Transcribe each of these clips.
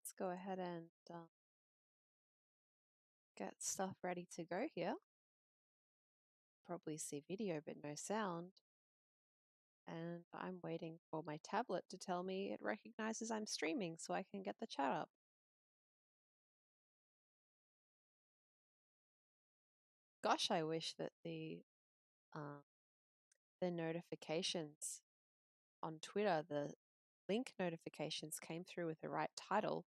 let's go ahead and get stuff ready to go here. Probably see video but no sound. And I'm waiting for my tablet to tell me it recognizes I'm streaming so I can get the chat up. Gosh, I wish that the notifications on Twitter, the link notifications came through with the right title.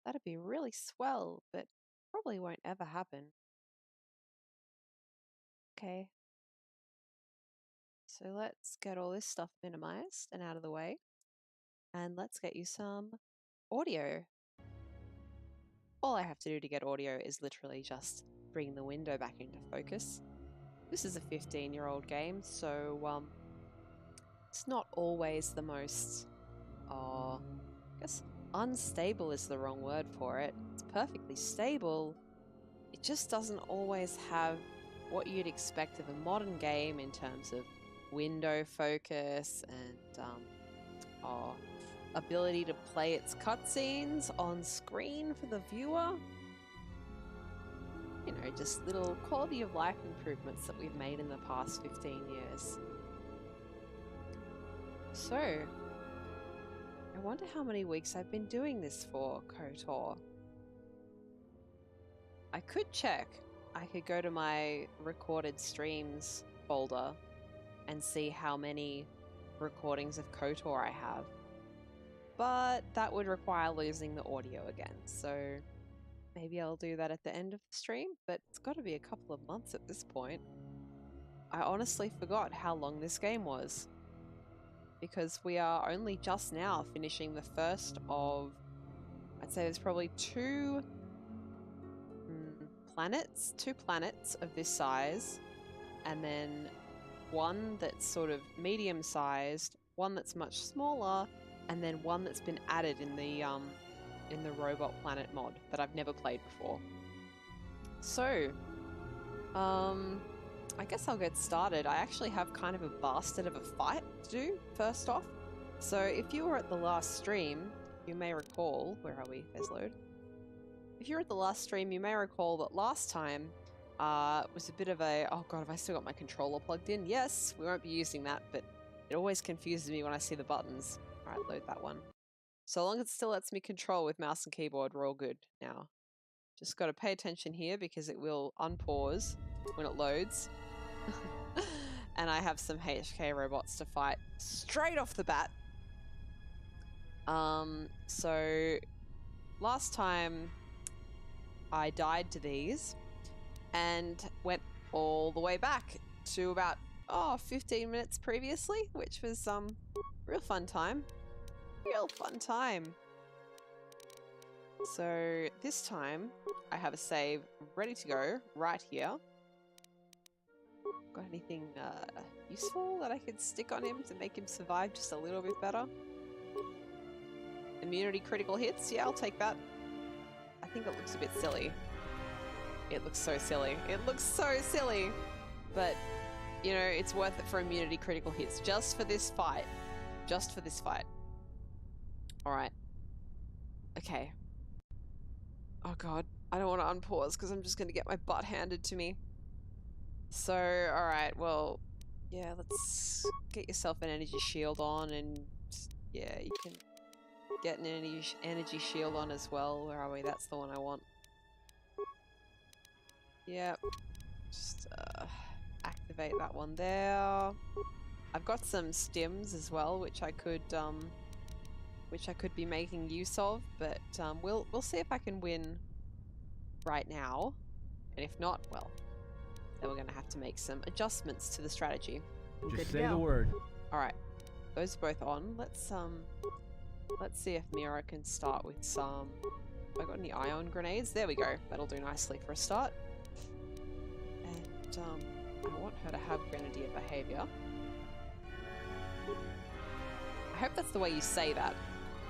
That'd be really swell, but probably won't ever happen. Okay. So let's get all this stuff minimized and out of the way. And let's get you some audio. All I have to do to get audio is literally just bring the window back into focus. This is a 15-year-old game, so it's not always the most, I guess unstable is the wrong word for it. It's perfectly stable. It just doesn't always have what you'd expect of a modern game in terms of window focus and ability to play its cutscenes on screen for the viewer. You know, just little quality of life improvements that we've made in the past 15 years. So, I wonder how many weeks I've been doing this for, KOTOR. I could check. I could go to my recorded streams folder and see how many recordings of KOTOR I have. But that would require losing the audio again, so maybe I'll do that at the end of the stream, but it's got to be a couple of months at this point. I honestly forgot how long this game was, because we are only just now finishing the first of, I'd say there's probably two planets of this size, and then one that's sort of medium-sized, one that's much smaller, and then one that's been added in the Robot Planet mod that I've never played before. So, I guess I'll get started. I actually have kind of a bastard of a fight to do first off. So if you were at the last stream, you may recall, where are we? There's load. If you were at the last stream, you may recall that last time was a bit of a, oh god, have I still got my controller plugged in? Yes, we won't be using that, but it always confuses me when I see the buttons. Alright, load that one. So long as it still lets me control with mouse and keyboard, we're all good now. Just got to pay attention here because it will unpause when it loads. And I have some HK robots to fight straight off the bat. So last time I died to these and went all the way back to about 15 minutes previously, which was real fun time. Real fun time. So this time I have a save ready to go right here. Got anything useful that I could stick on him to make him survive just a little bit better? Immunity critical hits? Yeah, I'll take that. I think it looks a bit silly. It looks so silly. It looks so silly. But, you know, it's worth it for immunity critical hits. Just for this fight. Just for this fight. Alright. Okay. Oh god. I don't want to unpause because I'm just going to get my butt handed to me. So, alright, well, yeah, let's get yourself an energy shield on, and yeah, you can get an energy shield on as well. Where are we? That's the one I want. Yep. Just activate that one there. I've got some stims as well, which I could be making use of, but we'll see if I can win right now, and if not, well, then we're going to have to make some adjustments to the strategy. Just say the word. All right, those are both on. Let's see if Mira can start with some. Have I got any ion grenades? There we go. That'll do nicely for a start. And I want her to have grenadier behavior. I hope that's the way you say that.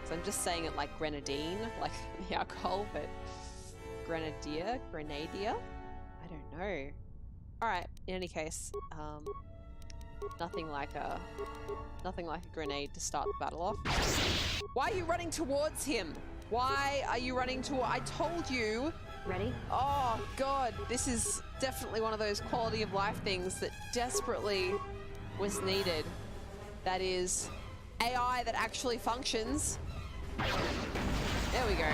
So I'm just saying it like grenadine, like the alcohol, but grenadier? I don't know. Alright, in any case, nothing like a grenade to start the battle off. Why are you running towards him? Why are you running to... I told you. Ready? Oh, God. This is definitely one of those quality of life things that desperately was needed. That is AI that actually functions. There we go.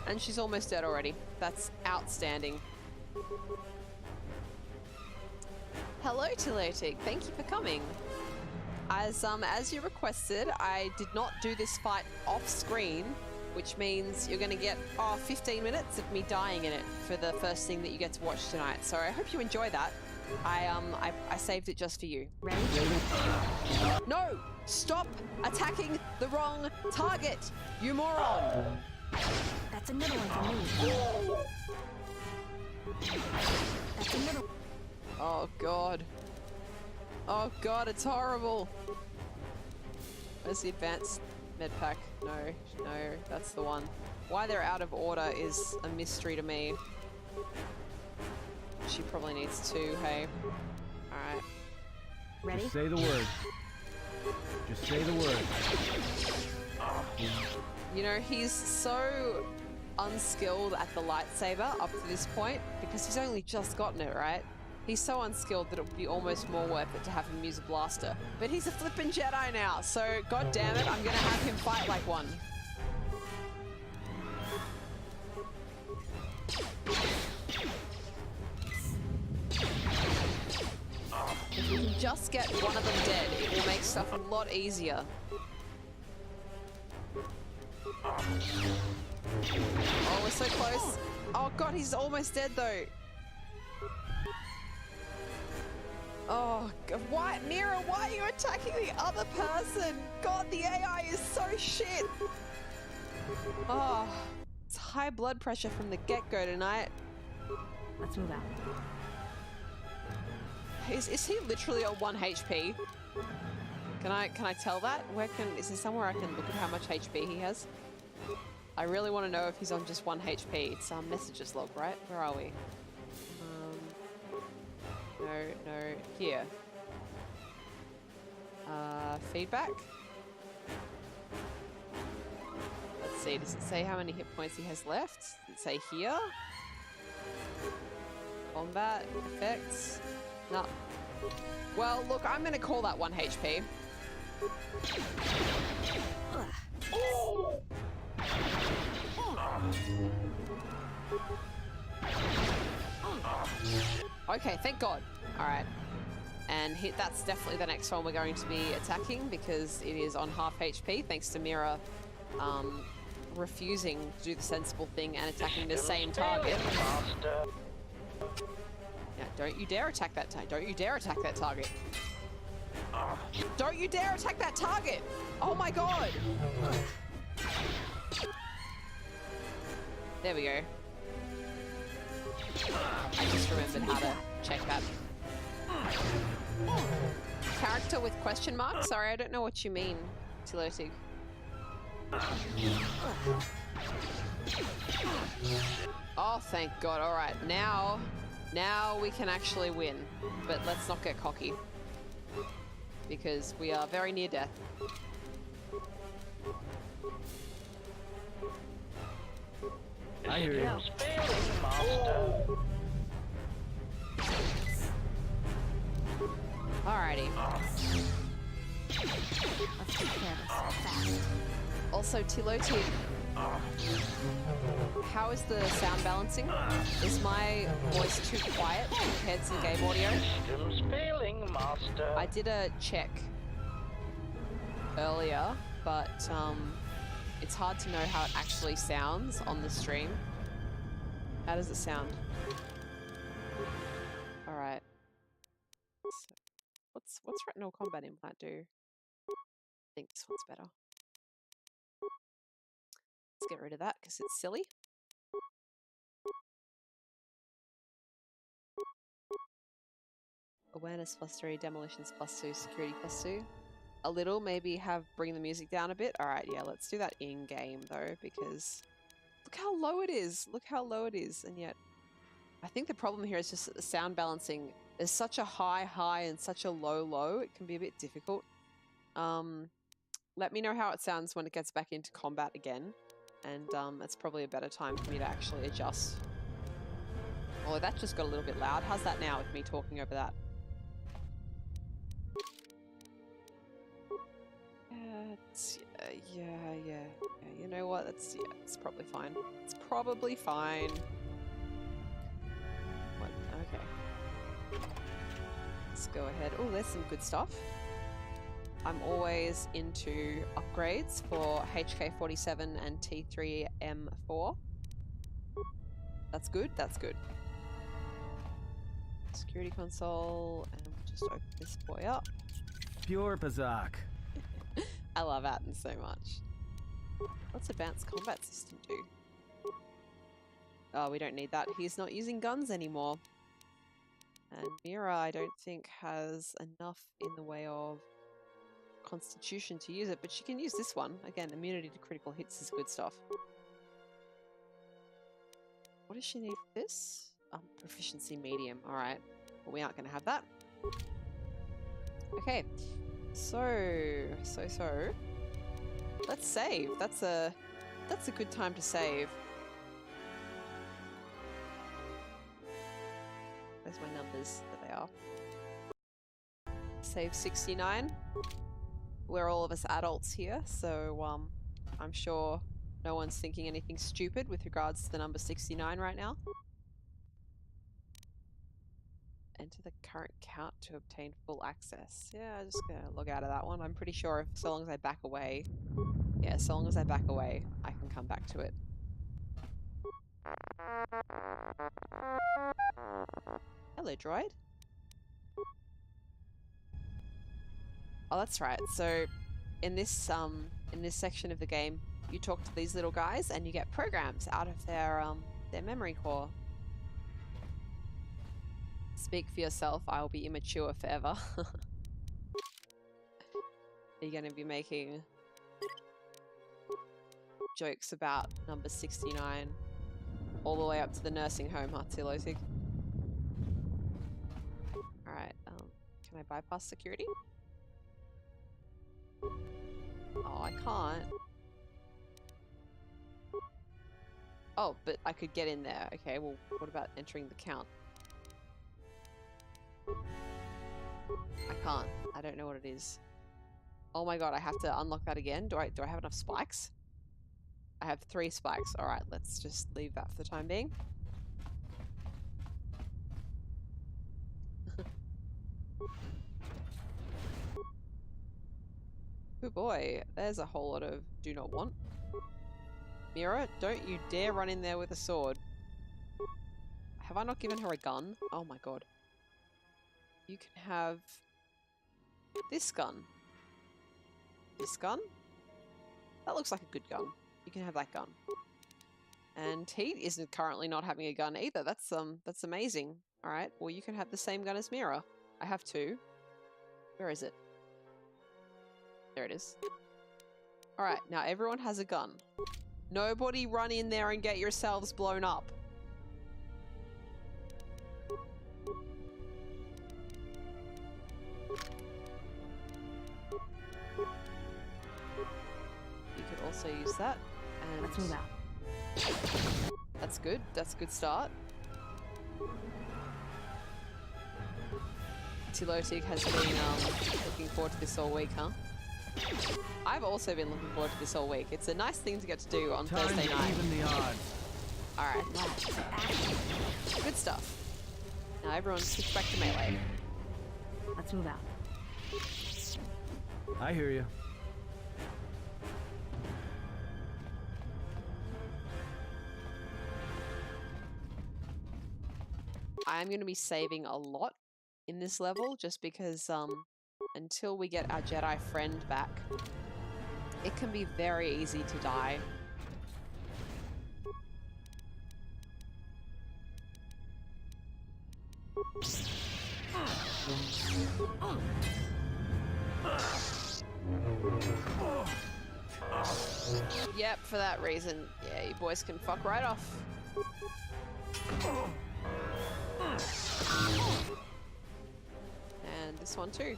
And she's almost dead already. That's outstanding. Hello, Tilotic. Thank you for coming. As you requested, I did not do this fight off screen, which means you're going to get 15 minutes of me dying in it for the first thing that you get to watch tonight. So I hope you enjoy that. I saved it just for you. Ready? No! Stop attacking the wrong target, you moron! That's another one for me. That's another. Oh God. Oh God, it's horrible. Where's the advanced med pack? No, that's the one. Why they're out of order is a mystery to me. She probably needs two, hey. Alright. Ready? Just say the word. Just say the word. You know, he's so unskilled at the lightsaber up to this point because he's only just gotten it, right? He's so unskilled that it would be almost more worth it to have him use a blaster. But he's a flippin' Jedi now, so god damn it, I'm gonna have him fight like one. If we can just get one of them dead, it will make stuff a lot easier. Oh, we're so close. Oh god, he's almost dead though. Oh god, why, Mira, why are you attacking the other person? God, the AI is so shit. Oh, it's high blood pressure from the get-go tonight. Let's move out. Is he literally on 1 HP? Can I tell that? Is there somewhere I can look at how much HP he has? I really want to know if he's on just 1 HP. It's our messages log, right? Where are we? No, here. Feedback? Let's see, does it say how many hit points he has left? Does it say here? Combat, effects? No. Well, look, I'm gonna call that 1 HP. Okay, thank God. Alright. And that's definitely the next one we're going to be attacking because it is on half HP thanks to Mira refusing to do the sensible thing and attacking the same target. Now, don't you dare attack that target. Don't you dare attack that target. Don't you dare attack that target! Oh my God! There we go. I just remembered how to check that. Character with question mark? Sorry, I don't know what you mean, Tilotig. Oh, thank God. Alright, now we can actually win. But let's not get cocky. Because we are very near death. I hear you. Alrighty. Let's take care of this fast. Also, Tilotig, how is the sound balancing? Is my voice too quiet compared to the game audio? I did a check earlier, but it's hard to know how it actually sounds on the stream. How does it sound? Alright. What's retinal combat implant do? I think this one's better. Let's get rid of that because it's silly. Awareness +3, demolitions +2, security +2. A little, maybe bring the music down a bit. Alright, yeah, let's do that in-game though, because look how low it is. Look how low it is, and yet I think the problem here is just that the sound balancing is such a high and such a low. It can be a bit difficult. let me know how it sounds when it gets back into combat again. And it's probably a better time for me to actually adjust. Oh, that just got a little bit loud. How's that now with me talking over that? Yeah. You know what? It's probably fine. It's probably fine. What? Okay. Let's go ahead. Oh, there's some good stuff. I'm always into upgrades for HK47 and T3M4. That's good. That's good. Security console, and we'll just open this boy up. Pure Pazak. I love Atten so much. What's advanced combat system do? Oh, we don't need that. He's not using guns anymore. And Mira, I don't think, has enough in the way of constitution to use it, but she can use this one. Again, immunity to critical hits is good stuff. What does she need for this? Proficiency medium. Alright. Well, we aren't going to have that. Okay. So. Let's save. That's a good time to save. Where's my numbers? There they are. Save 69. We're all of us adults here, so I'm sure no one's thinking anything stupid with regards to the number 69 right now. Enter the current count to obtain full access. Yeah, I'm just gonna log out of that one. I'm pretty sure so long as I back away. Yeah, so long as I back away, I can come back to it. Hello, droid. Oh, that's right. So, in this section of the game, you talk to these little guys and you get programs out of their memory core. Speak for yourself. I will be immature forever. Are you going to be making jokes about number 69 all the way up to the nursing home, Hatzilotig? Alright, can I bypass security? Oh, I can't. Oh, but I could get in there. Okay, well, what about entering the count? I can't. I don't know what it is. Oh my god, I have to unlock that again? Do I have enough spikes? I have 3 spikes. Alright, let's just leave that for the time being. Good boy. There's a whole lot of do not want. Mira, don't you dare run in there with a sword. Have I not given her a gun? Oh my god. You can have this gun. This gun? That looks like a good gun. You can have that gun. And he isn't currently not having a gun either. That's amazing. Alright, well you can have the same gun as Mira. I have 2. Where is it? There it is. Alright, now everyone has a gun. Nobody run in there and get yourselves blown up. You could also use that. And let's move out. That's good. That's a good start. Tilotic has been looking forward to this all week, huh? I've also been looking forward to this all week. It's a nice thing to get to do on Thursday night. Even the odds. Alright. Good stuff. Now everyone switch back to melee. Let's move out. I hear you. I'm going to be saving a lot in this level just because until we get our Jedi friend back, it can be very easy to die. Yep, for that reason. Yeah, you boys can fuck right off. And this one too.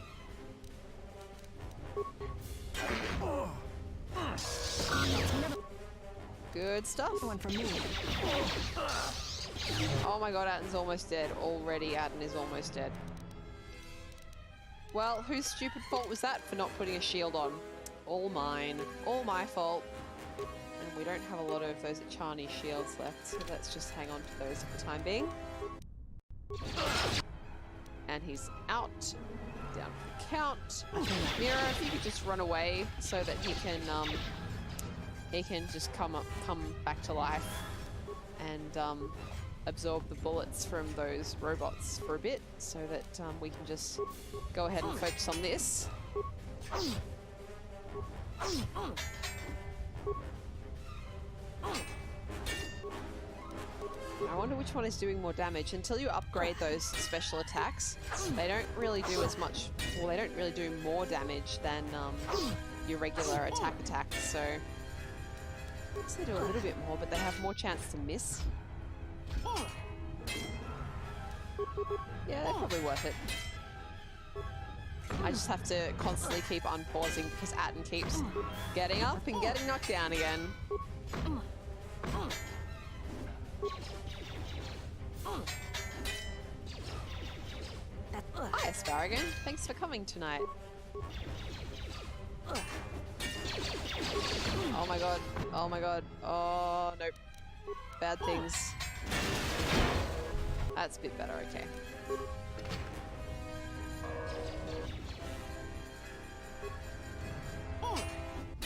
Good stuff. One from me. Oh my god, Atten's almost dead. Already Atten is almost dead. Well, whose stupid fault was that for not putting a shield on? All mine. All my fault. And we don't have a lot of those Chani shields left, so let's just hang on to those for the time being. And he's out. Down for the count. Mira, if you could just run away so that he can just come back to life and absorb the bullets from those robots for a bit, so that we can just go ahead and focus on this. I wonder which one is doing more damage. Until you upgrade those special attacks, they don't really do as much, well, they don't really do more damage than your regular attacks, so I guess they do a little bit more, but they have more chance to miss. Yeah, they're probably worth it. I just have to constantly keep unpausing because Atten keeps getting up and getting knocked down again. Hi, Asparagus. Thanks for coming tonight. Oh my god. Oh my god. Oh, nope. Bad things. That's a bit better, okay.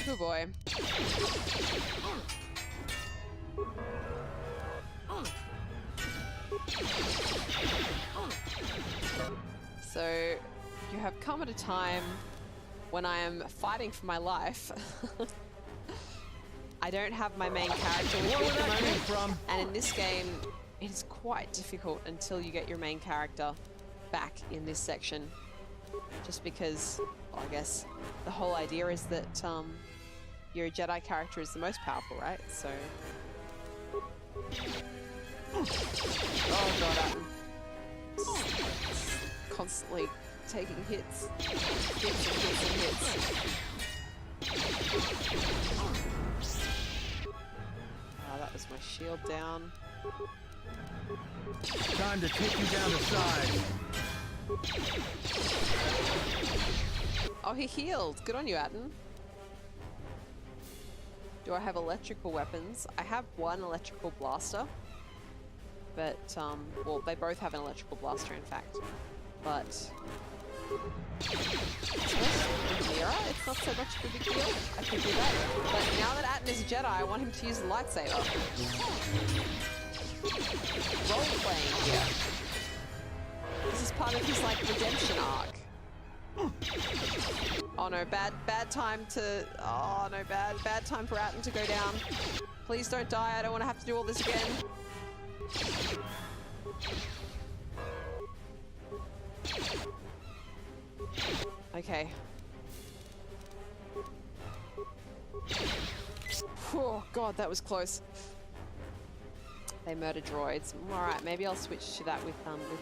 Good boy. So, you have come at a time when I am fighting for my life. I don't have my main character with me at the moment, and in this game, it is quite difficult until you get your main character back in this section. Just because, well, I guess, the whole idea is that your Jedi character is the most powerful, right? So... Oh god, Atten. Constantly taking hits. Hits and hits and hits. Oh, that was my shield down. Time to take you down to size. Oh, he healed. Good on you, Atten. Do I have electrical weapons? I have one electrical blaster. But, well, they both have an electrical blaster, in fact. But... Mira, it's not so much of a big deal. I could do that. But now that Atten is a Jedi, I want him to use the lightsaber. Role-playing here. This is part of his, like, redemption arc. Oh no, bad time to... Oh no, bad time for Atten to go down. Please don't die, I don't want to have to do all this again. Okay. Oh god, that was close. They murder droids. Alright, maybe I'll switch to that with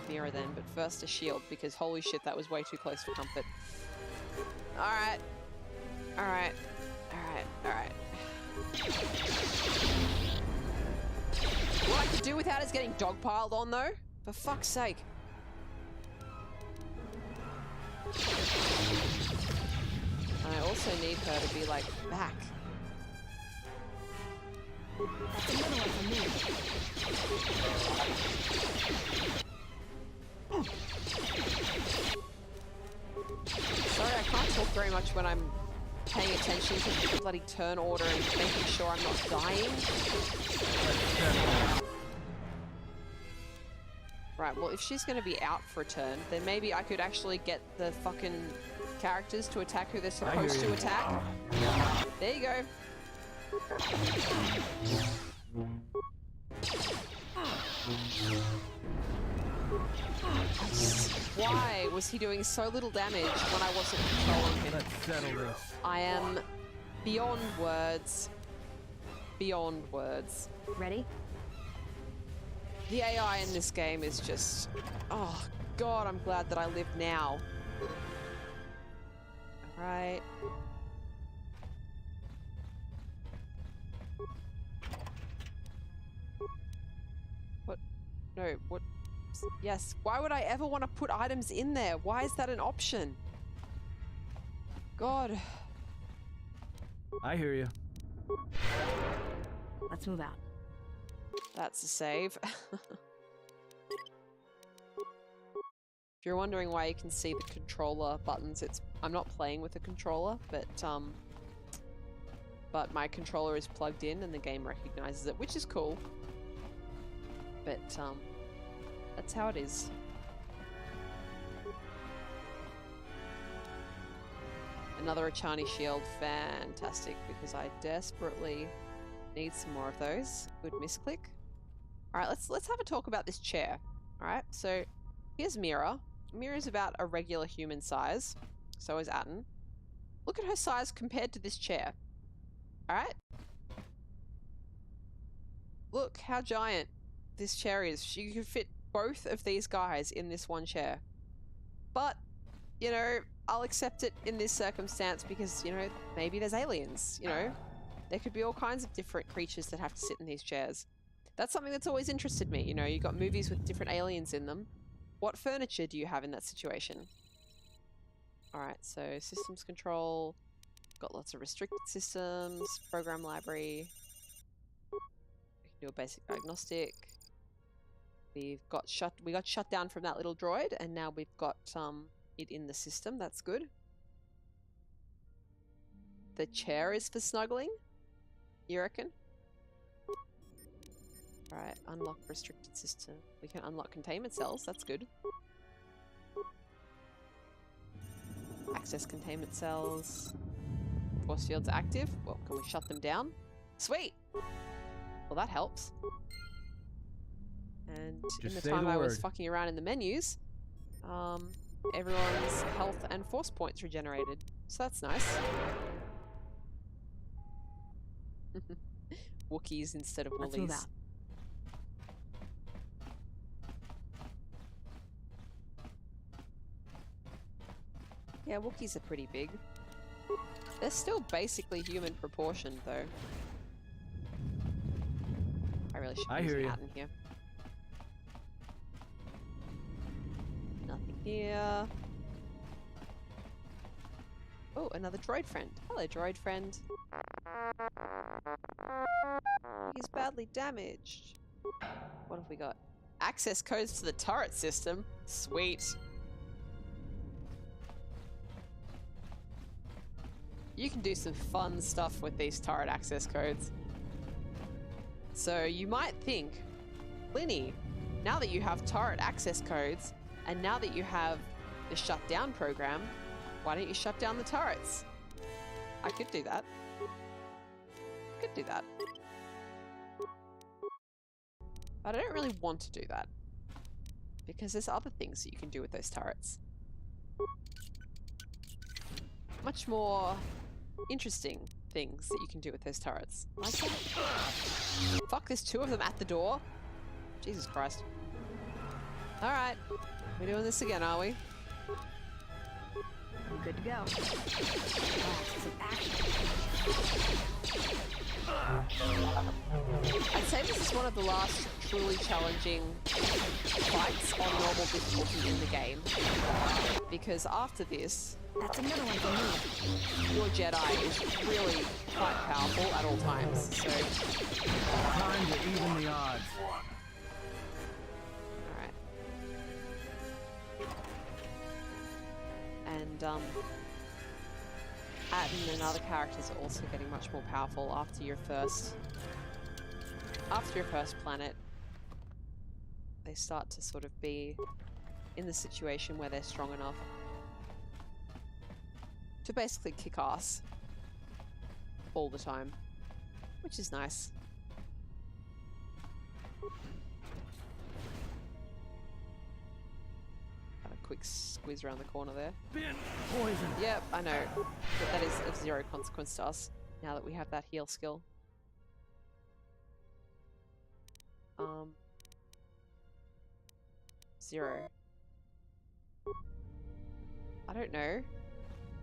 Mira then, but first a shield, because holy shit, that was way too close for comfort. Alright. Alright. Alright. Alright. What I could do without is getting dogpiled on, though. For fuck's sake. And I also need her to be, like, back. That's another one from me. Sorry, I can't talk very much when I'm paying attention to the bloody turn order and making sure I'm not dying. Right, well, if she's going to be out for a turn, then maybe I could actually get the fucking characters to attack who they're supposed to attack. There you go. Why was he doing so little damage when I wasn't controlling him? Let's settle this. I am beyond words. Beyond words. Ready? The AI in this game is just... Oh, God, I'm glad that I live now. Alright. No, what? Yes, why would I ever want to put items in there? Why is that an option? God. I hear you. Let's move out. That's a save. If you're wondering why you can see the controller buttons, I'm not playing with a controller, but my controller is plugged in and the game recognizes it, which is cool. But that's how it is. Another Achani shield, fantastic, because I desperately need some more of those. Good misclick. All right, let's have a talk about this chair. All right, so here's Mira. Mira's about a regular human size. So is Atten. Look at her size compared to this chair. All right. Look how giant this chair is. She could fit both of these guys in this one chair. But, you know, I'll accept it in this circumstance because, you know, maybe there's aliens, you know. There could be all kinds of different creatures that have to sit in these chairs. That's something that's always interested me. You know, you got movies with different aliens in them. What furniture do you have in that situation? Alright, so systems control. Got lots of restricted systems. Program library. We can do a basic diagnostic. We got shut down from that little droid, and now we've got it in the system. That's good. The chair is for snuggling, you reckon? Alright, unlock restricted system. We can unlock containment cells, that's good. Access containment cells. Force fields active. Well, can we shut them down? Sweet! Well, that helps. And Just in the say time the I was word. fucking around in the menus, everyone's health and force points regenerated. So that's nice. Wookiees instead of Let's move Woolies. out. Yeah, Wookiees are pretty big. They're still basically human proportioned, though. I really should I use hear an ya. out in here. Nothing here. Oh, another droid friend. Hello, droid friend. He's badly damaged. What have we got? Access codes to the turret system. Sweet. You can do some fun stuff with these turret access codes. So you might think, Linny, now that you have turret access codes, and now that you have the shutdown program, why don't you shut down the turrets? I could do that. Could do that. But I don't really want to do that. Because there's other things that you can do with those turrets. Much more interesting things that you can do with those turrets. Like that. Fuck, there's two of them at the door. Jesus Christ. Alright. We're doing this again, are we? I'm good to go. Some action. I'd say this is one of the last truly challenging fights on normal difficulty in the game. Because after this, That's another one for me. your Jedi is really quite powerful at all times. So, Time to even the odds. alright. And, Atten and other characters are also getting much more powerful after your first planet. They start to sort of be in the situation where they're strong enough to basically kick ass all the time, which is nice. Have a quick squeeze around the corner there. Been poisoned. Yep, I know. But that is of zero consequence to us now that we have that heal skill. Zero. I don't know.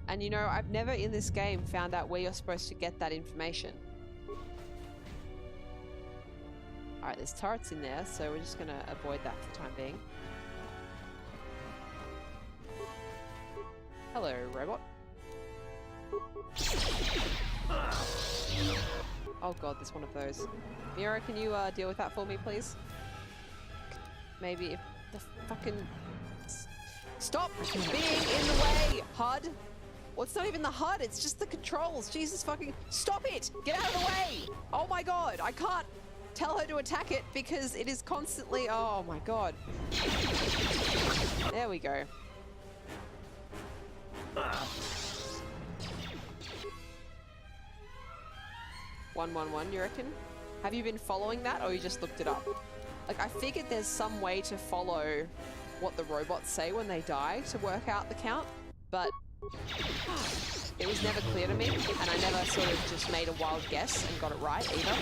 And you know, I've never in this game found out where you're supposed to get that information. Alright, there's turrets in there, so we're just gonna avoid that for the time being. Hello, robot. Oh god, there's one of those. Mira, can you deal with that for me, please? Maybe if the fucking... Stop being in the way, HUD! Well, it's not even the HUD, it's just the controls. Jesus fucking... Stop it! Get out of the way! Oh my god, I can't tell her to attack it because it is constantly... Oh my god. There we go. 111, you reckon? Have you been following that, or you just looked it up? Like, I figured there's some way to follow what the robots say when they die to work out the count, but it was never clear to me, and I never sort of just made a wild guess and got it right either.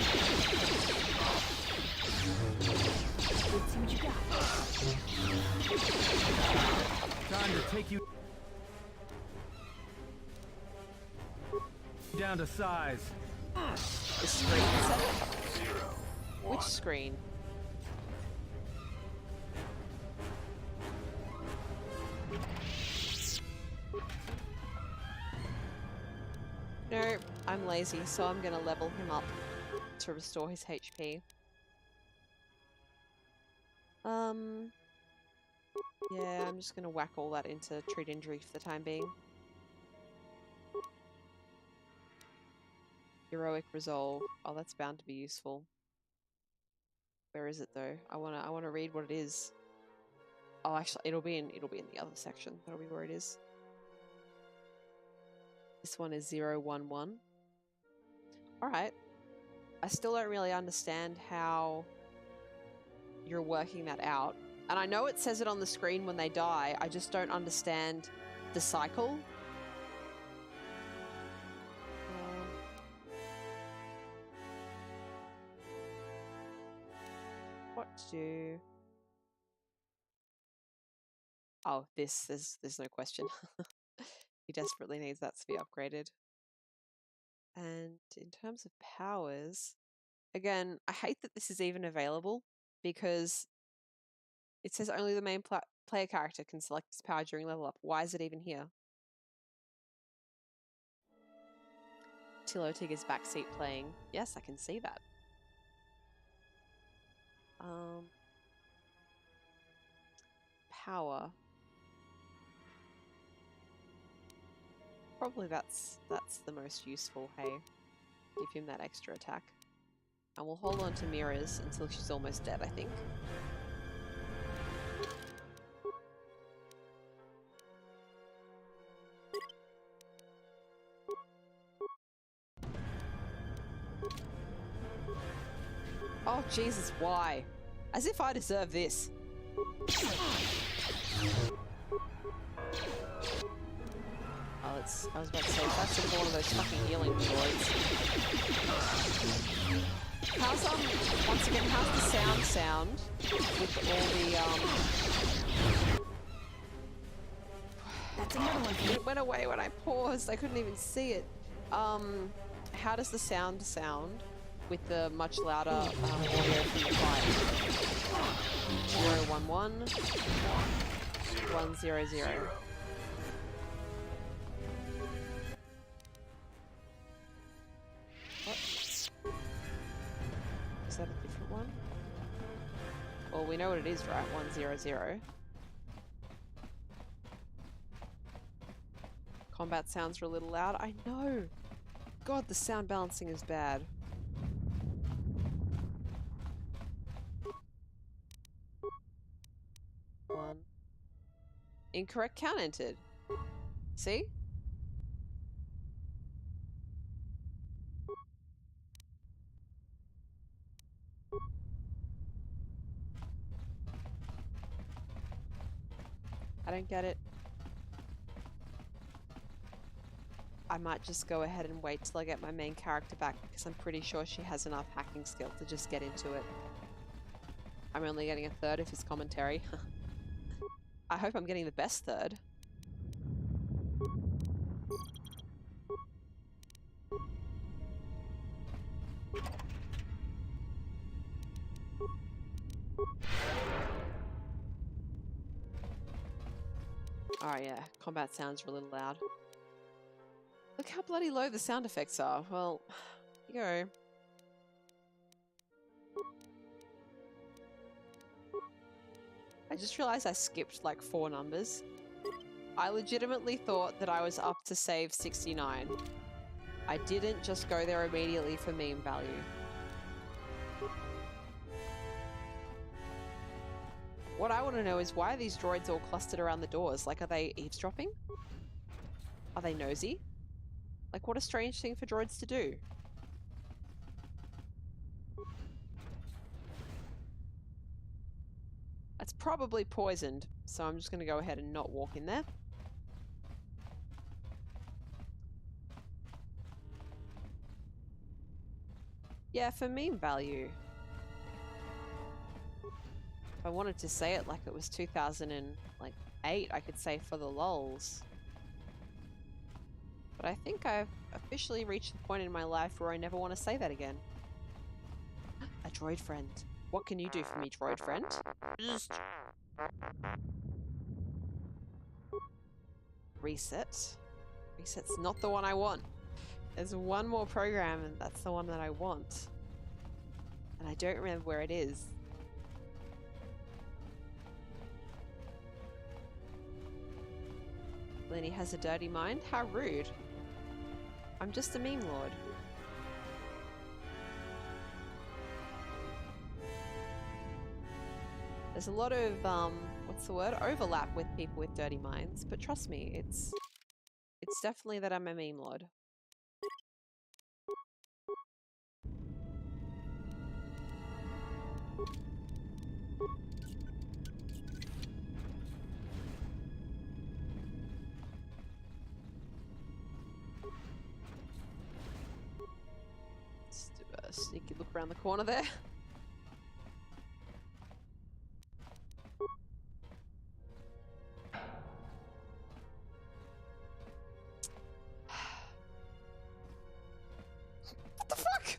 Let's see what you got. Time to take you down to size. The screen said it? Which screen? No, I'm lazy, so I'm gonna level him up to restore his HP. Yeah, I'm just gonna whack all that into treat injury for the time being. Heroic resolve. Oh, that's bound to be useful. Where is it though? I wanna read what it is. Oh, actually, it'll be in the other section. That'll be where it is. This one is 011. Alright. I still don't really understand how you're working that out. And I know it says it on the screen when they die, I just don't understand the cycle. What to do? Oh, there's no question. He desperately needs that to be upgraded. And in terms of powers, again, I hate that this is even available because it says only the main player character can select this power during level up. Why is it even here? Tilotiga's backseat playing. Yes, I can see that. Power. Probably that's the most useful, hey? Give him that extra attack. And we'll hold on to Mira's until she's almost dead, I think. Oh, Jesus, why? As if I deserve this. Oh, I was about to say, that's sort of one of those fucking healing droids. How's, once again, how's the sound with all the, That's another one for you. It went away when I paused, I couldn't even see it. How does the sound with the much louder audio from the fight? 011 100. What? Is that a different one? Well, we know what it is, right? 100. Combat sounds are a little loud. I know! God, the sound balancing is bad. One. Incorrect count entered. See? I don't get it. I might just go ahead and wait till I get my main character back because I'm pretty sure she has enough hacking skill to just get into it. I'm only getting a third of his commentary. I hope I'm getting the best third. Oh yeah, combat sounds are a little loud. Look how bloody low the sound effects are. Well, here you go. I just realized I skipped like 4 numbers. I legitimately thought that I was up to save 69. I didn't just go there immediately for meme value. What I want to know is why are these droids all clustered around the doors? Like, are they eavesdropping? Are they nosy? Like, what a strange thing for droids to do. It's probably poisoned, so I'm just going to go ahead and not walk in there. Yeah, for meme value. If I wanted to say it like it was 2008, I could say for the lols. But I think I've officially reached the point in my life where I never want to say that again. A droid friend. What can you do for me, droid friend? Just reset. Reset's not the one I want. There's one more program and that's the one that I want. And I don't remember where it is. Lenny has a dirty mind? How rude. I'm just a meme lord. There's a lot of, what's the word? Overlap with people with dirty minds, but trust me, it's definitely that I'm a meme lord. Let's do a sneaky look around the corner there. What the fuck?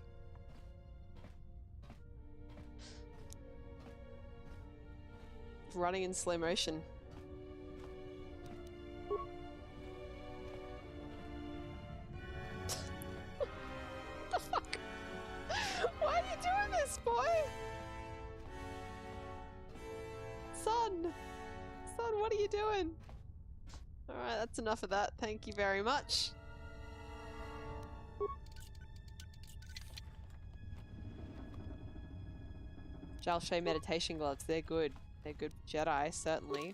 Running in slow motion. What the fuck? Why are you doing this, boy? Son! Son, what are you doing? Alright, that's enough of that. Thank you very much. Jalshay meditation gloves, they're good. They're good for Jedi, certainly.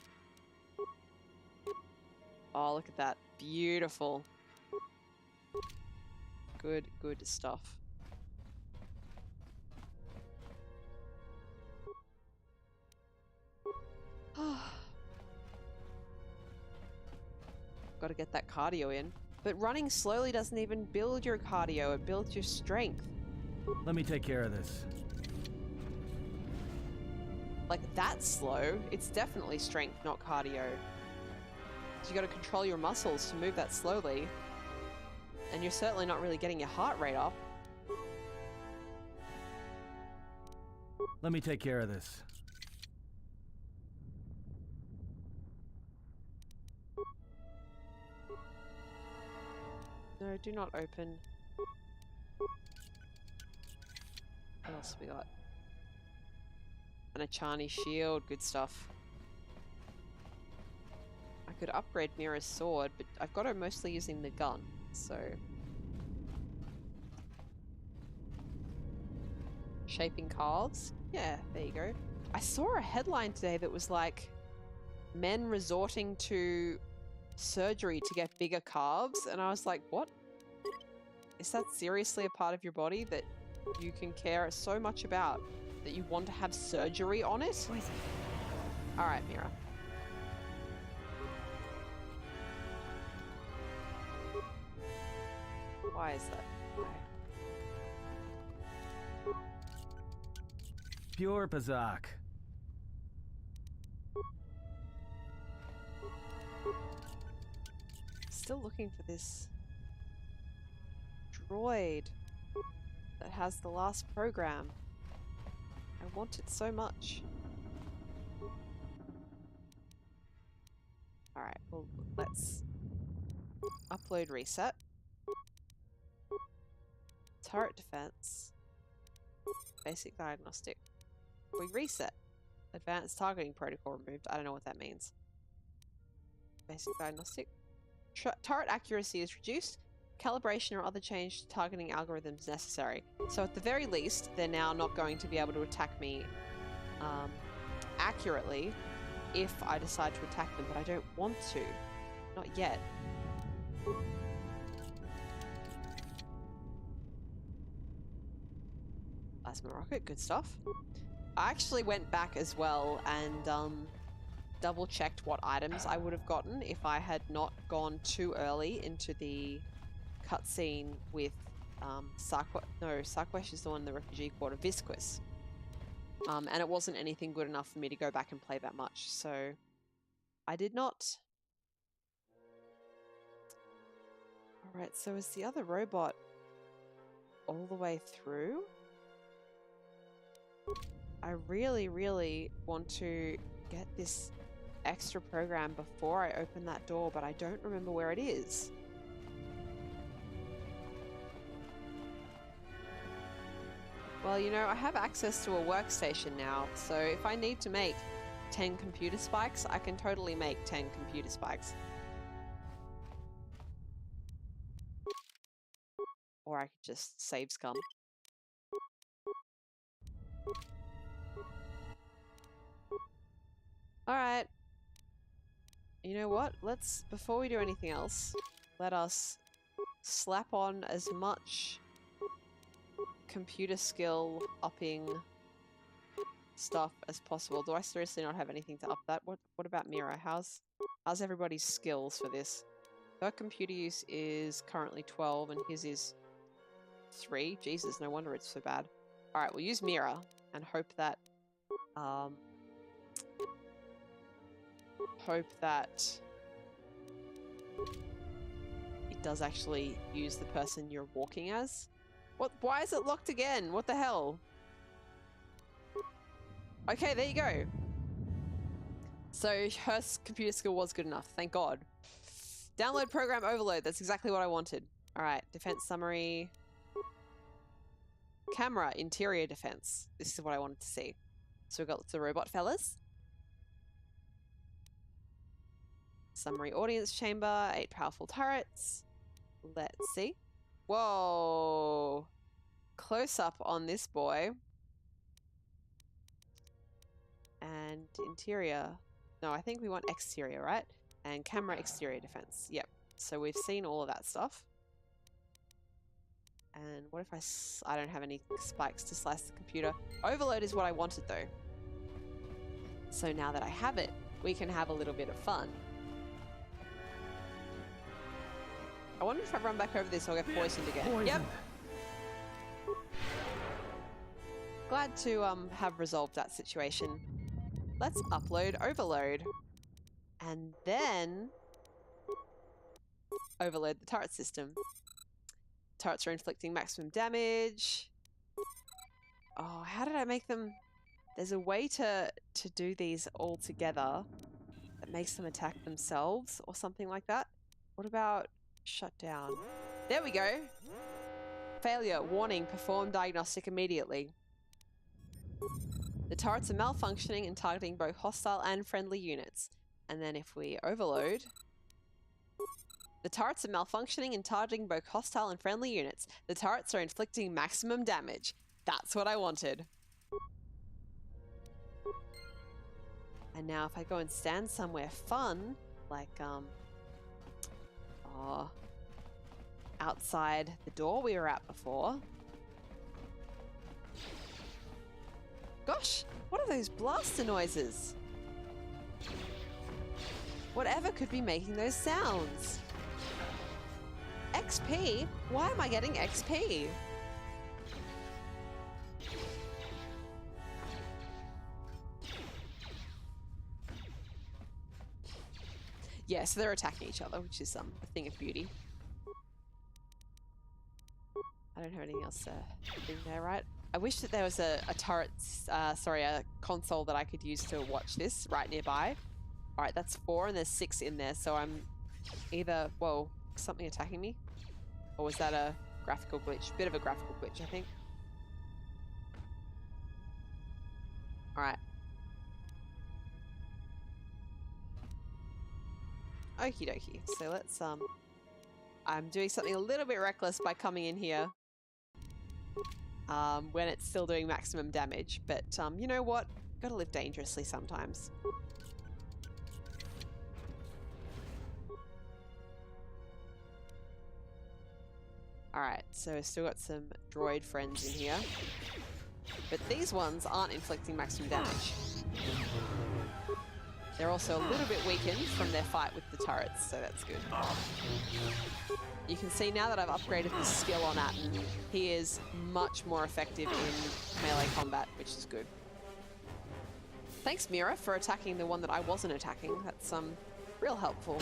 Oh, look at that. Beautiful. Good, good stuff. Gotta get that cardio in. But running slowly doesn't even build your cardio, it builds your strength. Let me take care of this. Like, that slow, it's definitely strength, not cardio. So you gotta control your muscles to move that slowly. And you're certainly not really getting your heart rate up. Let me take care of this. No, do not open. What else have we got? And a Chani shield, good stuff. I could upgrade Mira's sword, but I've got her mostly using the gun, so... Shaping calves? Yeah, there you go. I saw a headline today that was like, men resorting to surgery to get bigger calves, and I was like, what? Is that seriously a part of your body that you can care so much about that you want to have surgery on it? Poison. Alright, Mira. Why is that? Why? Pure Pazak. Still looking for this droid that has the last program. I want it so much. Alright, well, let's upload reset. Turret defense. Basic diagnostic. We reset. Advanced targeting protocol removed. I don't know what that means. Basic diagnostic. Turret accuracy is reduced. Calibration or other change to targeting algorithms necessary. So at the very least, they're now not going to be able to attack me accurately if I decide to attack them, but I don't want to. Not yet. Plasma rocket, good stuff. I actually went back as well and double checked what items I would have gotten if I had not gone too early into the cutscene with Sarquesh is the one in the refugee quarter, Visquis. And it wasn't anything good enough for me to go back and play that much, so I did not. Alright, so is the other robot all the way through? I really, really want to get this extra program before I open that door, but I don't remember where it is. Well, you know, I have access to a workstation now, so if I need to make 10 computer spikes, I can totally make 10 computer spikes. Or I could just save scum. Alright. You know what? Let's, before we do anything else, let us slap on as much computer skill upping stuff as possible. Do I seriously not have anything to up that? What about Mira? How's everybody's skills for this? Her computer use is currently 12 and his is 3. Jesus, no wonder it's so bad. Alright, we'll use Mira and hope that it does actually use the person you're walking as. What? Why is it locked again? What the hell? Okay, there you go. So her computer skill was good enough. Thank God. Download program overload. That's exactly what I wanted. Alright, defense summary. Camera, interior defense. This is what I wanted to see. So we've got the robot fellas. Summary audience chamber, 8 powerful turrets. Let's see. Whoa. Close up on this boy. And interior. No, I think we want exterior, right? And camera exterior defense. Yep. So we've seen all of that stuff. And what if I don't have any spikes to slice the computer? Overload is what I wanted though. So now that I have it, we can have a little bit of fun. I wonder if I run back over this, I'll get poisoned again. Poison. Yep. Glad to have resolved that situation. Let's upload overload. And then overload the turret system. Turrets are inflicting maximum damage. Oh, how did I make them? There's a way to do these all together that makes them attack themselves or something like that. What about shut down? There we go. Failure. Warning. Perform diagnostic immediately. The turrets are malfunctioning and targeting both hostile and friendly units. And then if we overload... The turrets are malfunctioning and targeting both hostile and friendly units. The turrets are inflicting maximum damage. That's what I wanted. And now if I go and stand somewhere fun, like, outside the door we were at before. Gosh, what are those blaster noises? Whatever could be making those sounds? XP? Why am I getting XP? Yeah, so they're attacking each other, which is a thing of beauty. I don't have anything else in there, right? I wish that there was a turret, a console that I could use to watch this right nearby. Alright, that's 4 and there's 6 in there, so I'm either... Whoa, something attacking me? Or was that a graphical glitch? Bit of a graphical glitch, I think. Alright. Okie dokie. So let's, I'm doing something a little bit reckless by coming in here. When it's still doing maximum damage. But, you know what? Gotta live dangerously sometimes. Alright, so we've still got some droid friends in here. But these ones aren't inflicting maximum damage. They're also a little bit weakened from their fight with the turrets, so that's good. You can see now that I've upgraded the skill on Atten, he is much more effective in melee combat, which is good. Thanks, Mira, for attacking the one that I wasn't attacking. That's real helpful.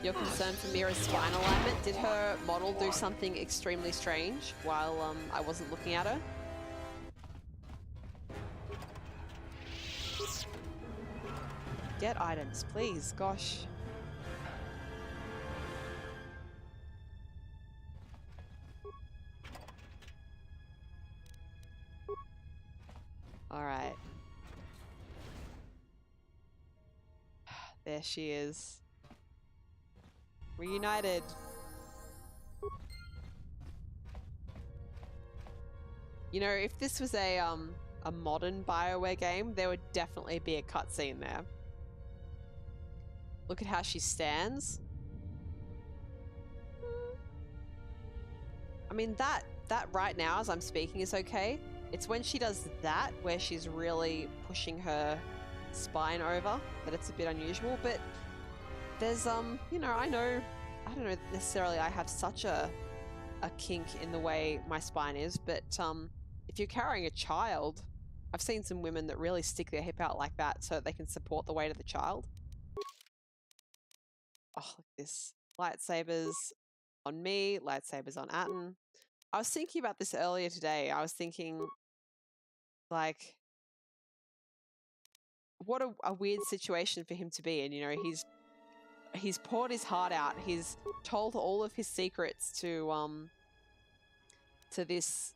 You're concerned for Mira's spine alignment? Did her model do something extremely strange while I wasn't looking at her? Get items, please. Gosh. Alright. There she is. Reunited. You know, if this was a modern BioWare game, there would definitely be a cutscene there. Look at how she stands. I mean, that right now, as I'm speaking, is okay. It's when she does that, where she's really pushing her spine over, that it's a bit unusual, but there's, you know, I don't know necessarily I have such a kink in the way my spine is, but, if you're carrying a child, I've seen some women that really stick their hip out like that so that they can support the weight of the child. Oh, look at this. Lightsabers on me, lightsabers on Atten. I was thinking about this earlier today. I was thinking, like, what a weird situation for him to be in. You know, he's poured his heart out. He's told all of his secrets to this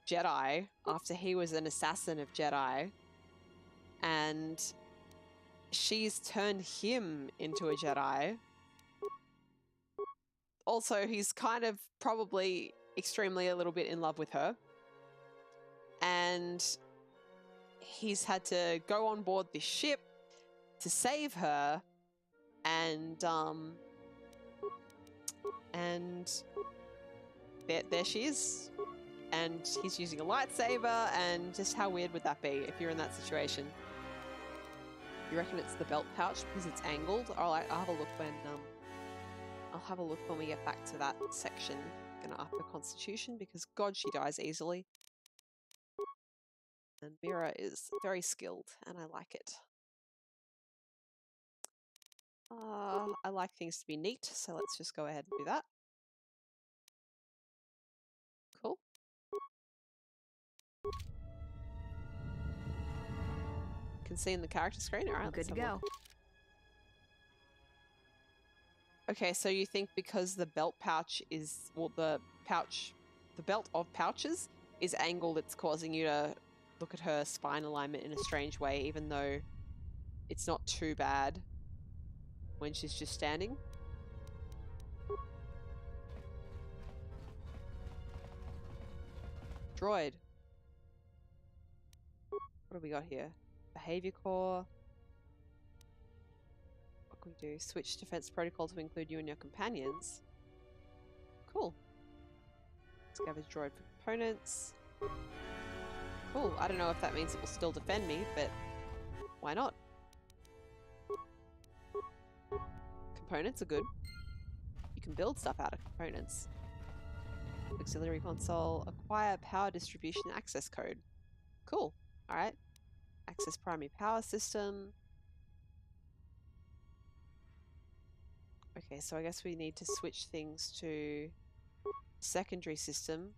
Jedi after he was an assassin of Jedi, and she's turned him into a Jedi. Also, he's kind of probably extremely a little bit in love with her, and he's had to go on board this ship to save her, and there she is, and he's using a lightsaber, and just how weird would that be if you're in that situation? You reckon it's the belt pouch because it's angled? I'll have a look when we get back to that section. Gonna up her constitution because God, she dies easily. And Mira is very skilled, and I like it. I like things to be neat, so let's just go ahead and do that. Cool. Can see in the character screen. All right, Good to go. Okay, so you think because the belt pouch is, well, the belt of pouches is angled, it's causing you to look at her spine alignment in a strange way, even though it's not too bad when she's just standing? Droid. What do we got here? Behavior core. What can we do? Switch defense protocol to include you and your companions. Cool. Scavenge droid for components. Cool. I don't know if that means it will still defend me, but why not? Components are good. You can build stuff out of components. Auxiliary console. Acquire power distribution access code. Cool. Alright. Access primary power system. Okay, so I guess we need to switch things to secondary system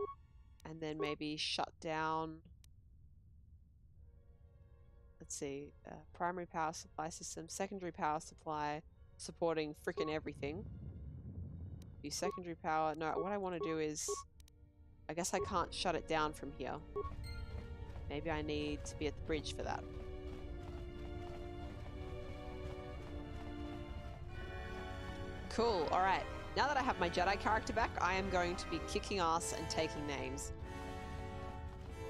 and then maybe shut down. Let's see, primary power supply system, secondary power supply, supporting frickin' everything. Use secondary power. No, what I want to do is, I guess I can't shut it down from here. Maybe I need to be at the bridge for that. Cool, alright. Now that I have my Jedi character back, I am going to be kicking ass and taking names.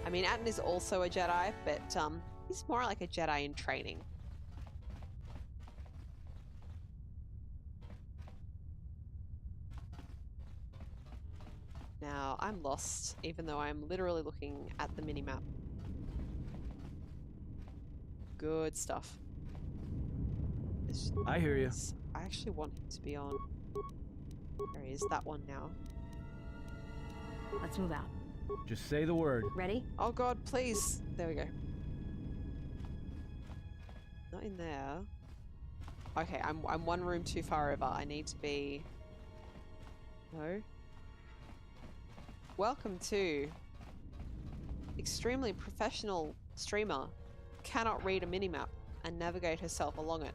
I mean, Atten is also a Jedi, but he's more like a Jedi in training. Now, I'm lost, even though I'm literally looking at the minimap. Good stuff. I hear you. I actually want him to be on. There he is, that one now. Let's move out. Just say the word. Ready? Oh god, please! There we go. Not in there. Okay, I'm one room too far over. I need to be... No. Welcome to... Extremely professional streamer. Cannot read a minimap and navigate herself along it.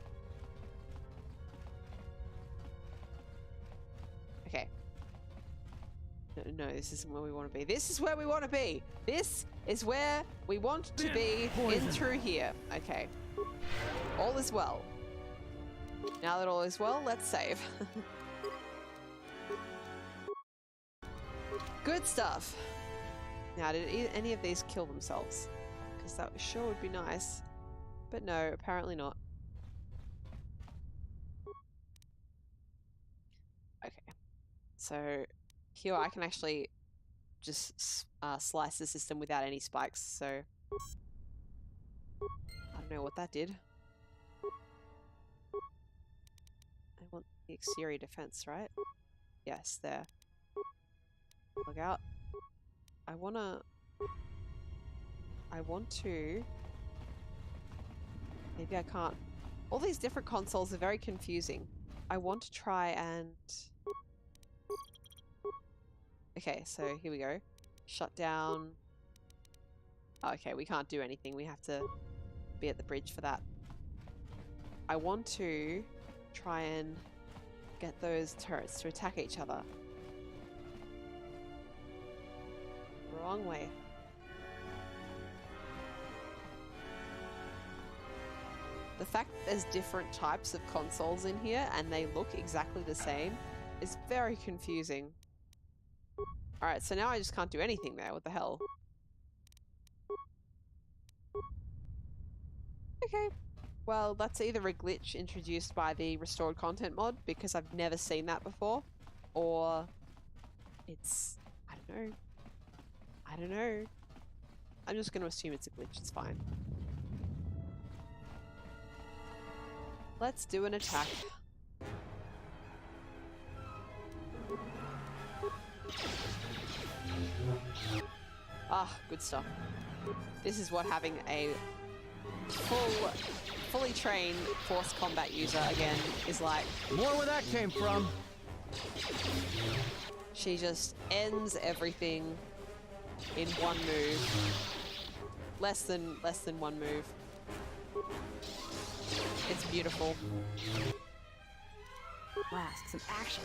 Okay. No, this isn't where we want to be. This is where we want to be! This is where we want to be in through here. Okay. All is well. Now that all is well, let's save. Good stuff. Now, did any of these kill themselves? Because that sure would be nice. But no, apparently not. Okay. So, here I can actually just slice the system without any spikes, so... I don't know what that did. I want the exterior defense, right? Yes, there. Look out. I want to... Maybe I can't. All these different consoles are very confusing. I want to try and... Okay, so here we go. Shut down. Oh, okay, we can't do anything. We have to be at the bridge for that. I want to try and get those turrets to attack each other. Wrong way. The fact that there's different types of consoles in here and they look exactly the same is very confusing. Alright, so now I just can't do anything there. What the hell? Okay. Well, that's either a glitch introduced by the restored content mod, because I've never seen that before, or it's... I don't know. I don't know. I'm just going to assume it's a glitch. It's fine. Let's do an attack. Ah, good stuff. This is what having a fully trained force combat user again is like. More where that came from. She just ends everything in one move. Less than one move. It's beautiful. Blast, some action.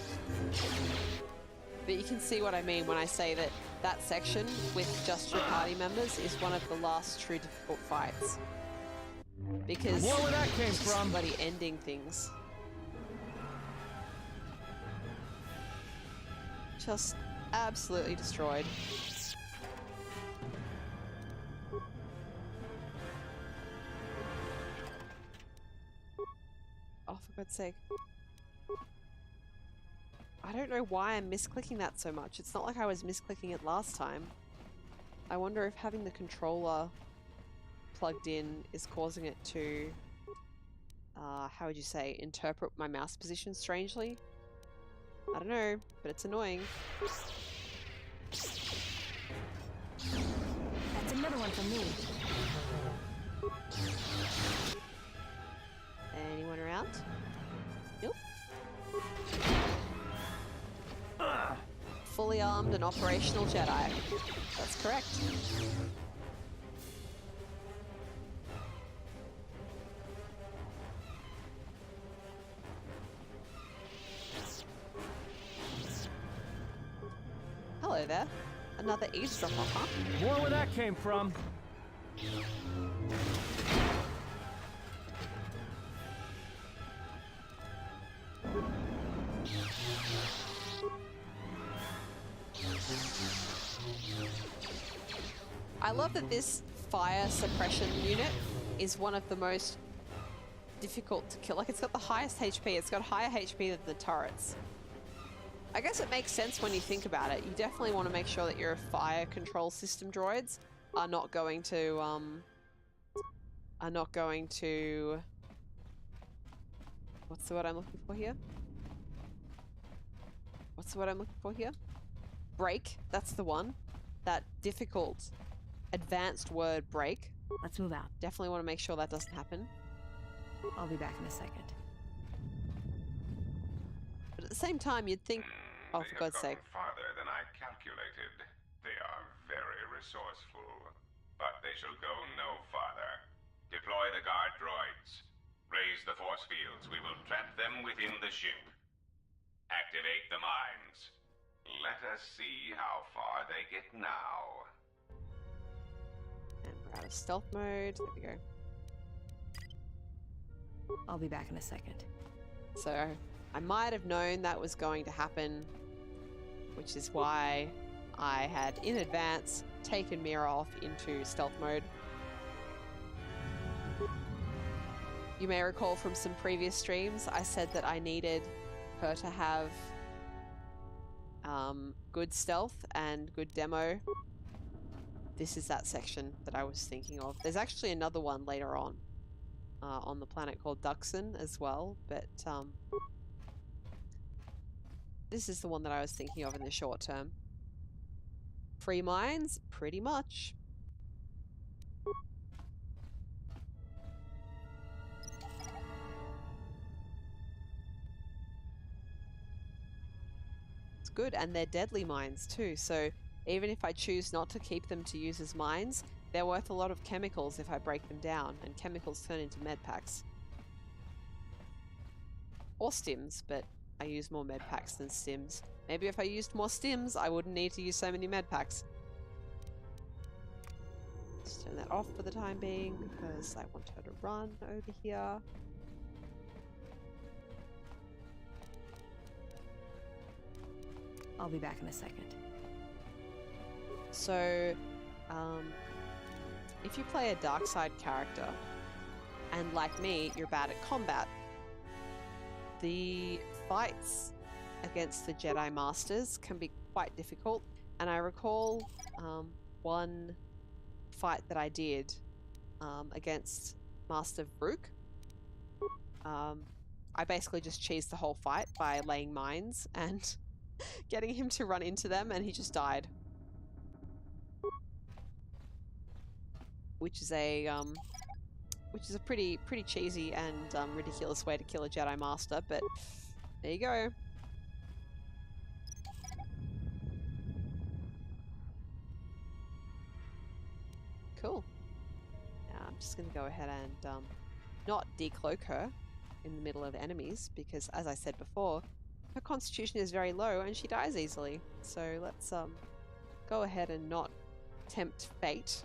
But you can see what I mean when I say that that section with just your party members is one of the last true difficult fights. Because More where that came from. Somebody ending things. Just absolutely destroyed. Oh, for God's sake. I don't know why I'm misclicking that so much. It's not like I was misclicking it last time. I wonder if having the controller plugged in is causing it to, how would you say, interpret my mouse position strangely? I don't know, but it's annoying. That's another one for me. Anyone around? Nope. fully armed and operational Jedi. That's correct. Hello there. Another eavesdropper, huh? More where that came from. I love that this fire suppression unit is one of the most difficult to kill. Like, it's got the highest HP. It's got higher HP than the turrets. I guess it makes sense when you think about it. You definitely want to make sure that your fire control system droids are not going to, what's the word I'm looking for here? What's the word I'm looking for here? Break. That's the one. That difficult, advanced word break. Let's move out. Definitely want to make sure that doesn't happen. I'll be back in a second. But at the same time, you'd think, oh, for God's sake. Farther than I calculated. They are very resourceful, but they shall go no farther. Deploy the guard droids. Raise the force fields. We will trap them within the ship. Activate the mines. Let us see how far they get now. And we're out of stealth mode. There we go. I'll be back in a second. So I might have known that was going to happen, which is why I had in advance taken Mira off into stealth mode. You may recall from some previous streams, I said that I needed her to have good stealth and good demo. This is that section that I was thinking of. There's actually another one later on the planet called Duxon as well, but this is the one that I was thinking of in the short term. Free mines? Pretty much. It's good, and they're deadly mines too, so even if I choose not to keep them to use as mines, they're worth a lot of chemicals if I break them down, and chemicals turn into med packs. Or stims, but I use more med packs than stims. Maybe if I used more stims, I wouldn't need to use so many med packs. Let's turn that off for the time being, because I want her to run over here. I'll be back in a second. So, if you play a dark side character, and like me, you're bad at combat, the fights against the Jedi Masters can be quite difficult. And I recall one fight that I did against Master Vrook. I basically just cheesed the whole fight by laying mines and getting him to run into them, and he just died. Which is a pretty cheesy and ridiculous way to kill a Jedi Master, but there you go. Cool. Now I'm just gonna go ahead and not decloak her in the middle of enemies, because as I said before, her constitution is very low and she dies easily. So let's go ahead and not tempt fate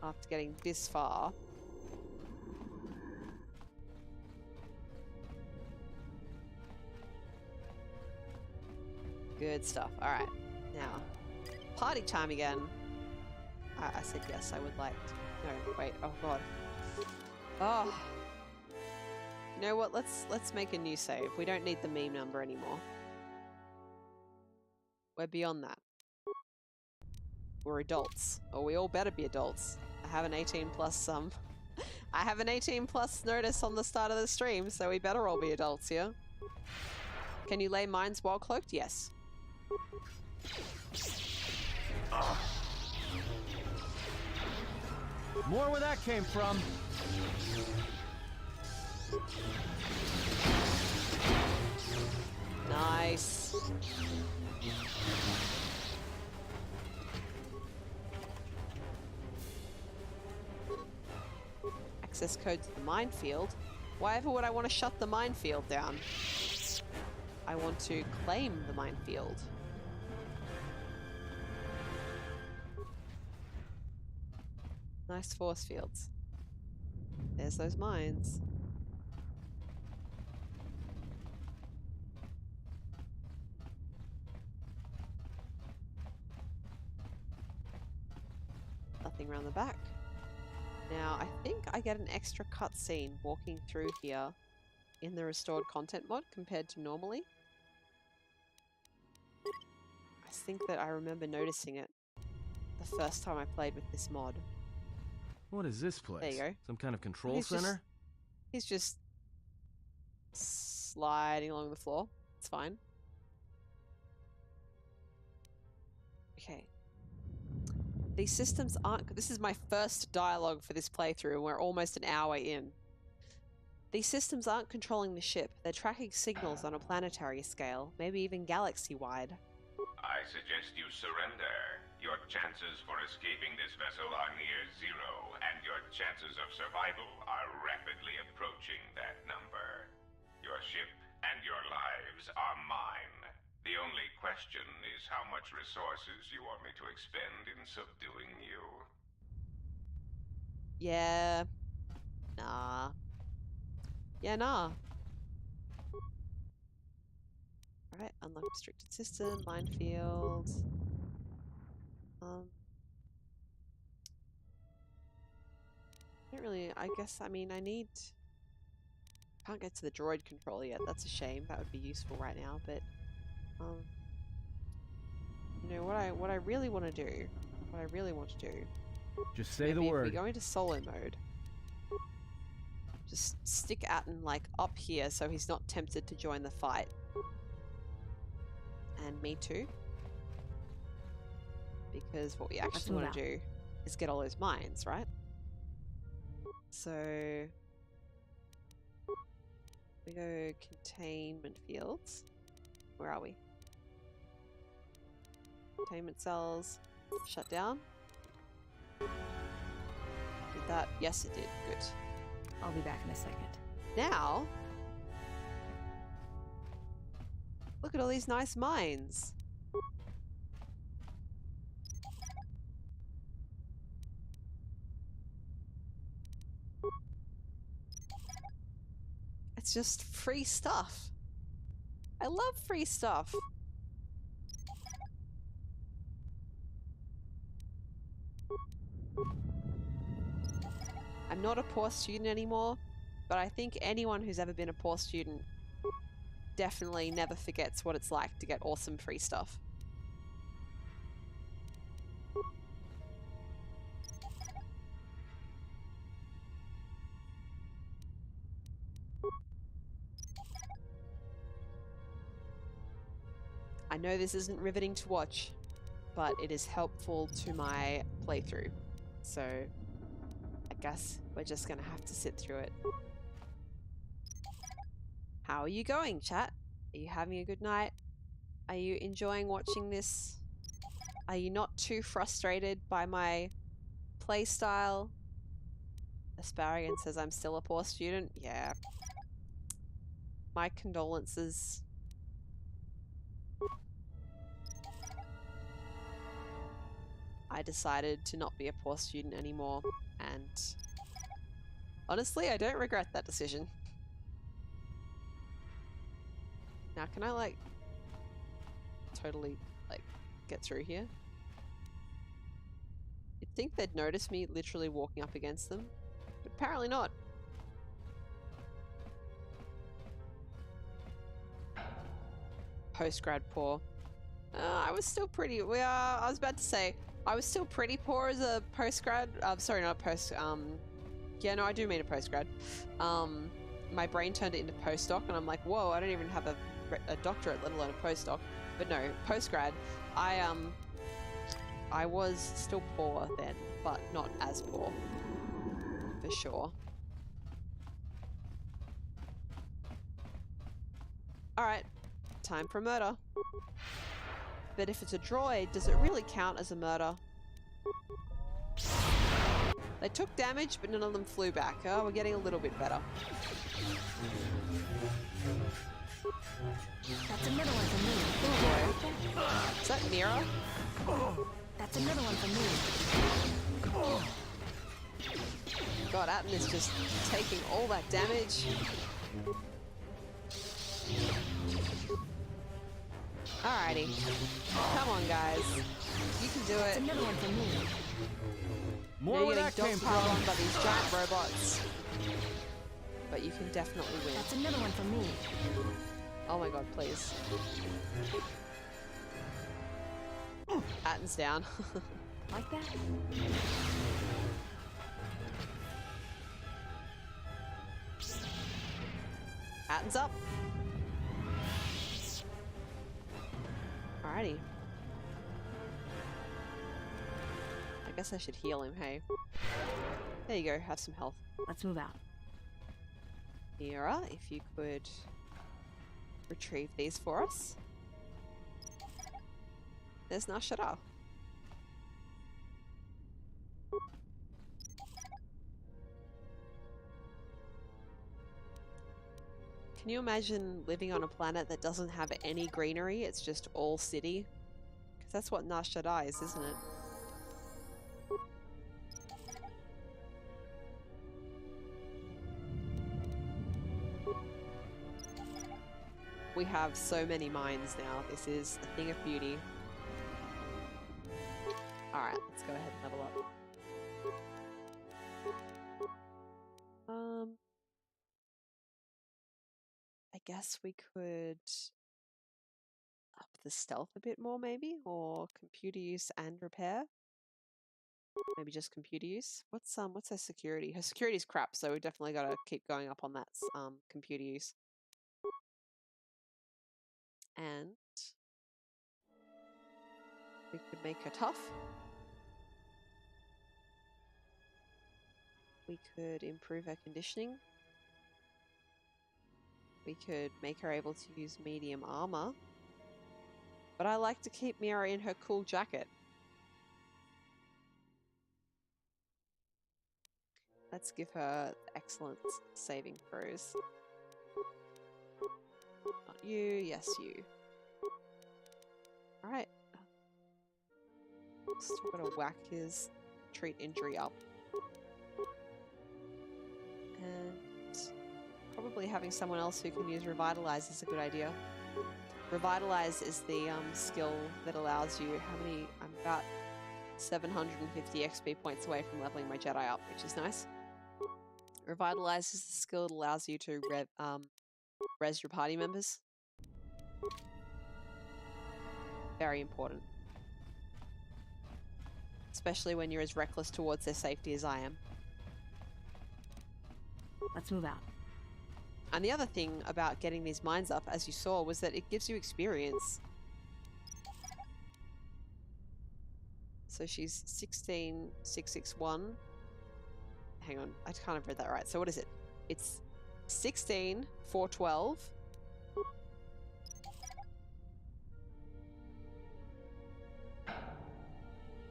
after getting this far. Good stuff. Alright, now, party time again. I said yes, I would like to. No, wait, oh god. Oh. You know what, let's make a new save. We don't need the meme number anymore. We're beyond that. We're adults. Or we all better be adults. I have an 18 plus I have an 18 plus notice on the start of the stream, so we better all be adults here. Can you lay mines while cloaked? Yes. More where that came from. Nice. Access code to the minefield. Why ever would I want to shut the minefield down? I want to claim the minefield. Nice force fields. There's those mines. Nothing around the back. Now, I think I get an extra cutscene walking through here in the restored content mod compared to normally. I think that I remember noticing it the first time I played with this mod. What is this place? There you go. Some kind of control He's center? He's just sliding along the floor. It's fine. Okay. These systems aren't... This is my first dialogue for this playthrough, and we're almost an hour in. These systems aren't controlling the ship. They're tracking signals on a planetary scale, maybe even galaxy-wide. I suggest you surrender. Your chances for escaping this vessel are near zero, and your chances of survival are rapidly approaching that number. Your ship and your lives are mine. The only question is how much resources you want me to expend in subduing you. Yeah. Nah. Yeah, nah. Alright, unlock restricted system, minefield. I don't really, I guess, I mean, I need... Can't get to the droid controller yet, that's a shame. That would be useful right now, but... you know, what I really want to do... Just say the maybe if word. we go into solo mode... Just stick Atten, like, up here so he's not tempted to join the fight. And me too. Because what we actually want to do is get all those mines, right? So... we go containment fields. Where are we? Containment cells. Shut down. Did that? Yes, it did. Good. I'll be back in a second. Now... look at all these nice mines. It's just free stuff. I love free stuff. I'm not a poor student anymore, but I think anyone who's ever been a poor student definitely never forgets what it's like to get awesome free stuff. I know this isn't riveting to watch, but it is helpful to my playthrough. So, I guess we're just gonna have to sit through it. How are you going, chat? Are you having a good night? Are you enjoying watching this? Are you not too frustrated by my playstyle? Asparagan says I'm still a poor student. Yeah. My condolences. I decided to not be a poor student anymore, and honestly, I don't regret that decision. Now, can I, like, totally, like, get through here? You'd think they'd notice me literally walking up against them, but apparently not. Postgrad poor. I was still pretty, I was about to say, I was still pretty poor as a postgrad. Sorry, not post, yeah, no, I do mean a postgrad. My brain turned it into postdoc, and I'm like, whoa, I don't even have a doctorate, let alone a postdoc. But no, postgrad, I was still poor then, but not as poor, for sure. Alright, time for murder. But if it's a droid, does it really count as a murder? They took damage, but none of them flew back. Oh, we're getting a little bit better. That's another one for me. Oh boy. Is that Mira? That's another one for me. God, Atten is just taking all that damage. Alrighty. Come on, guys. You can do That's it. another one for me. More You're where getting that came dog-piled on from. by these giant robots. But you can definitely win. That's another one for me. Oh my god, please. Atten's down. Like that? Atten's up. Alrighty. I guess I should heal him, hey? There you go, have some health. Let's move out. Mira, if you could retrieve these for us. There's Nashara. Can you imagine living on a planet that doesn't have any greenery? It's just all city? Because that's what Nashara is, isn't it? We have so many mines now. This is a thing of beauty. Alright, let's go ahead and level up. I guess we could up the stealth a bit more, maybe? Or computer use and repair? Maybe just computer use? What's her security? Her security's crap, so we definitely gotta keep going up on that computer use. And we could make her tough. We could improve her conditioning. We could make her able to use medium armor. But I like to keep Mira in her cool jacket. Let's give her excellent saving throws. Not you, yes you. Alright. Still gotta whack his treat injury up. And probably having someone else who can use Revitalize is a good idea. Revitalize is the skill that allows you, I'm about 750 XP points away from leveling my Jedi up, which is nice. Revitalize is the skill that allows you to res your party members. Very important. Especially when you're as reckless towards their safety as I am. Let's move out. And the other thing about getting these mines up, as you saw, was that it gives you experience. So she's 16,661. Hang on, I kind of read that right. So what is it? It's 16,412.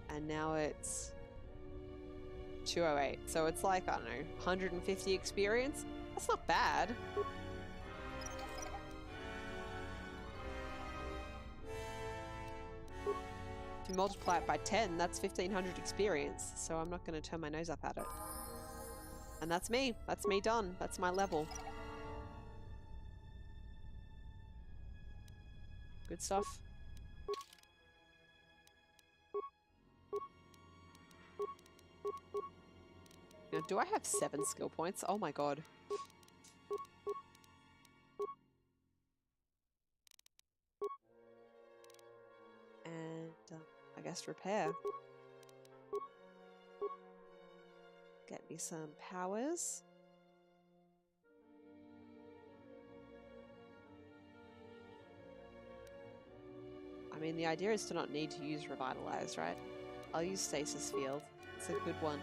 And now it's 208. So it's like, I don't know, 150 experience? That's not bad. If you multiply it by 10, that's 1,500 experience. So I'm not going to turn my nose up at it. And that's me. That's me done. That's my level. Good stuff. Now, do I have 7 skill points? Oh my god. And I guess repair. Get me some powers. I mean, the idea is to not need to use Revitalize, right? I'll use Stasis Field. It's a good one.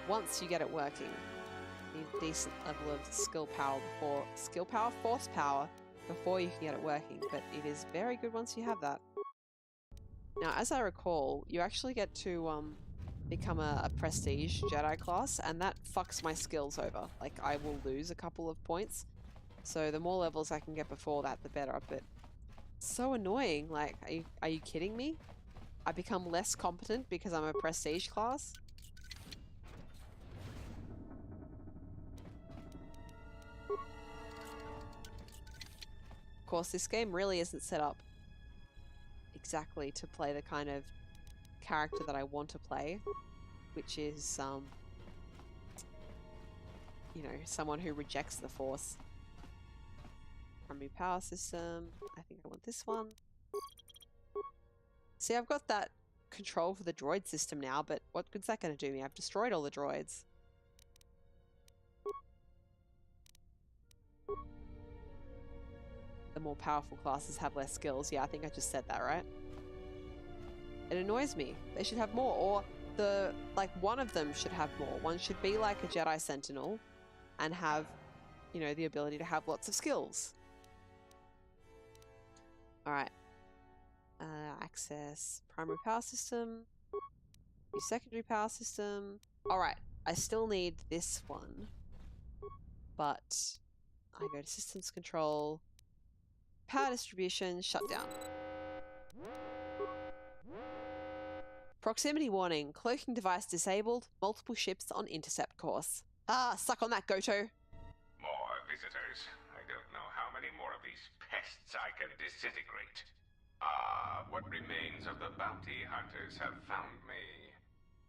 Once you get it working, you need a decent level of force power before you can get it working, but it is very good once you have that. Now, as I recall, you actually get to become a prestige Jedi class, and that fucks my skills over. Like, I will lose a couple of points. So the more levels I can get before that, the better. But so annoying. Like, are you kidding me? I become less competent because I'm a prestige class? Of course, this game really isn't set up exactly to play the kind of character that I want to play, which is, you know, someone who rejects the Force. Primary power system. I think I want this one. See, I've got that control for the droid system now, but what good's that going to do me? I've destroyed all the droids. The more powerful classes have less skills. Yeah, I think I just said that, right? It annoys me. They should have more, or one of them should have more. One should be like a Jedi Sentinel and have, you know, the ability to have lots of skills. Alright. Access primary power system. Use secondary power system. Alright, I still need this one. But I go to systems control. Power distribution, shut down. Proximity warning. Cloaking device disabled. Multiple ships on intercept course. Ah, suck on that, Goto. More visitors. I don't know how many more of these pests I can disintegrate. Ah, what remains of the bounty hunters have found me.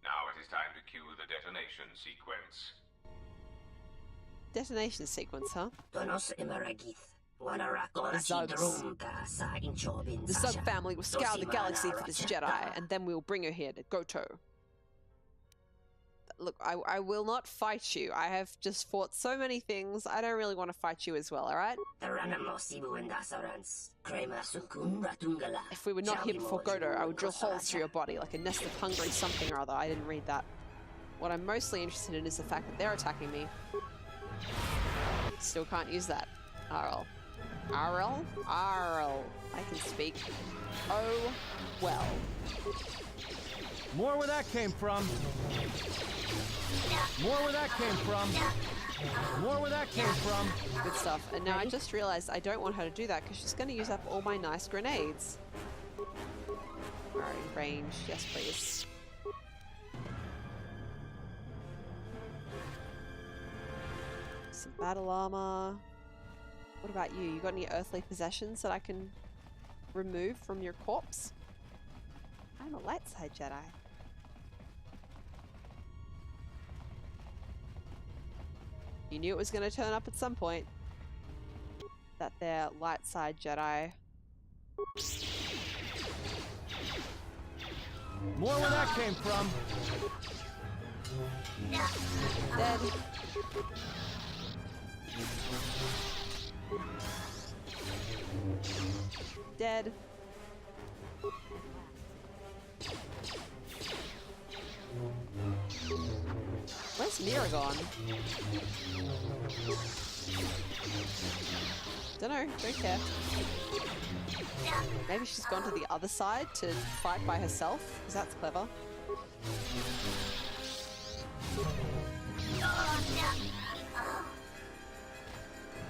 Now it is time to cue the detonation sequence. Detonation sequence, huh? The Zug family will scour the galaxy for this Jedi, and then we will bring her here to Goto. Look, I will not fight you. I have just fought so many things. I don't really want to fight you as well, alright? If we were not here before Goto, I would drill holes through your body like a nest of hungry something or other. I didn't read that. What I'm mostly interested in is the fact that they're attacking me. Still can't use that. RL. RL? RL. I can speak. Oh, well. More where that came from. More where that came from. More where that came from. Good stuff. And now I just realized I don't want her to do that because she's going to use up all my nice grenades. Alright, range. Yes, please. Some battle armor. What about you? You got any earthly possessions that I can remove from your corpse? I'm a light side Jedi. You knew it was going to turn up at some point. That they're light side Jedi. More where that came from. Dead. Dead. Where's Mira gone? Dunno, don't care. Maybe she's gone to the other side to fight by herself, because that's clever.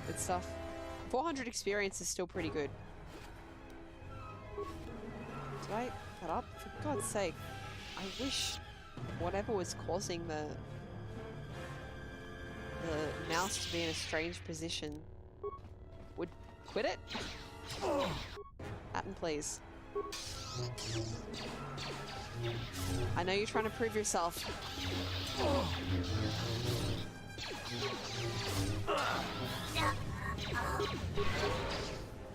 Good stuff. 400 experience is still pretty good. Did I cut up? For God's sake. I wish whatever was causing the mouse to be in a strange position would quit it. Happen, please. I know you're trying to prove yourself.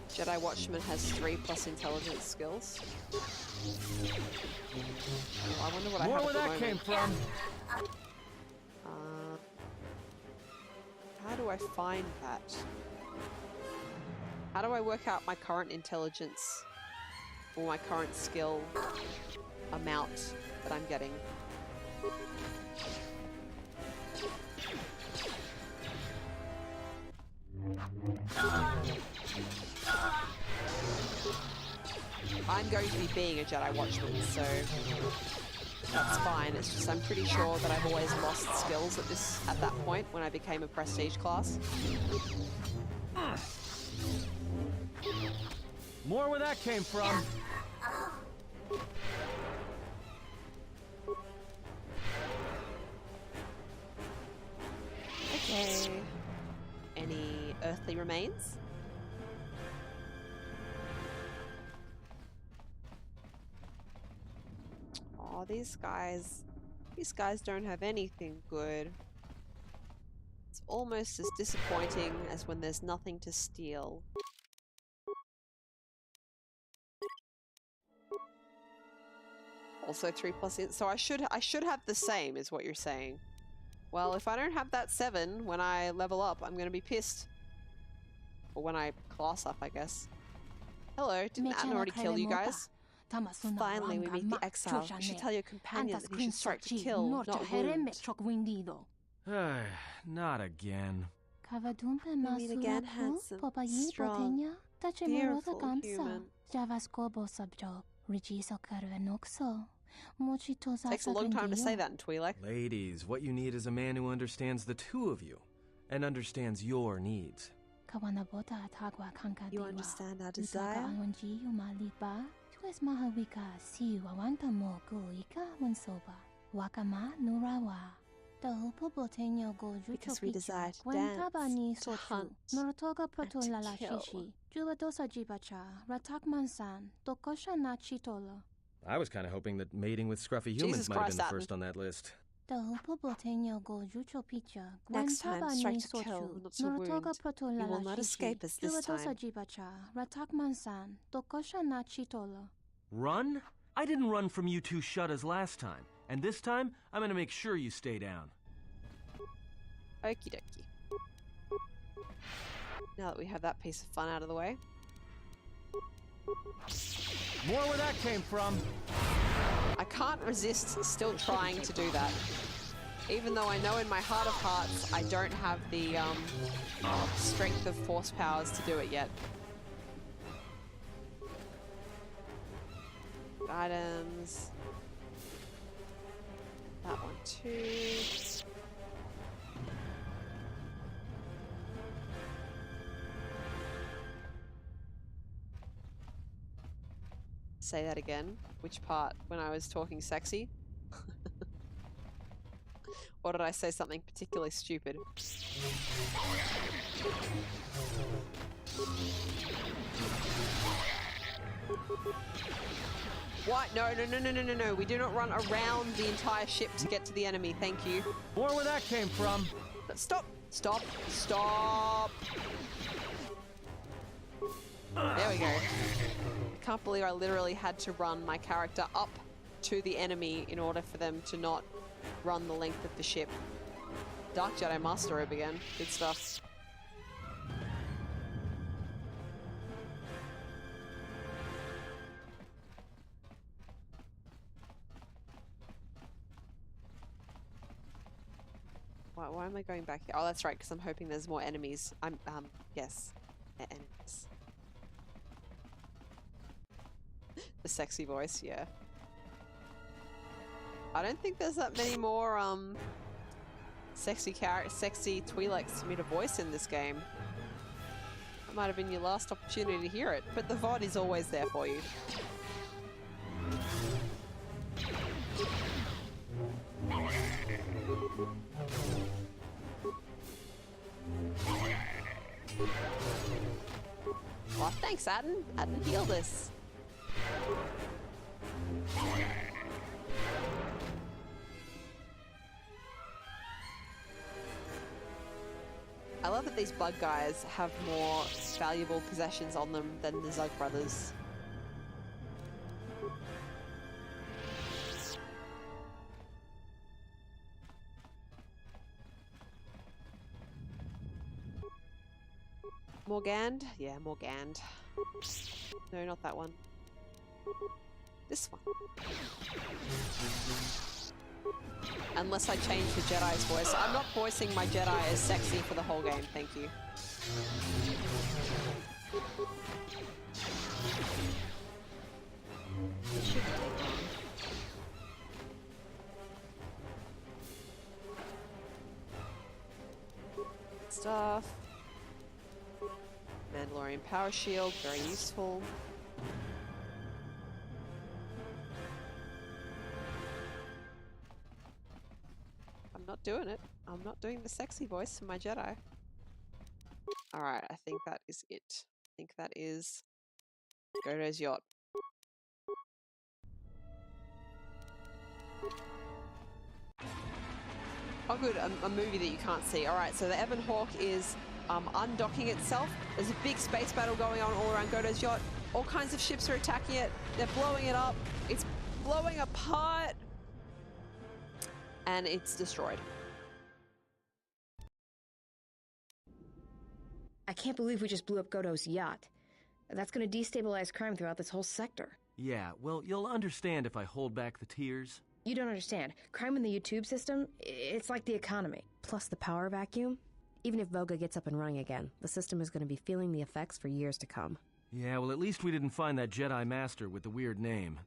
Jedi Watchman has 3+ intelligence skills. Oh, I wonder what I have at the moment. Came from. How do I find that? How do I work out my current intelligence or my current skill amount that I'm getting? I'm going to be being a Jedi Watchman, so that's fine. It's just I'm pretty sure that I've always lost skills at that point when I became a prestige class. More where that came from. Okay. Any earthly remains? Oh, these guys don't have anything good. It's almost as disappointing as when there's nothing to steal. Also 3+, so I should have the same, is what you're saying. Well, if I don't have that 7 when I level up, I'm gonna be pissed. Or when I class up, I guess. Hello, didn't Atten already kill you guys? Finally, we meet the exile. You should tell your companion that he should strike to kill, not wound. Not again. We meet again, handsome, strong, fearful human. Takes a long time to say that in Twi'lek. Ladies, what you need is a man who understands the two of you and understands your needs. You understand our desire? Because we desire to dance, to hunt, and to kill. I was kind of hoping that mating with scruffy humans might have been the first on that list. Next time, strike to kill, not to wound. You will not escape us this time. Run? I didn't run from you two shuttas last time. And this time, I'm gonna make sure you stay down. Okie dokie. Now that we have that piece of fun out of the way. More where that came from. I can't resist still trying to do that. Even though I know in my heart of hearts I don't have the strength of force powers to do it yet. Items. That one too. Say that again. Which part? When I was talking sexy? Or did I say something particularly stupid? What? No. We do not run around the entire ship to get to the enemy. Thank you. More where that came from. Stop! There we go. I can't believe I literally had to run my character up to the enemy in order for them to not run the length of the ship. Dark Jedi Master Orb again. Good stuff. Why am I going back here? Oh, that's right, because I'm hoping there's more enemies. Yes. They're enemies. The sexy voice, yeah. I don't think there's that many more, sexy Twi'leks for me to voice in this game. That might have been your last opportunity to hear it, but the VOD is always there for you. Well, thanks, Atten. Atten healed us. I love that these bug guys have more valuable possessions on them than the Zug brothers. Morgand? Yeah, Morgand. No, not that one. This one. Unless I change the Jedi's voice. I'm not voicing my Jedi as sexy for the whole game, thank you. It shouldn't take long. Stuff. Mandalorian power shield, very useful. I'm not doing it. I'm not doing the sexy voice for my Jedi. Alright, I think that is it. I think that is Godo's yacht. Oh good, a movie that you can't see. Alright, so the Ebon Hawk is undocking itself. There's a big space battle going on all around Godo's yacht. All kinds of ships are attacking it. They're blowing it up. It's blowing apart. And it's destroyed. I can't believe we just blew up Godo's yacht. That's going to destabilize crime throughout this whole sector. Yeah, well, you'll understand if I hold back the tears. You don't understand. Crime in the YouTube system, it's like the economy. Plus the power vacuum. Even if Voga gets up and running again, the system is going to be feeling the effects for years to come. Yeah, well, at least we didn't find that Jedi Master with the weird name.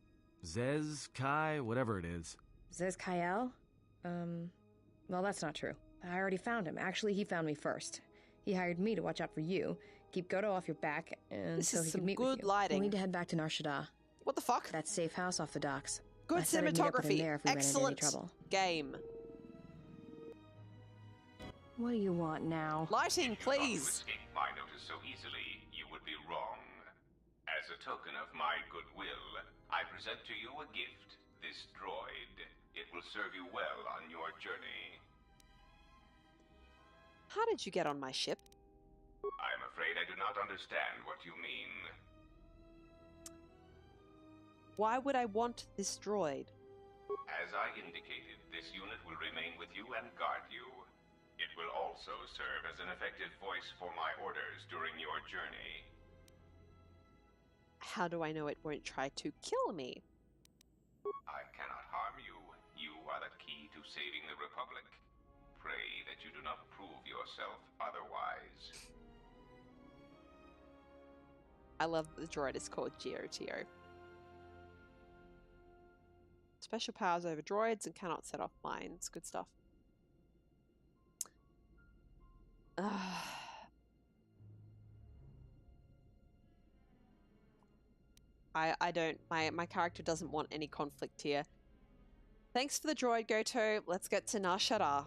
Zez, Kai, whatever it is. Zez Kyle? Well, that's not true. I already found him. Actually, he found me first. He hired me to watch out for you, keep Godo off your back, and This so is he some could meet good with you. lighting. We need to head back to Nar Shaddaa. What the fuck? That safe house off the docks. Good I said I'd meet up with him cinematography. there if we ran into any Excellent trouble. game. What do you want now? Lighting, If you thought please. to escape my notice so easily, you would be wrong. As a token of my goodwill, I present to you a gift, this droid. It will serve you well on your journey. How did you get on my ship? I'm afraid I do not understand what you mean. Why would I want this droid? As I indicated, this unit will remain with you and guard you. It will also serve as an effective voice for my orders during your journey. How do I know it won't try to kill me? I cannot harm you. You are the key to saving the Republic. Pray that you do not prove yourself otherwise. I love that the droid is called GOTO. Special powers over droids and cannot set off mines. Good stuff. I don't, my character doesn't want any conflict here. Thanks for the droid, Goto. Let's get to Nar Shaddaa.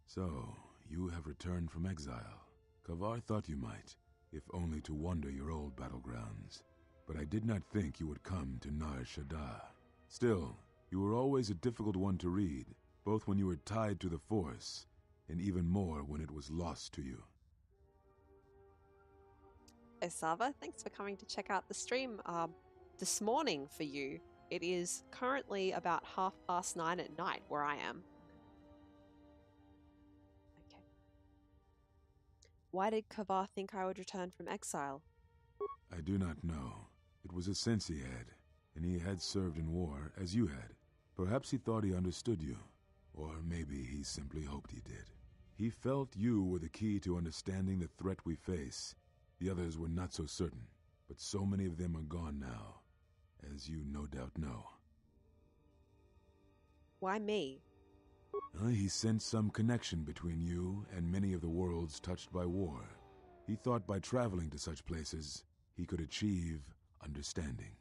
So, you have returned from exile. Kavar thought you might, if only to wander your old battlegrounds. But I did not think you would come to Nar Shaddaa. Still, you were always a difficult one to read, both when you were tied to the Force, and even more when it was lost to you. Osava, thanks for coming to check out the stream this morning for you. It is currently about 9:30 at night where I am. Okay. Why did Kavar think I would return from exile? I do not know. It was a sense he had, and he had served in war as you had. Perhaps he thought he understood you, or maybe he simply hoped he did. He felt you were the key to understanding the threat we face. The others were not so certain, but so many of them are gone now, as you no doubt know. Why me? He sensed some connection between you and many of the worlds touched by war. He thought by traveling to such places, he could achieve understanding.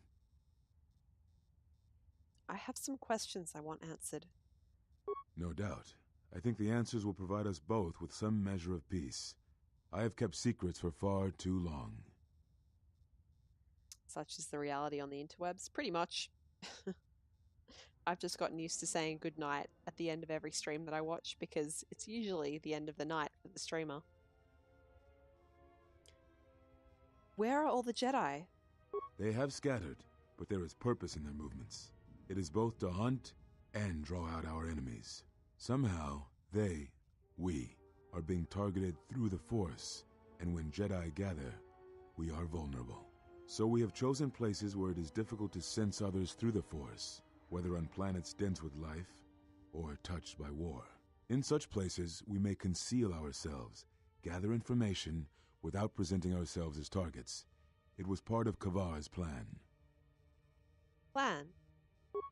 I have some questions I want answered. No doubt. I think the answers will provide us both with some measure of peace. I have kept secrets for far too long. Such is the reality on the interwebs, pretty much. I've just gotten used to saying goodnight at the end of every stream that I watch because it's usually the end of the night for the streamer. Where are all the Jedi? They have scattered, but there is purpose in their movements. It is both to hunt and draw out our enemies. Somehow, we, are being targeted through the Force, and when Jedi gather, we are vulnerable. So we have chosen places where it is difficult to sense others through the Force, whether on planets dense with life or touched by war. In such places, we may conceal ourselves, gather information, without presenting ourselves as targets. It was part of Kavar's plan. Plan?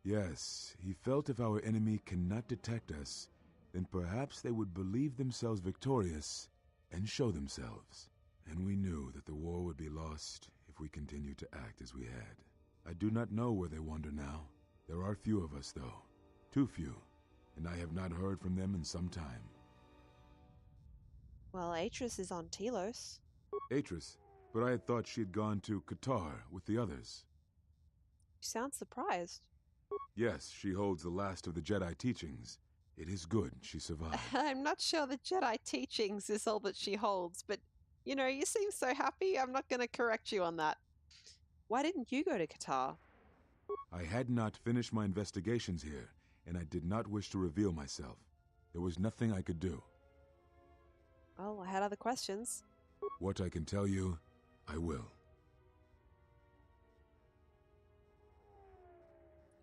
Yes, he felt if our enemy cannot detect us, then perhaps they would believe themselves victorious and show themselves. And we knew that the war would be lost if we continued to act as we had. I do not know where they wander now. There are few of us, though. Too few. And I have not heard from them in some time. Well, Atris is on Telos. Atris? But I had thought she had gone to KOTOR with the others. You sound surprised. Yes, she holds the last of the Jedi teachings. It is good she survived. I'm not sure the Jedi teachings is all that she holds, but, you know, you seem so happy, I'm not going to correct you on that. Why didn't you go to Qatar? I had not finished my investigations here, and I did not wish to reveal myself. There was nothing I could do. Well, I had other questions. What I can tell you, I will.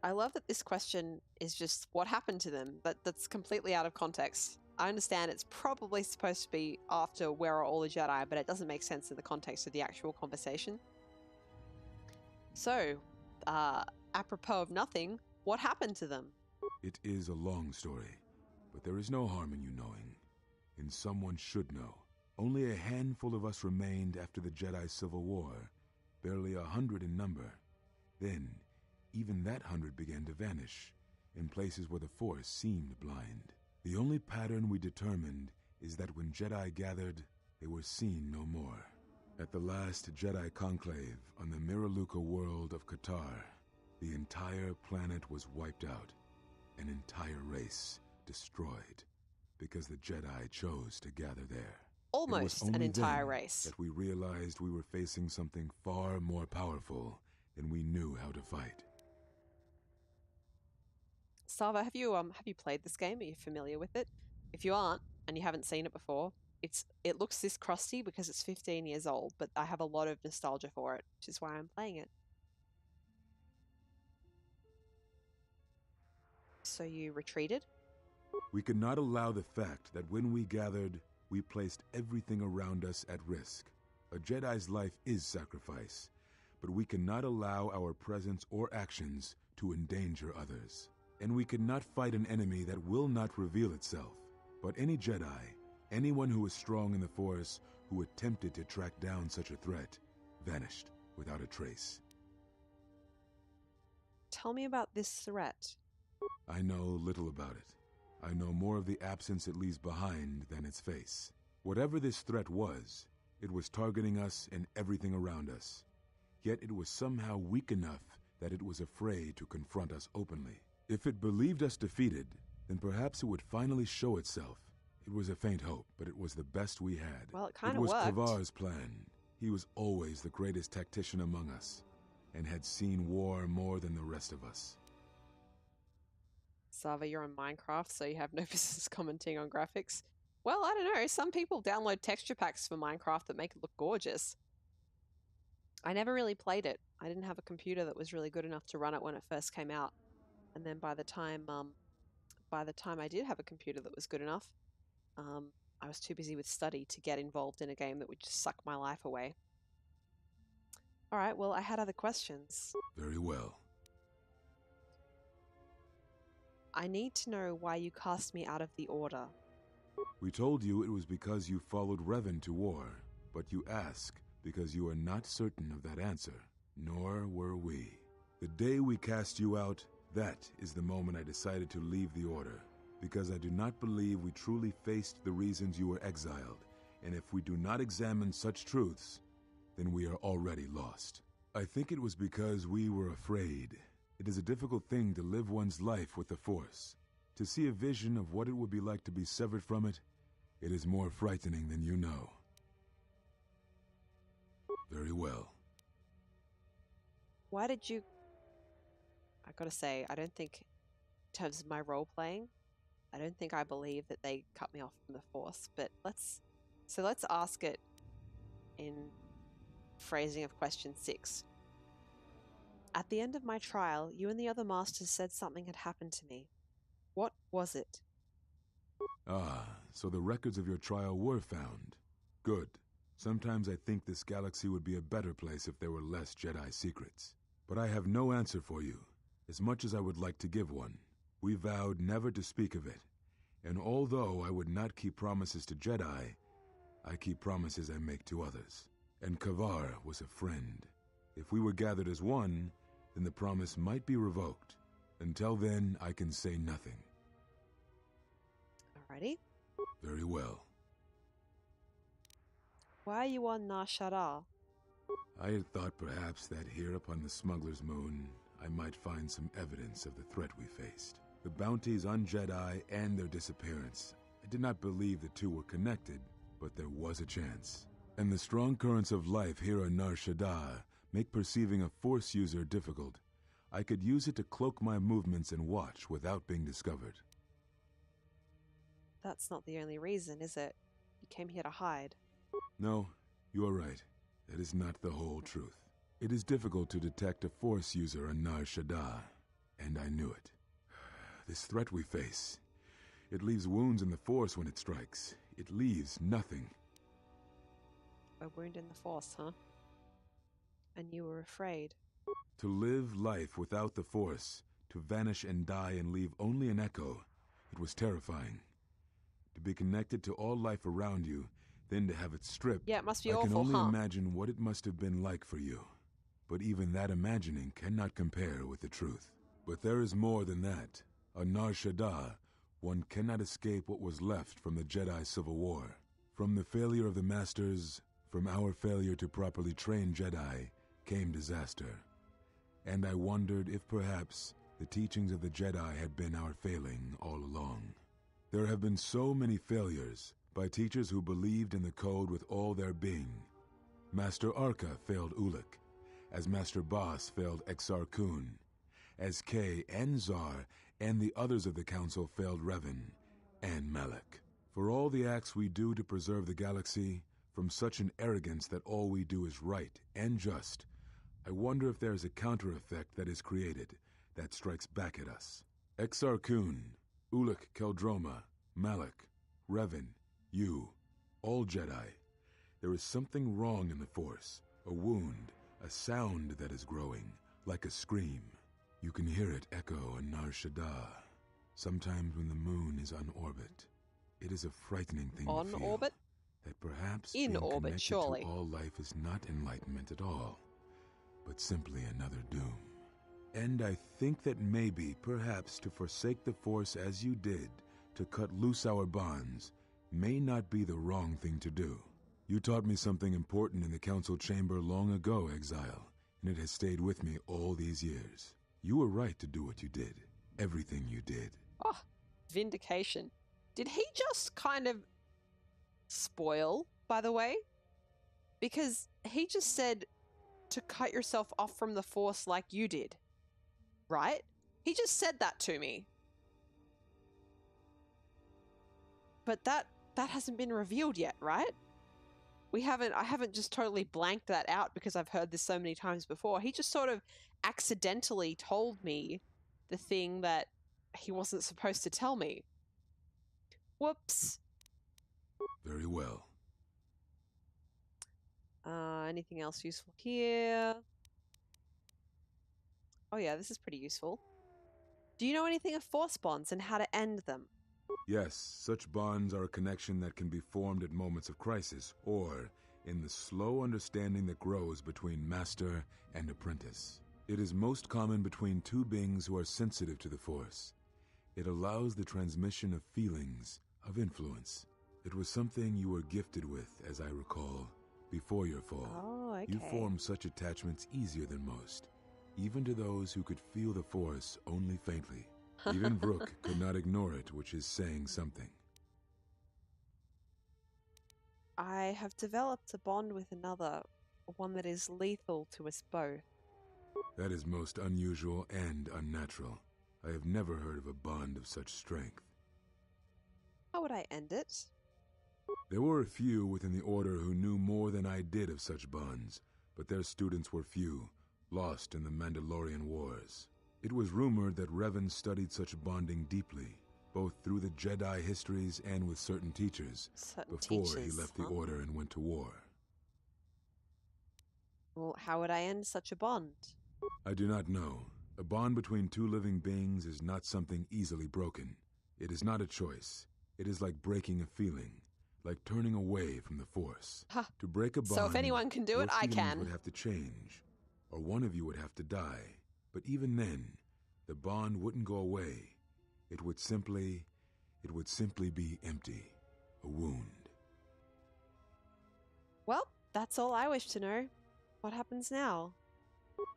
I love that this question is just what happened to them. That's completely out of context. I understand it's probably supposed to be after where are all the Jedi, but it doesn't make sense in the context of the actual conversation. So, apropos of nothing, what happened to them? It is a long story, but there is no harm in you knowing. And someone should know. Only a handful of us remained after the Jedi Civil War, barely 100 in number. Then, even that 100 began to vanish, in places where the Force seemed blind. The only pattern we determined is that when Jedi gathered, they were seen no more. At the last Jedi conclave on the Miraluka world of KOTOR, the entire planet was wiped out, an entire race destroyed, because the Jedi chose to gather there. Almost an entire race. That we realized we were facing something far more powerful than we knew how to fight. Sava, have you played this game? Are you familiar with it? If you aren't, and you haven't seen it before, it looks this crusty because it's 15 years old, but I have a lot of nostalgia for it, which is why I'm playing it. So you retreated? We could not allow the fact that when we gathered, we placed everything around us at risk. A Jedi's life is sacrifice, but we cannot allow our presence or actions to endanger others. And we cannot fight an enemy that will not reveal itself. But any Jedi, anyone who is strong in the Force, who attempted to track down such a threat, vanished without a trace. Tell me about this threat. I know little about it. I know more of the absence it leaves behind than its face. Whatever this threat was, it was targeting us and everything around us. Yet it was somehow weak enough that it was afraid to confront us openly. If it believed us defeated, then perhaps it would finally show itself. It was a faint hope, but it was the best we had. Well, it kind of worked. It was Kavar's plan. He was always the greatest tactician among us, and had seen war more than the rest of us. Sava, you're on Minecraft, so you have no business commenting on graphics. Well, I don't know. Some people download texture packs for Minecraft that make it look gorgeous. I never really played it. I didn't have a computer that was really good enough to run it when it first came out. And then by the time I did have a computer that was good enough, I was too busy with study to get involved in a game that would just suck my life away. All right, well, I had other questions. Very well. I need to know why you cast me out of the Order. We told you it was because you followed Revan to war, but you ask because you are not certain of that answer, nor were we. The day we cast you out, that is the moment I decided to leave the Order, because I do not believe we truly faced the reasons you were exiled, and if we do not examine such truths, then we are already lost. I think it was because we were afraid. It is a difficult thing to live one's life with the Force. To see a vision of what it would be like to be severed from it, it is more frightening than you know. Very well. Why did you... I gotta say, I don't think, in terms of my role-playing, I don't think I believe that they cut me off from the Force, but let's ask it in phrasing of question 6. At the end of my trial, you and the other masters said something had happened to me. What was it? Ah, so the records of your trial were found. Good. Sometimes I think this galaxy would be a better place if there were less Jedi secrets. But I have no answer for you, as much as I would like to give one. We vowed never to speak of it, and although I would not keep promises to Jedi, I keep promises I make to others. And KOTOR was a friend. If we were gathered as one, then the promise might be revoked. Until then, I can say nothing. Alrighty. Very well. Why are you on Nar Shaddaa? I had thought perhaps that here upon the smuggler's moon, I might find some evidence of the threat we faced. The bounties on Jedi and their disappearance. I did not believe the two were connected, but there was a chance. And the strong currents of life here on Nar Shaddaa make perceiving a Force user difficult. I could use it to cloak my movements and watch without being discovered. That's not the only reason, is it? You came here to hide. No, you are right. That is not the whole truth. It is difficult to detect a Force user on Nar Shaddaa, and I knew it. This threat we face, it leaves wounds in the Force when it strikes. It leaves nothing. A wound in the Force, huh? And you were afraid. To live life without the Force, to vanish and die and leave only an echo, it was terrifying. To be connected to all life around you, then to have it stripped. Yeah, it must be I awful, can only huh? imagine what it must have been like for you. But even that imagining cannot compare with the truth. But there is more than that. On Nar Shaddaa, one cannot escape what was left from the Jedi Civil War. From the failure of the Masters, from our failure to properly train Jedi, came disaster. And I wondered if perhaps the teachings of the Jedi had been our failing all along. There have been so many failures by teachers who believed in the code with all their being. Master Arca failed Ulic, as Master Boss failed Exar Kun, as Kay and Zar and the others of the Council failed Revan and Malak. For all the acts we do to preserve the galaxy, from such an arrogance that all we do is right and just, I wonder if there is a counter-effect that is created that strikes back at us. Exar Kun, Ulic Keldroma, Malak, Revan, you, all Jedi. There is something wrong in the Force, a wound, a sound that is growing, like a scream. You can hear it echo on Nar Shaddaa, sometimes when the moon is on orbit. It is a frightening thing On to feel. orbit? That perhaps In being orbit, connected surely. to all life is not enlightenment at all, but simply another doom. And I think that maybe, perhaps, to forsake the Force as you did, to cut loose our bonds, may not be the wrong thing to do. You taught me something important in the Council Chamber long ago, Exile, and it has stayed with me all these years. You were right to do what you did. Everything you did. Oh, vindication. Did he just kind of spoil, by the way? Because he just said to cut yourself off from the Force like you did. Right? He just said that to me. But that hasn't been revealed yet, right? I haven't just totally blanked that out because I've heard this so many times before. He just sort of accidentally told me the thing that he wasn't supposed to tell me. Whoops. Very well. Anything else useful here? Oh yeah, this is pretty useful. Do you know anything of Force bonds and how to end them? Yes, such bonds are a connection that can be formed at moments of crisis, or in the slow understanding that grows between master and apprentice. It is most common between two beings who are sensitive to the Force. It allows the transmission of feelings, of influence. It was something you were gifted with, as I recall, before your fall. Oh, okay. You formed such attachments easier than most, even to those who could feel the Force only faintly. Even Vrook could not ignore it, which is saying something. I have developed a bond with another, one that is lethal to us both. That is most unusual and unnatural. I have never heard of a bond of such strength. How would I end it? There were a few within the Order who knew more than I did of such bonds, but their students were few, lost in the Mandalorian Wars. It was rumored that Revan studied such bonding deeply, both through the Jedi histories and with certain teachers, before he left the Order and went to war. Well, how would I end such a bond? I do not know. A bond between two living beings is not something easily broken. It is not a choice. It is like breaking a feeling, like turning away from the Force. Ha. To break a bond, So if anyone can do it, I your feelings can. would have to change, or one of you would have to die. But even then, the bond wouldn't go away. It would simply be empty, a wound. Well, that's all I wish to know. What happens now?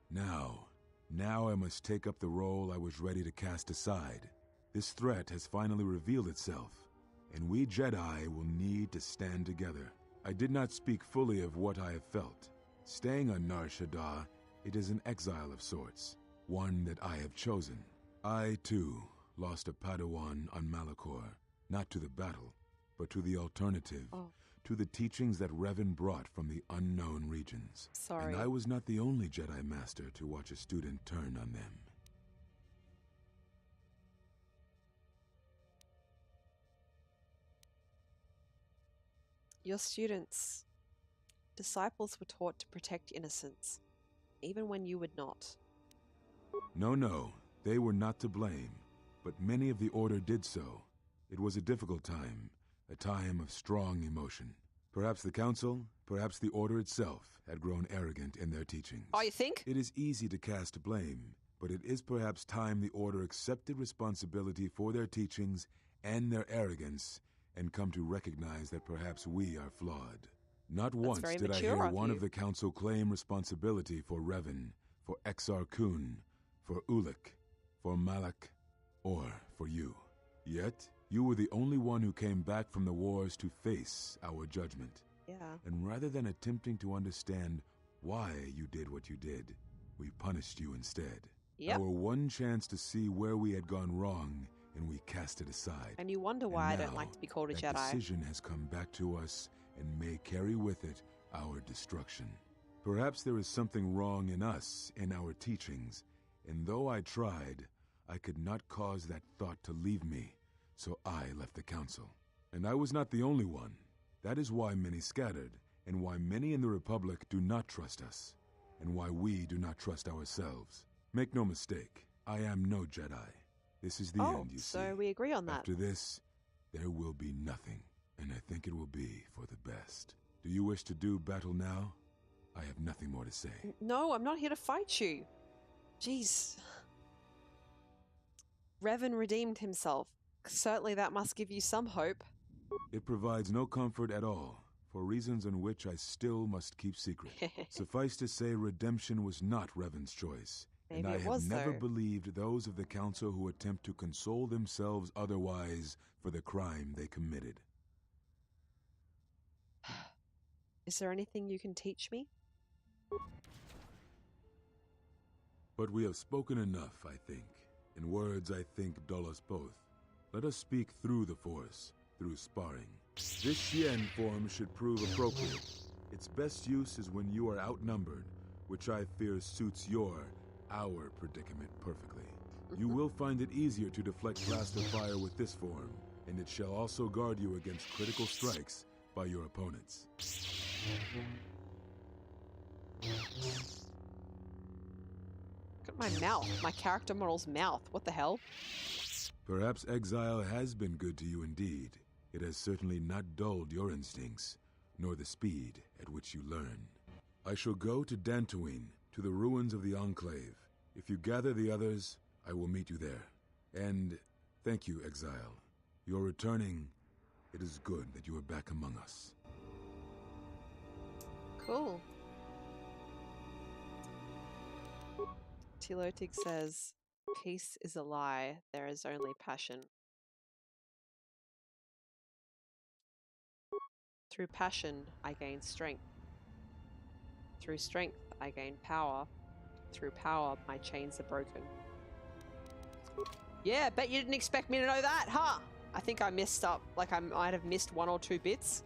Now I must take up the role I was ready to cast aside. This threat has finally revealed itself, and we Jedi will need to stand together. I did not speak fully of what I have felt. Staying on Nar Shaddaa, it is an exile of sorts, one that I have chosen. I, too, lost a Padawan on Malachor, not to the battle, but to the alternative, to the teachings that Revan brought from the unknown regions. Sorry. And I was not the only Jedi Master to watch a student turn on them. Your students, disciples were taught to protect innocence, even when you would not. No, they were not to blame, but many of the Order did so. It was a difficult time, a time of strong emotion. Perhaps the Council, perhaps the Order itself, had grown arrogant in their teachings. Oh, you think? It is easy to cast blame, but it is perhaps time the Order accepted responsibility for their teachings and their arrogance, and come to recognize that perhaps we are flawed. Not once did I hear one of the Council claim responsibility for Revan, for Exar Kun, for Ulic, for Malak, or for you. Yet, you were the only one who came back from the wars to face our judgment. Yeah. And rather than attempting to understand why you did what you did, we punished you instead. Yep. Our one chance to see where we had gone wrong, and we cast it aside. And you wonder why I And don't now like to be called a that Jedi. decision has come back to us and may carry with it our destruction. Perhaps there is something wrong in us, in our teachings, and though I tried, I could not cause that thought to leave me, so I left the Council. And I was not the only one. That is why many scattered, and why many in the Republic do not trust us, and why we do not trust ourselves. Make no mistake, I am no Jedi. This is the end, you see. So we agree on that. After this, there will be nothing, and I think it will be for the best. Do you wish to do battle now? I have nothing more to say. No, I'm not here to fight you. Jeez. Revan redeemed himself. Certainly that must give you some hope. It provides no comfort at all, for reasons in which I still must keep secret. Suffice to say, redemption was not Revan's choice. Maybe and I it have was, never though. believed those of the Council who attempt to console themselves otherwise for the crime they committed. Is there anything you can teach me? But we have spoken enough, I think. In words I think dull us both. Let us speak through the Force, through sparring. This Xian form should prove appropriate. Its best use is when you are outnumbered, which I fear suits our predicament perfectly. You will find it easier to deflect blaster fire with this form, and it shall also guard you against critical strikes by your opponents. Look at my mouth. My character model's mouth. What the hell? Perhaps exile has been good to you indeed. It has certainly not dulled your instincts, nor the speed at which you learn. I shall go to Dantooine, to the ruins of the Enclave. If you gather the others, I will meet you there. And thank you, exile. You're returning. It is good that you are back among us. Cool. Tilotig says, peace is a lie. There is only passion. Through passion, I gain strength. Through strength, I gain power. Through power, my chains are broken. Yeah, bet you didn't expect me to know that, huh? I think I messed up. Like, I might have missed 1 or 2 bits.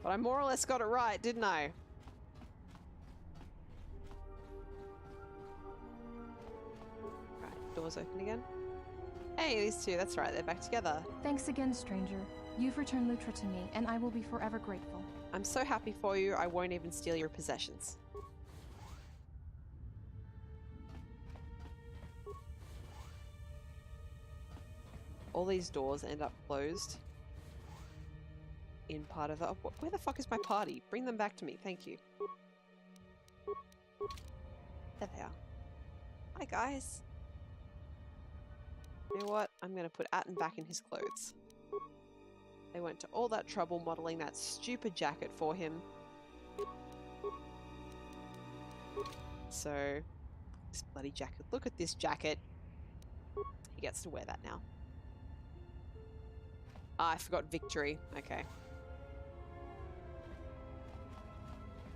But I more or less got it right, didn't I? Right, doors open again. Hey, these two, that's right, they're back together. Thanks again, stranger. You've returned Lutra to me, and I will be forever grateful. I'm so happy for you, I won't even steal your possessions. all these doors end up closed in part of the... Oh, where the fuck is my party? Bring them back to me. Thank you. There they are. Hi, guys. You know what? I'm going to put Atten back in his clothes. They went to all that trouble modelling that stupid jacket for him. So, this bloody jacket. Look at this jacket. He gets to wear that now. Ah, I forgot victory. Okay.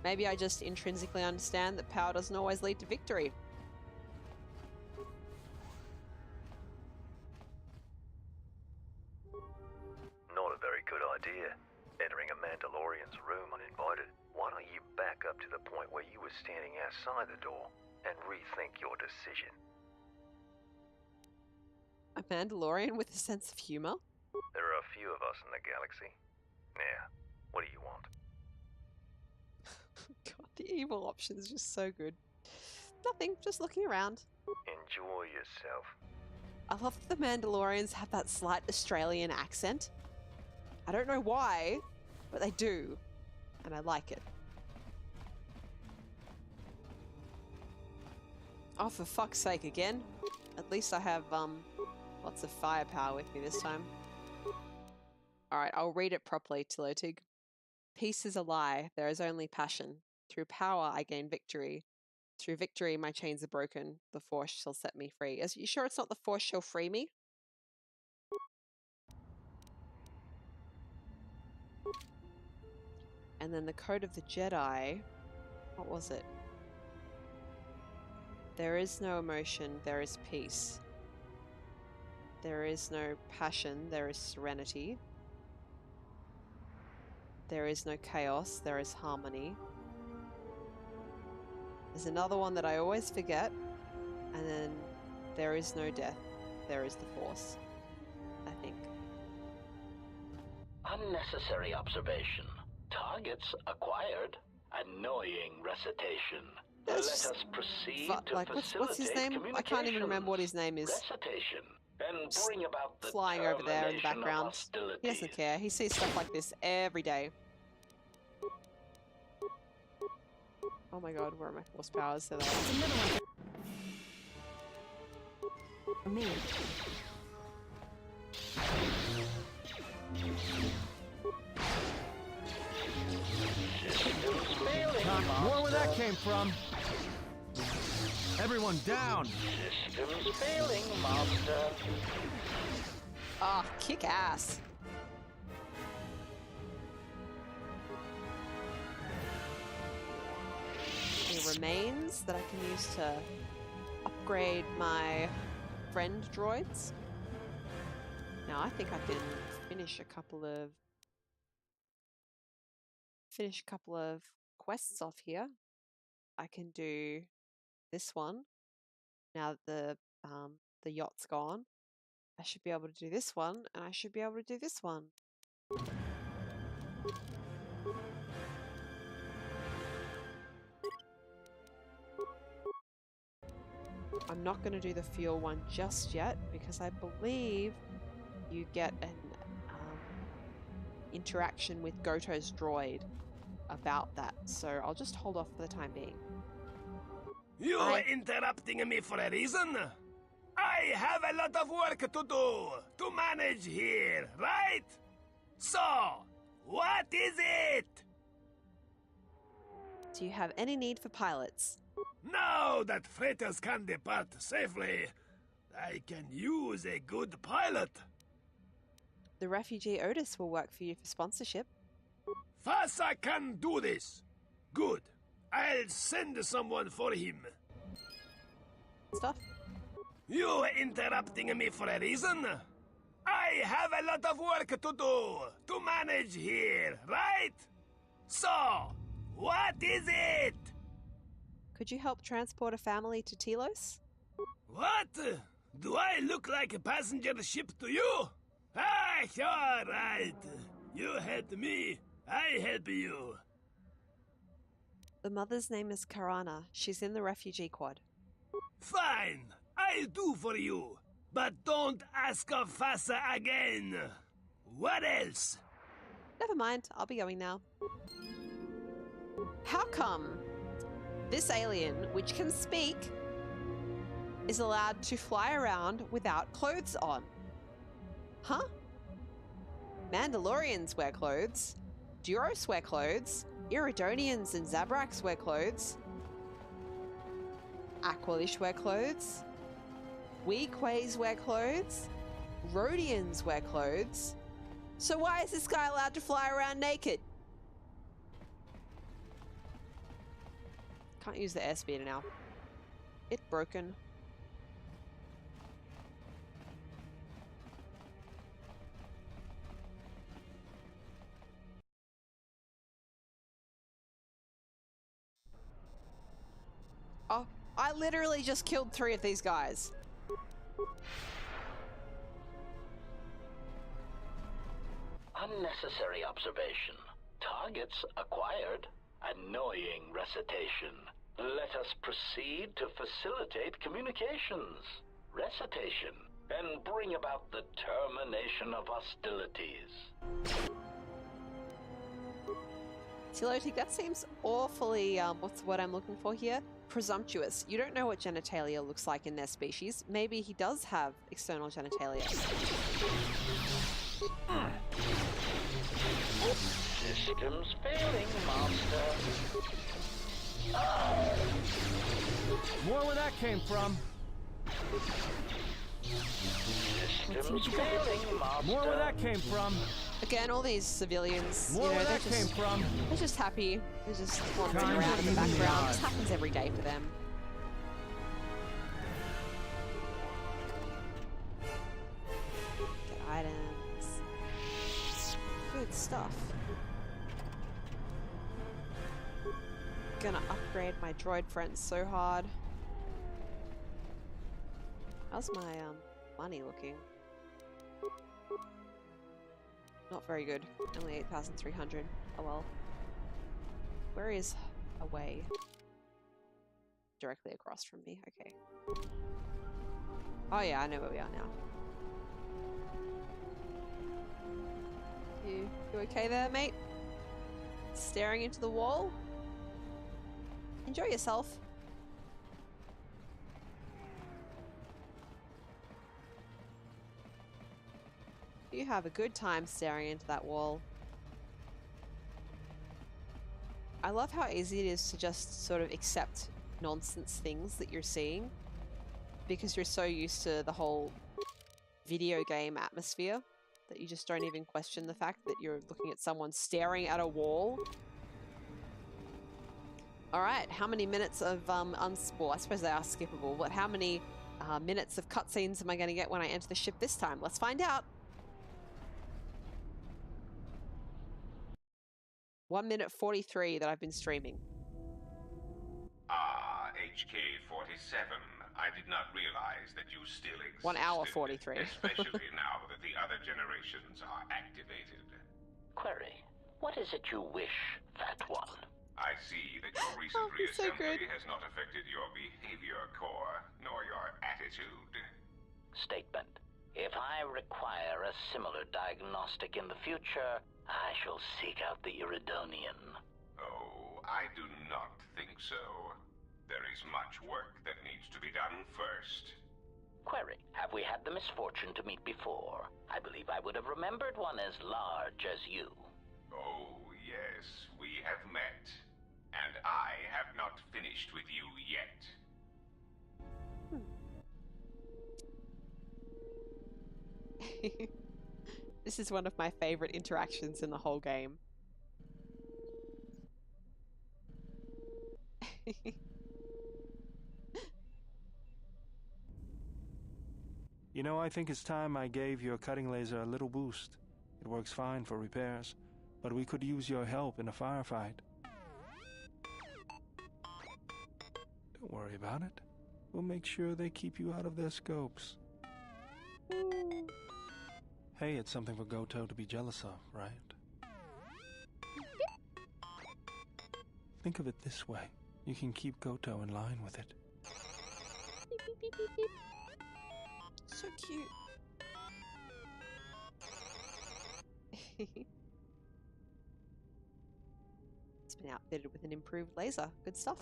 Maybe I just intrinsically understand that power doesn't always lead to victory. Not a very good idea, entering a Mandalorian's room uninvited. Why don't you back up to the point where you were standing outside the door and rethink your decision? A Mandalorian with a sense of humor? There are a few of us in the galaxy. Now, what do you want? God, the evil option is just so good. Nothing, just looking around. Enjoy yourself. I love that the Mandalorians have that slight Australian accent. I don't know why, but they do. And I like it. Oh, for fuck's sake, again? At least I have, lots of firepower with me this time. Alright, I'll read it properly, Tilotig. Peace is a lie. There is only passion. Through power, I gain victory. Through victory, my chains are broken. The Force shall set me free. Are you sure it's not the Force shall free me? And then the Code of the Jedi. What was it? There is no emotion, there is peace. There is no passion, there is serenity. There is no chaos, there is harmony. There's another one that I always forget. And then there is no death, there is the Force. I think. Unnecessary observation. Targets acquired. Annoying recitation. Let us proceed to like, what's his name? I can't even remember what his name is. Recitation. And bring about the flying over there in the background. He doesn't hostilities. care. He sees stuff like this every day. Oh my god, where are my Force powers? So It's another one for me. Systems failing, More where that Master. came from. Everyone down. Systems failing, Master. Ah, kick ass. Any remains that I can use to upgrade my friend droids? Now I think I can finish a couple of quests off here. I can do this one. Now that the yacht's gone, I should be able to do this one, and I should be able to do this one. I'm not going to do the fuel one just yet because I believe you get an interaction with Goto's droid about that, so I'll just hold off for the time being. You are interrupting me for a reason? I have a lot of work to do to manage here, right? So, what is it? Do you have any need for pilots? Now that freighters can depart safely, I can use a good pilot. The refugee Otis will work for you for sponsorship. Fasa can do this. Good. I'll send someone for him. Stuff. You are interrupting me for a reason? I have a lot of work to do to manage here, right? So, what is it? Could you help transport a family to Telos? What? Do I look like a passenger ship to you? Ah, all right. You help me, I help you. The mother's name is Karana. She's in the refugee quad. Fine, I'll do for you. but don't ask of Fassa again. What else? Never mind, I'll be going now. How come this alien, which can speak, is allowed to fly around without clothes on? Huh? Mandalorians wear clothes. Duros wear clothes. Iridonians and Zabraks wear clothes. Aqualish wear clothes. Weequays wear clothes. Rhodians wear clothes. So why is this guy allowed to fly around naked? Can't use the airspeeder now. It broken. Oh, I literally just killed 3 of these guys. Unnecessary observation. Targets acquired. Annoying recitation. Let us proceed to facilitate communications. Recitation. And bring about the termination of hostilities. Silotic, that seems awfully, what's the word I'm looking for here? Presumptuous. You don't know what genitalia looks like in their species. Maybe he does have external genitalia. Systems failing, master. More where that came from. Systems failing, master. More where that came from. Again, all these civilians, More you know, where that came from. they're just happy. They're just wandering Time around in the to background. unionise. This happens every day for them. Get items. Good stuff. Gonna upgrade my droid friends so hard. How's my money looking? Not very good. Only 8,300. Oh well. Where is away? Directly across from me. Okay. Oh yeah, I know where we are now. You okay there, mate? Staring into the wall? Enjoy yourself. You have a good time staring into that wall. I love how easy it is to just sort of accept nonsense things that you're seeing because you're so used to the whole video game atmosphere that you just don't even question the fact that you're looking at someone staring at a wall. Alright, how many minutes of well, I suppose they are skippable, but how many minutes of cutscenes am I going to get when I enter the ship this time? Let's find out. 1 minute 43 that I've been streaming. Ah, HK-47. I did not realize that you still existed. 1 hour 43. Especially now that the other generations are activated. Query. What is it you wish, Fat One? I see that your recent he's so reassembly good. has not affected your behavior core, nor your attitude. Statement. If I require a similar diagnostic in the future, I shall seek out the Iridonian. Oh, I do not think so. There is much work that needs to be done first. Query. Have we had the misfortune to meet before? I believe I would have remembered one as large as you. Oh, yes, we have met. And I have not finished with you yet. This is one of my favorite interactions in the whole game. You know, I think it's time I gave your cutting laser a little boost. It works fine for repairs, but we could use your help in a firefight. Don't worry about it. We'll make sure they keep you out of their scopes. Hey, it's something for Goto to be jealous of, right? Think of it this way. You can keep Goto in line with it. So cute. It's been outfitted with an improved laser. Good stuff.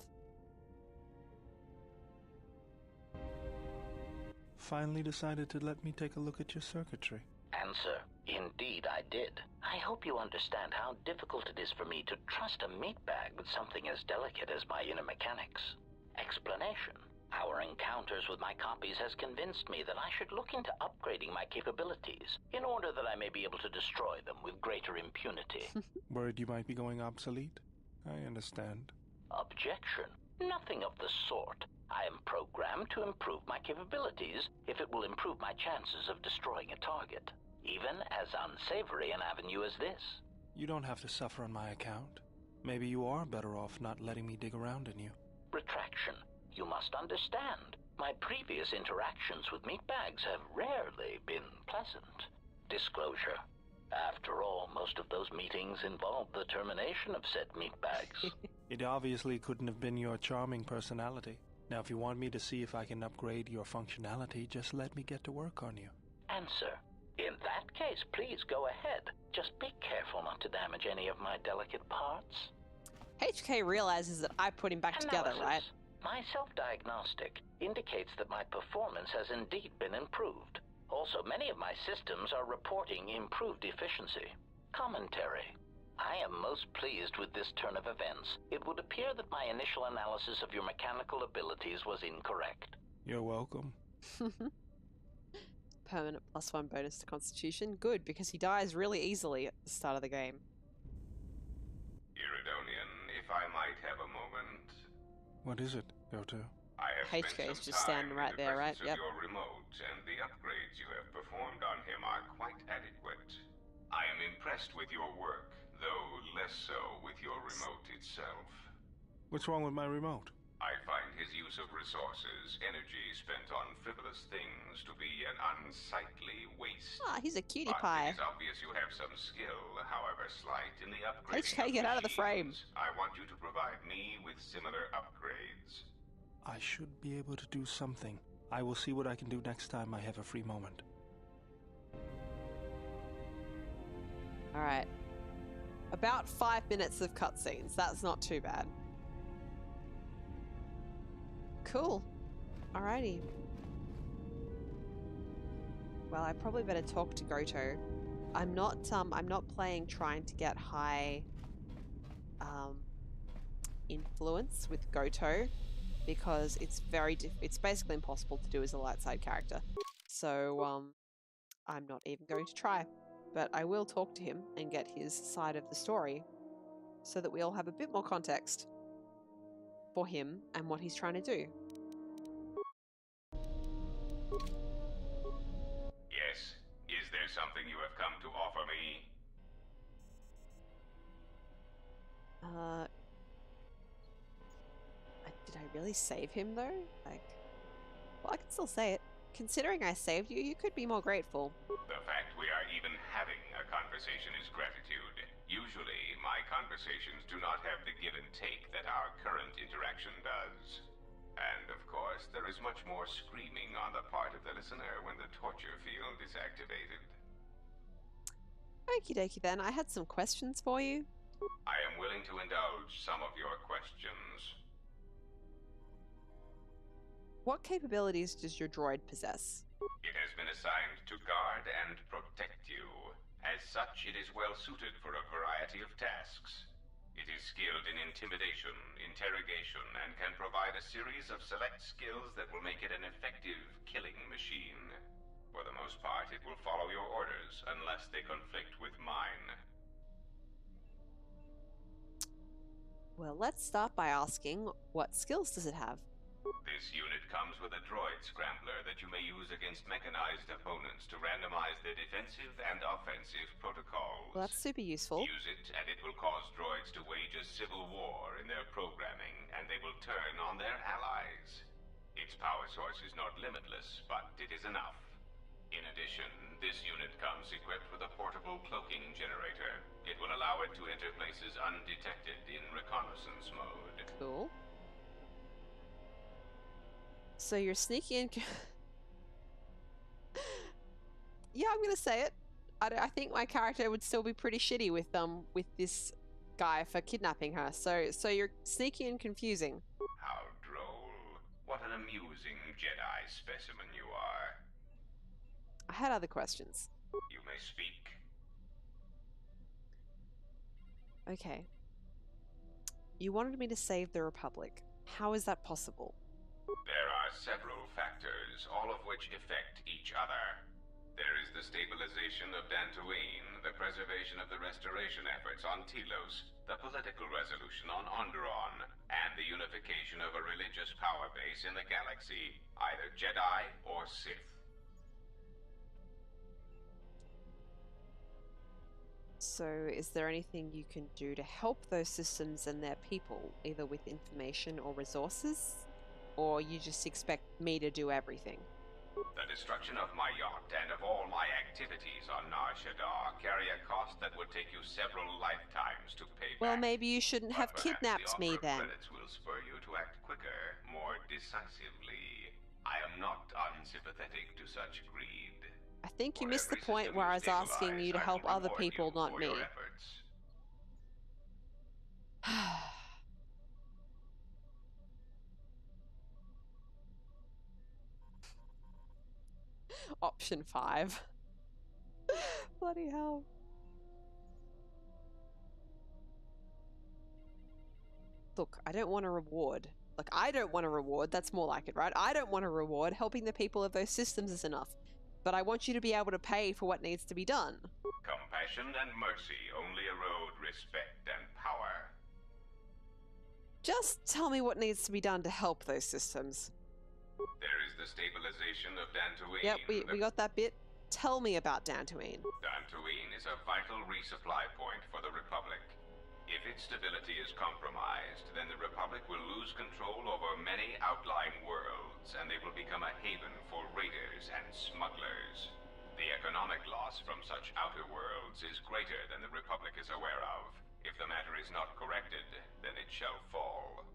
Finally decided to let me take a look at your circuitry. Answer: indeed I did. I hope you understand how difficult it is for me to trust a meat bag with something as delicate as my inner mechanics. Explanation: our encounters with my copies has convinced me that I should look into upgrading my capabilities in order that I may be able to destroy them with greater impunity. Worried you might be going obsolete? I understand. Objection: nothing of the sort. I am programmed to improve my capabilities if it will improve my chances of destroying a target, even as unsavory an avenue as this. You don't have to suffer on my account. Maybe you are better off not letting me dig around in you. Retraction: you must understand, my previous interactions with meatbags have rarely been pleasant. Disclosure: after all, most of those meetings involved the termination of said meatbags. It obviously couldn't have been your charming personality. Now, if you want me to see if I can upgrade your functionality, just let me get to work on you. Answer: in that case, please go ahead. Just be careful not to damage any of my delicate parts. HK realizes that I put him back together, right? My self-diagnostic indicates that my performance has indeed been improved. Also, many of my systems are reporting improved efficiency. Commentary: I am most pleased with this turn of events. It would appear that my initial analysis of your mechanical abilities was incorrect. You're welcome. Permanent +1 bonus to Constitution. Good, because he dies really easily at the start of the game. Iridonian, if I might have a moment. What is it, KOTOR? I have HK is just standing right there, right? Yep. Your remote, and the upgrades you have performed on him are quite adequate. I am impressed with your work, though less so with your remote itself. What's wrong with my remote? I find his use of resources, energy spent on frivolous things, to be an unsightly waste. Ah, he's a cutie But pie. it is obvious you have some skill, however slight, in the upgrading HK, get out of the frame. I want you to provide me with similar upgrades. I should be able to do something. I will see what I can do next time I have a free moment. Alright. About 5 minutes of cutscenes. That's not too bad. Cool. Alrighty. Well, I probably better talk to Goto. I'm not playing trying to get high influence with Goto because it's it's basically impossible to do as a light side character. So I'm not even going to try. But I will talk to him and get his side of the story so that we all have a bit more context for him and what he's trying to do. Yes. Is there something you have come to offer me? Did I really save him though? Like, well, I can still say it. Considering I saved you, you could be more grateful. The fact we are even having a conversation is gratitude. Usually, my conversations do not have the give and take that our current interaction does. And of course, there is much more screaming on the part of the listener when the torture field is activated. Okie dokie then, I had some questions for you. I am willing to indulge some of your questions. What capabilities does your droid possess? It has been assigned to guard and protect you. As such, it is well suited for a variety of tasks. It is skilled in intimidation, interrogation, and can provide a series of select skills that will make it an effective killing machine. For the most part, it will follow your orders unless they conflict with mine. Well, let's start by asking, what skills does it have? This unit comes with a droid scrambler that you may use against mechanized opponents to randomize their defensive and offensive protocols. Well, that's super useful. Use it, and it will cause droids to wage a civil war in their programming, and they will turn on their allies. Its power source is not limitless, but it is enough. In addition, this unit comes equipped with a portable cloaking generator. It will allow it to enter places undetected in reconnaissance mode. Cool. So you're sneaky and... Yeah, I'm gonna say it. I think my character would still be pretty shitty with this guy for kidnapping her. So you're sneaky and confusing. How droll. What an amusing Jedi specimen you are. I had other questions. You may speak. Okay. You wanted me to save the Republic. How is that possible? There are several factors, all of which affect each other. There is the stabilization of Dantooine, the preservation of the restoration efforts on Telos, the political resolution on Onderon, and the unification of a religious power base in the galaxy, either Jedi or Sith. So, is there anything you can do to help those systems and their people, either with information or resources? Or you just expect me to do everything? The destruction of my yacht and of all my activities on Nar Shaddaa carry a cost that would take you several lifetimes to pay back. Well, maybe you shouldn't have But kidnapped me then. Credits will spur you to act quicker, more decisively. I am not unsympathetic to such greed. I think you missed the point where I was asking you to help other people, not me. Option 5. Bloody hell. Look, I don't want a reward. Like, I don't want a reward. That's more like it, right? I don't want a reward. Helping the people of those systems is enough. But I want you to be able to pay for what needs to be done. Compassion and mercy only erode respect and power. Just tell me what needs to be done to help those systems. There is the stabilization of Dantooine. Yep, we got that bit. Tell me about Dantooine. Dantooine is a vital resupply point for the Republic. If its stability is compromised, then the Republic will lose control over many outlying worlds, and they will become a haven for raiders and smugglers. The economic loss from such outer worlds is greater than the Republic is aware of. If the matter is not corrected, then it shall fall.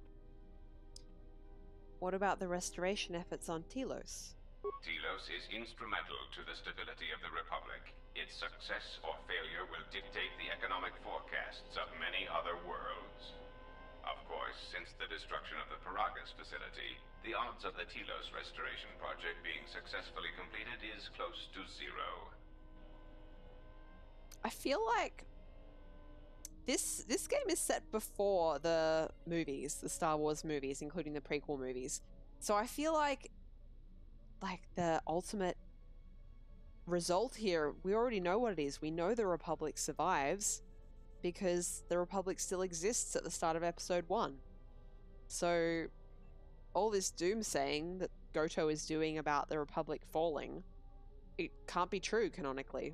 What about the restoration efforts on Telos? Telos is instrumental to the stability of the Republic. Its success or failure will dictate the economic forecasts of many other worlds. Of course, since the destruction of the Paragas facility, the odds of the Telos restoration project being successfully completed is close to zero. I feel like this game is set before the movies, the Star Wars movies, including the prequel movies. So I feel like the ultimate result here, we already know what it is. We know the Republic survives because the Republic still exists at the start of Episode 1. So all this doomsaying that Goto is doing about the Republic falling, it can't be true canonically.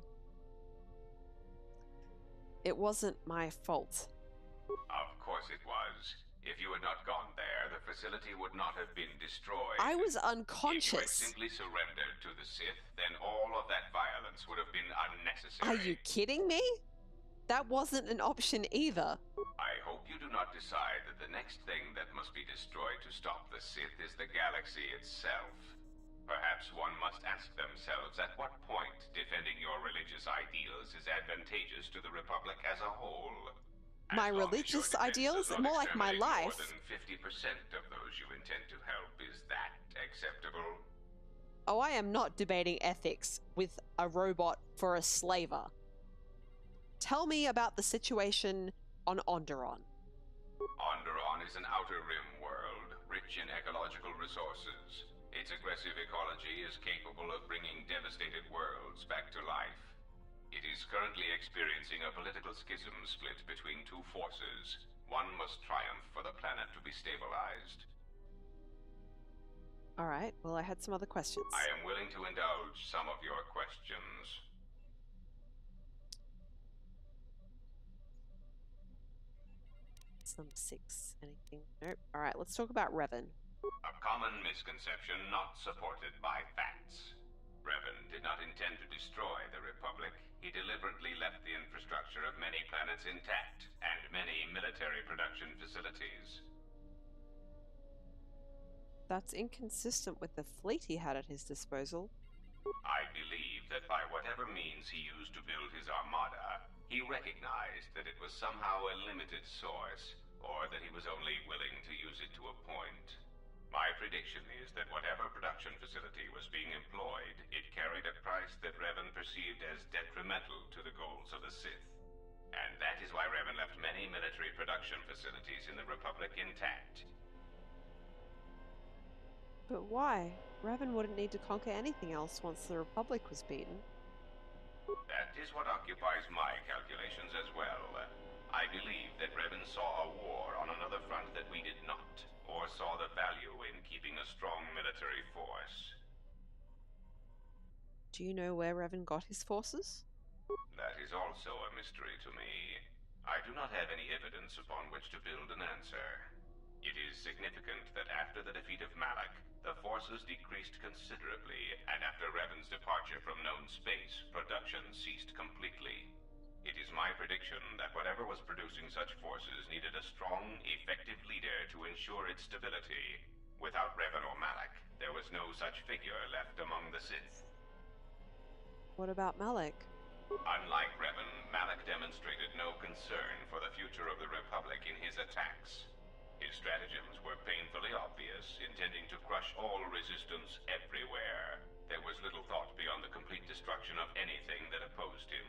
It wasn't my fault. Of course it was. If you had not gone there, the facility would not have been destroyed. I was If you had unconscious. simply surrendered to the Sith, then all of that violence would have been unnecessary. Are you kidding me? That wasn't an option either. I hope you do not decide that the next thing that must be destroyed to stop the Sith is the galaxy itself. Perhaps one must ask themselves at what point defending your religious ideals is advantageous to the Republic as a whole. My religious ideals? More like my life. More than 50% of those you intend to help, is that acceptable? Oh, I am not debating ethics with a robot for a slaver. Tell me about the situation on Onderon. Onderon is an outer rim world, rich in ecological resources. Its aggressive ecology is capable of bringing devastated worlds back to life. It is currently experiencing a political schism split between two forces. One must triumph for the planet to be stabilized. Alright, well I had some other questions. I am willing to indulge some of your questions. Some 6. Anything? Nope. Alright, let's talk about Revan. A common misconception not supported by facts. Revan did not intend to destroy the Republic. He deliberately left the infrastructure of many planets intact, and many military production facilities. That's inconsistent with the fleet he had at his disposal. I believe that by whatever means he used to build his armada, he recognized that it was somehow a limited source, or that he was only willing to use it to a point. My prediction is that whatever production facility was being employed, it carried a price that Revan perceived as detrimental to the goals of the Sith. And that is why Revan left many military production facilities in the Republic intact. But why? Revan wouldn't need to conquer anything else once the Republic was beaten. That is what occupies my calculations as well. I believe that Revan saw a war on another front that we did not, or saw the value in keeping a strong military force. Do you know where Revan got his forces? That is also a mystery to me. I do not have any evidence upon which to build an answer. It is significant that after the defeat of Malak, the forces decreased considerably, and after Revan's departure from known space, production ceased completely. It is my prediction that whatever was producing such forces needed a strong, effective leader to ensure its stability. Without Revan or Malak, there was no such figure left among the Sith. What about Malak? Unlike Revan, Malak demonstrated no concern for the future of the Republic in his attacks. His stratagems were painfully obvious, intending to crush all resistance everywhere. There was little thought beyond the complete destruction of anything that opposed him.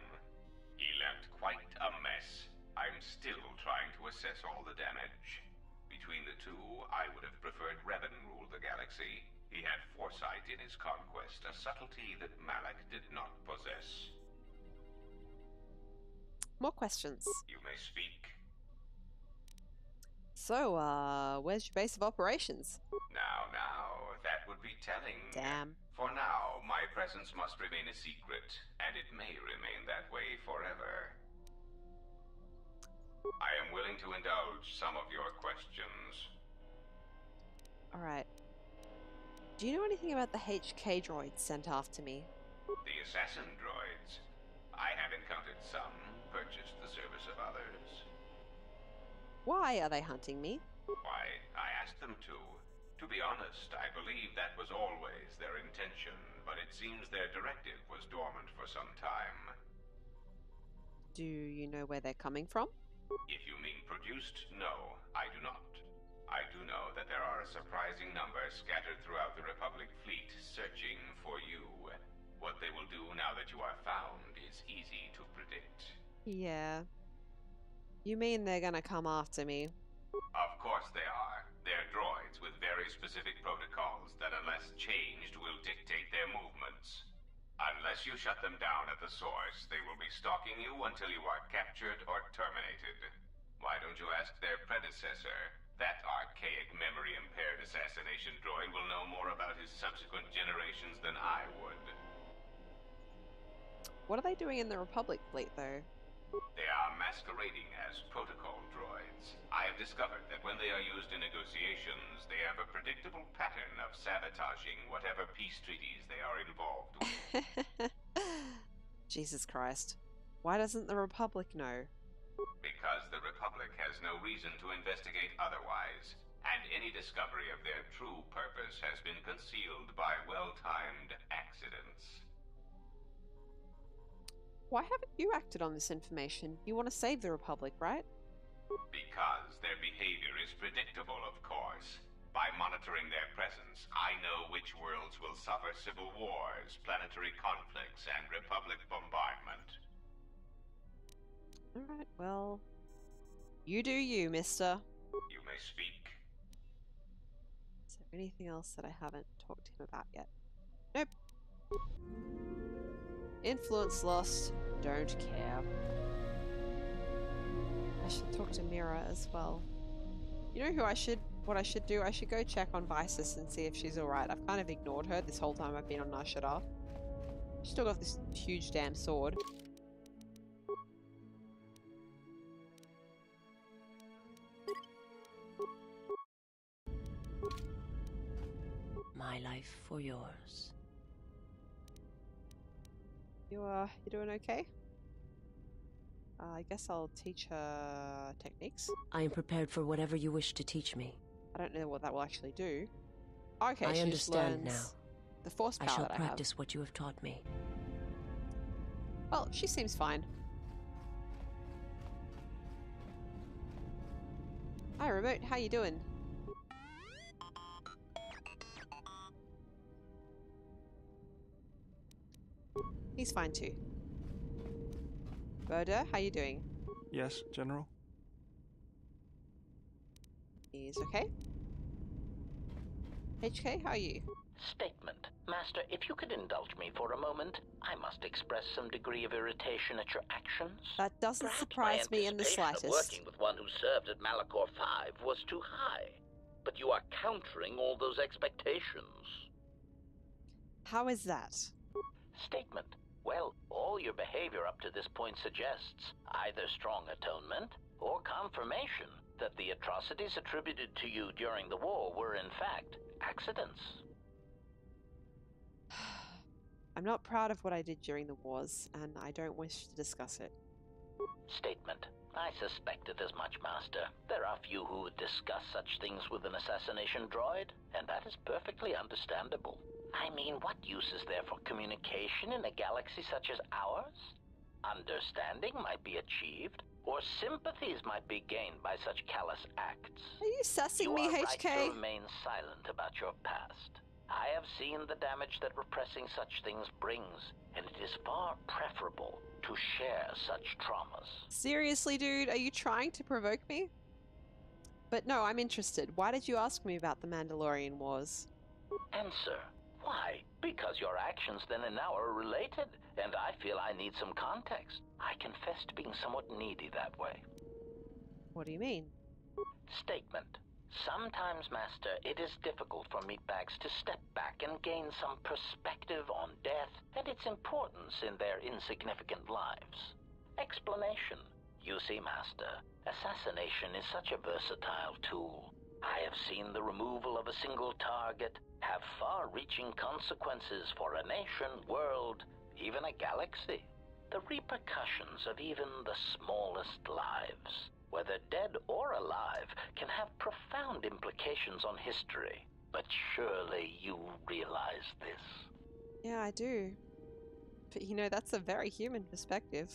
He left quite a mess. I'm still trying to assess all the damage. Between the two, I would have preferred Revan rule the galaxy. He had foresight in his conquest, a subtlety that Malak did not possess. More questions. You may speak. So, where's your base of operations? Now, that would be telling. Damn. For now, my presence must remain a secret, and it may remain that way forever. I am willing to indulge some of your questions. Alright. Do you know anything about the HK droids sent after me? The assassin droids. I have encountered some, purchased the service of others. Why are they hunting me? Why, I asked them to. To be honest, I believe that was always their intention, but it seems their directive was dormant for some time. Do you know where they're coming from? If you mean produced, no, I do not. I do know that there are a surprising number scattered throughout the Republic fleet searching for you. What they will do now that you are found is easy to predict. Yeah. You mean they're gonna come after me? Of course they are. They're droids with very specific protocols that, unless changed, will dictate their movements. Unless you shut them down at the source, they will be stalking you until you are captured or terminated. Why don't you ask their predecessor? That archaic memory-impaired assassination droid will know more about his subsequent generations than I would. What are they doing in the Republic fleet, though? They are masquerading as protocol droids. I have discovered that when they are used in negotiations, they have a predictable pattern of sabotaging whatever peace treaties they are involved with. Jesus Christ. Why doesn't the Republic know? Because the Republic has no reason to investigate otherwise, and any discovery of their true purpose has been concealed by well-timed accidents. Why haven't you acted on this information? You want to save the Republic, right? Because their behavior is predictable, of course. By monitoring their presence, I know which worlds will suffer civil wars, planetary conflicts, and Republic bombardment. Alright, well... You do you, mister. You may speak. Is there anything else that I haven't talked to him about yet? Nope. Influence lost. Don't care. I should talk to Mira as well. You know what I should do? I should go check on Visis and see if she's alright. I've kind of ignored her this whole time I've been on Nashadar. She's still got this huge damn sword. My life for yours. You doing okay? I guess I'll teach her techniques. I am prepared for whatever you wish to teach me. I don't know what that will actually do. Okay, I she understand just learns now. the force power I shall that practice what you have taught me. Well, she seems fine. Hi, Remote. How you doing? He's fine too. Berda, how you doing? Yes, General? He's okay. HK, how are you? Statement. Master, if you could indulge me for a moment, I must express some degree of irritation at your actions. That doesn't Perhaps surprise me in the my anticipation slightest. of working with one who served at Malachor 5 was too high. But you are countering all those expectations. How is that? Statement. Well, all your behavior up to this point suggests either strong atonement or confirmation that the atrocities attributed to you during the war were in fact accidents. I'm not proud of what I did during the wars, and I don't wish to discuss it. Statement. I suspected as much, Master. There are few who would discuss such things with an assassination droid, and that is perfectly understandable. I mean, what use is there for communication in a galaxy such as ours? Understanding might be achieved, or sympathies might be gained by such callous acts. Are you sassing me, You are HK? right to remain silent about your past. I have seen the damage that repressing such things brings, and it is far preferable to share such traumas. Seriously, dude, are you trying to provoke me? But no, I'm interested. Why did you ask me about the Mandalorian Wars? Answer. Why? Because your actions then and now are related, and I feel I need some context. I confess to being somewhat needy that way. What do you mean? Statement. Sometimes, Master, it is difficult for meatbags to step back and gain some perspective on death and its importance in their insignificant lives. Explanation. You see, Master, assassination is such a versatile tool. I have seen the removal of a single target have far-reaching consequences for a nation, world, even a galaxy. The repercussions of even the smallest lives, whether dead or alive, can have profound implications on history. But surely you realize this. Yeah, I do. But you know, that's a very human perspective.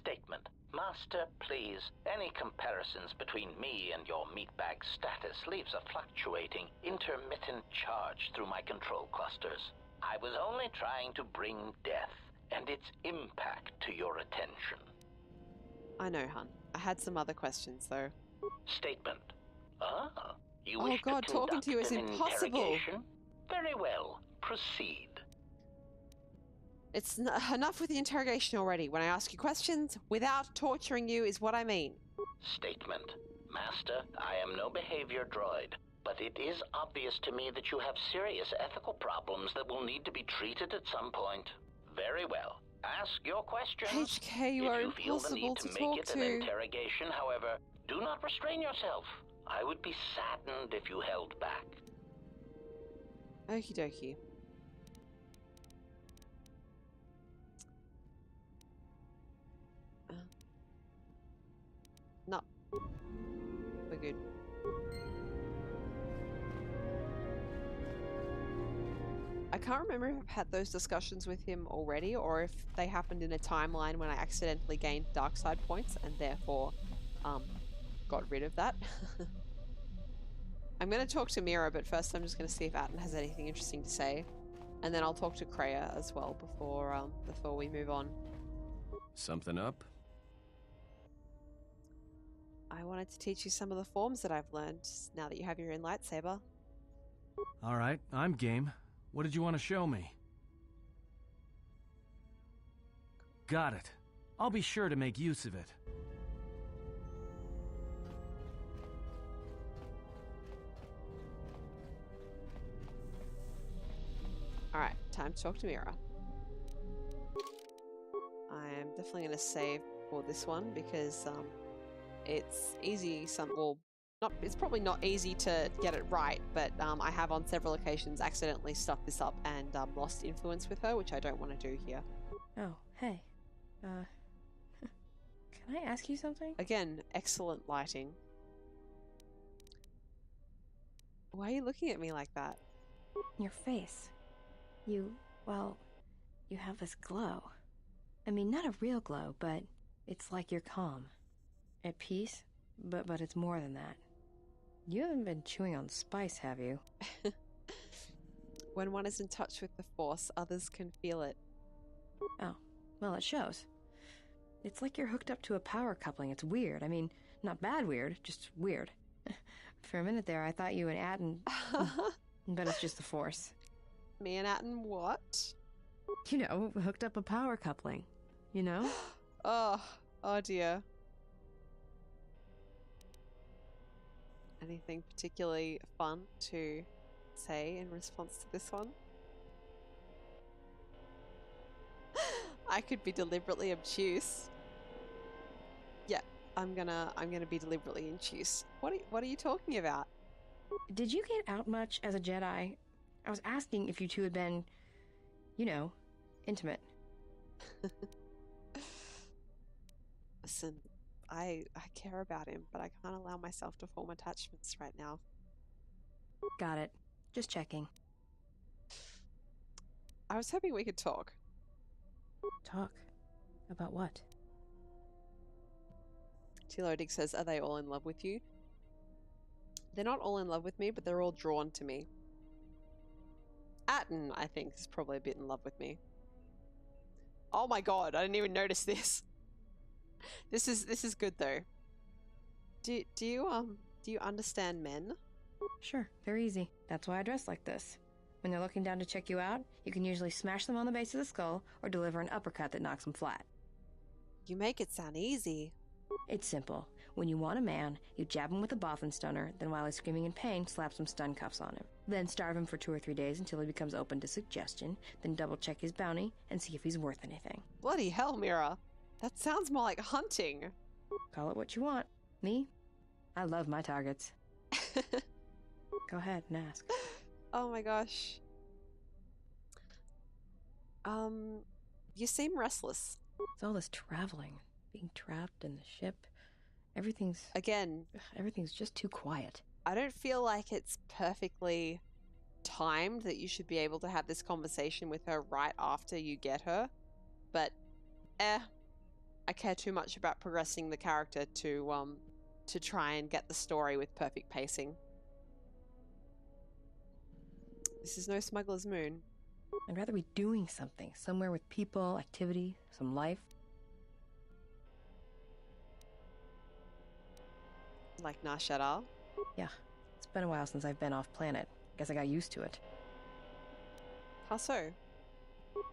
Statement. Master, please, any comparisons between me and your meatbag status leaves a fluctuating, intermittent charge through my control clusters. I was only trying to bring death and its impact to your attention. I know, hun. I had some other questions, though. Statement. Ah, you Oh wish God, to talking to you is conduct an impossible. interrogation? Very well, proceed. It's enough with the interrogation already. When I ask you questions, without torturing you is what I mean. Statement. Master, I am no behavior droid, but it is obvious to me that you have serious ethical problems that will need to be treated at some point. Very well. Ask your questions. HK, you are if you feel the impossible need to to talk make it to. an interrogation, however, do not restrain yourself. I would be saddened if you held back. Okie dokie. No. We're good. I can't remember if I've had those discussions with him already, or if they happened in a timeline when I accidentally gained dark side points and therefore got rid of that. I'm going to talk to Mira, but first I'm just going to see if Atten has anything interesting to say. And then I'll talk to Kreia as well before we move on. Something up? I wanted to teach you some of the forms that I've learned now that you have your own lightsaber. Alright, I'm game. What did you want to show me? Got it. I'll be sure to make use of it. Alright, time to talk to Mira. I am definitely going to save for this one because it's easy, it's probably not easy to get it right, but I have on several occasions accidentally stuffed this up and lost influence with her, which I don't want to do here. Oh, hey. Can I ask you something? Again, excellent lighting. Why are you looking at me like that? Your face. You have this glow. I mean, not a real glow, but it's like you're calm. At peace, but it's more than that. You haven't been chewing on spice, have you? When one is in touch with the Force, others can feel it. Oh, well, it shows. It's like you're hooked up to a power coupling. It's weird. I mean, not bad weird, just weird. For a minute there, I thought you and Atten... but it's just the Force. Me and Atten what? You know, hooked up a power coupling. You know? Oh dear. Anything particularly fun to say in response to this one? I could be deliberately obtuse. Yeah, I'm gonna be deliberately obtuse. What are you talking about? Did you get out much as a Jedi? I was asking if you two had been, you know, intimate. Listen, I care about him, but I can't allow myself to form attachments right now. Got it. Just checking. I was hoping we could talk. Talk? About what? Tilodig says, are they all in love with you? They're not all in love with me, but they're all drawn to me. Atten, I think, is probably a bit in love with me. Oh my god, I didn't even notice this. This is good though. Do you understand men? Sure, they're easy. That's why I dress like this. When they're looking down to check you out, you can usually smash them on the base of the skull or deliver an uppercut that knocks them flat. You make it sound easy. It's simple. When you want a man, you jab him with a Bothan stunner, then while he's screaming in pain, slap some stun cuffs on him. Then starve him for 2 or 3 days until he becomes open to suggestion, then double check his bounty and see if he's worth anything. Bloody hell, Mira. That sounds more like hunting. Call it what you want. Me? I love my targets. Go ahead and ask. Oh my gosh. You seem restless. It's all this traveling, being trapped in the ship. Everything's just too quiet. I don't feel like it's perfectly timed that you should be able to have this conversation with her right after you get her. But, I care too much about progressing the character to try and get the story with perfect pacing. This is no Smuggler's Moon. I'd rather be doing something, somewhere with people, activity, some life. Like Nar Shaddaa? Yeah, it's been a while since I've been off planet. Guess I got used to it. How so?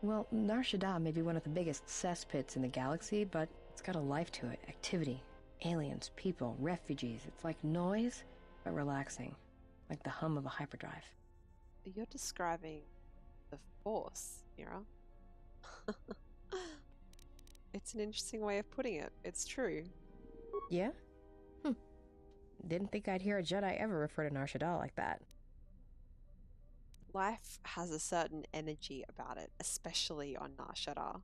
Well, Nar Shaddaa may be one of the biggest cesspits in the galaxy, but it's got a life to it. Activity, aliens, people, refugees. It's like noise, but relaxing. Like the hum of a hyperdrive. You're describing the Force, Mira. It's an interesting way of putting it. It's true. Yeah? Didn't think I'd hear a Jedi ever refer to Nar Shaddaa like that. Life has a certain energy about it, especially on Nar Shaddaa.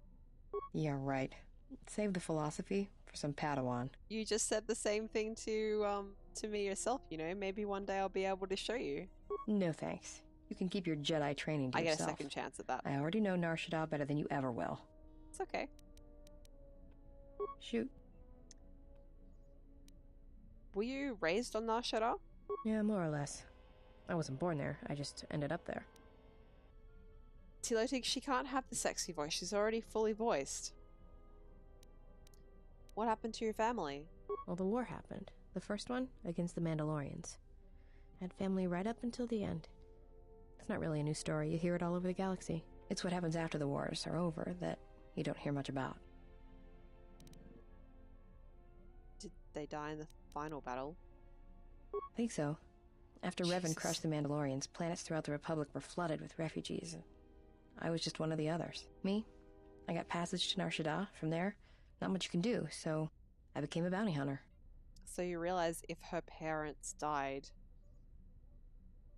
Yeah, right. Save the philosophy for some Padawan. You just said the same thing to me yourself, you know. Maybe one day I'll be able to show you. No thanks. You can keep your Jedi training to yourself. yourself. I get a second chance at that. I already know Nar Shaddaa better than you ever will. It's okay. Shoot. Were you raised on Nar Shaddaa? Yeah, more or less. I wasn't born there, I just ended up there. Tilotig, she can't have the sexy voice. She's already fully voiced. What happened to your family? Well, the war happened. The first one, against the Mandalorians. I had family right up until the end. It's not really a new story. You hear it all over the galaxy. It's what happens after the wars are over that you don't hear much about. Did they die in the final battle? I think so. After Revan crushed the Mandalorians, planets throughout the Republic were flooded with refugees. I was just one of the others. Me? I got passage to Nar Shaddaa. From there, not much you can do, so I became a bounty hunter. So you realize if her parents died...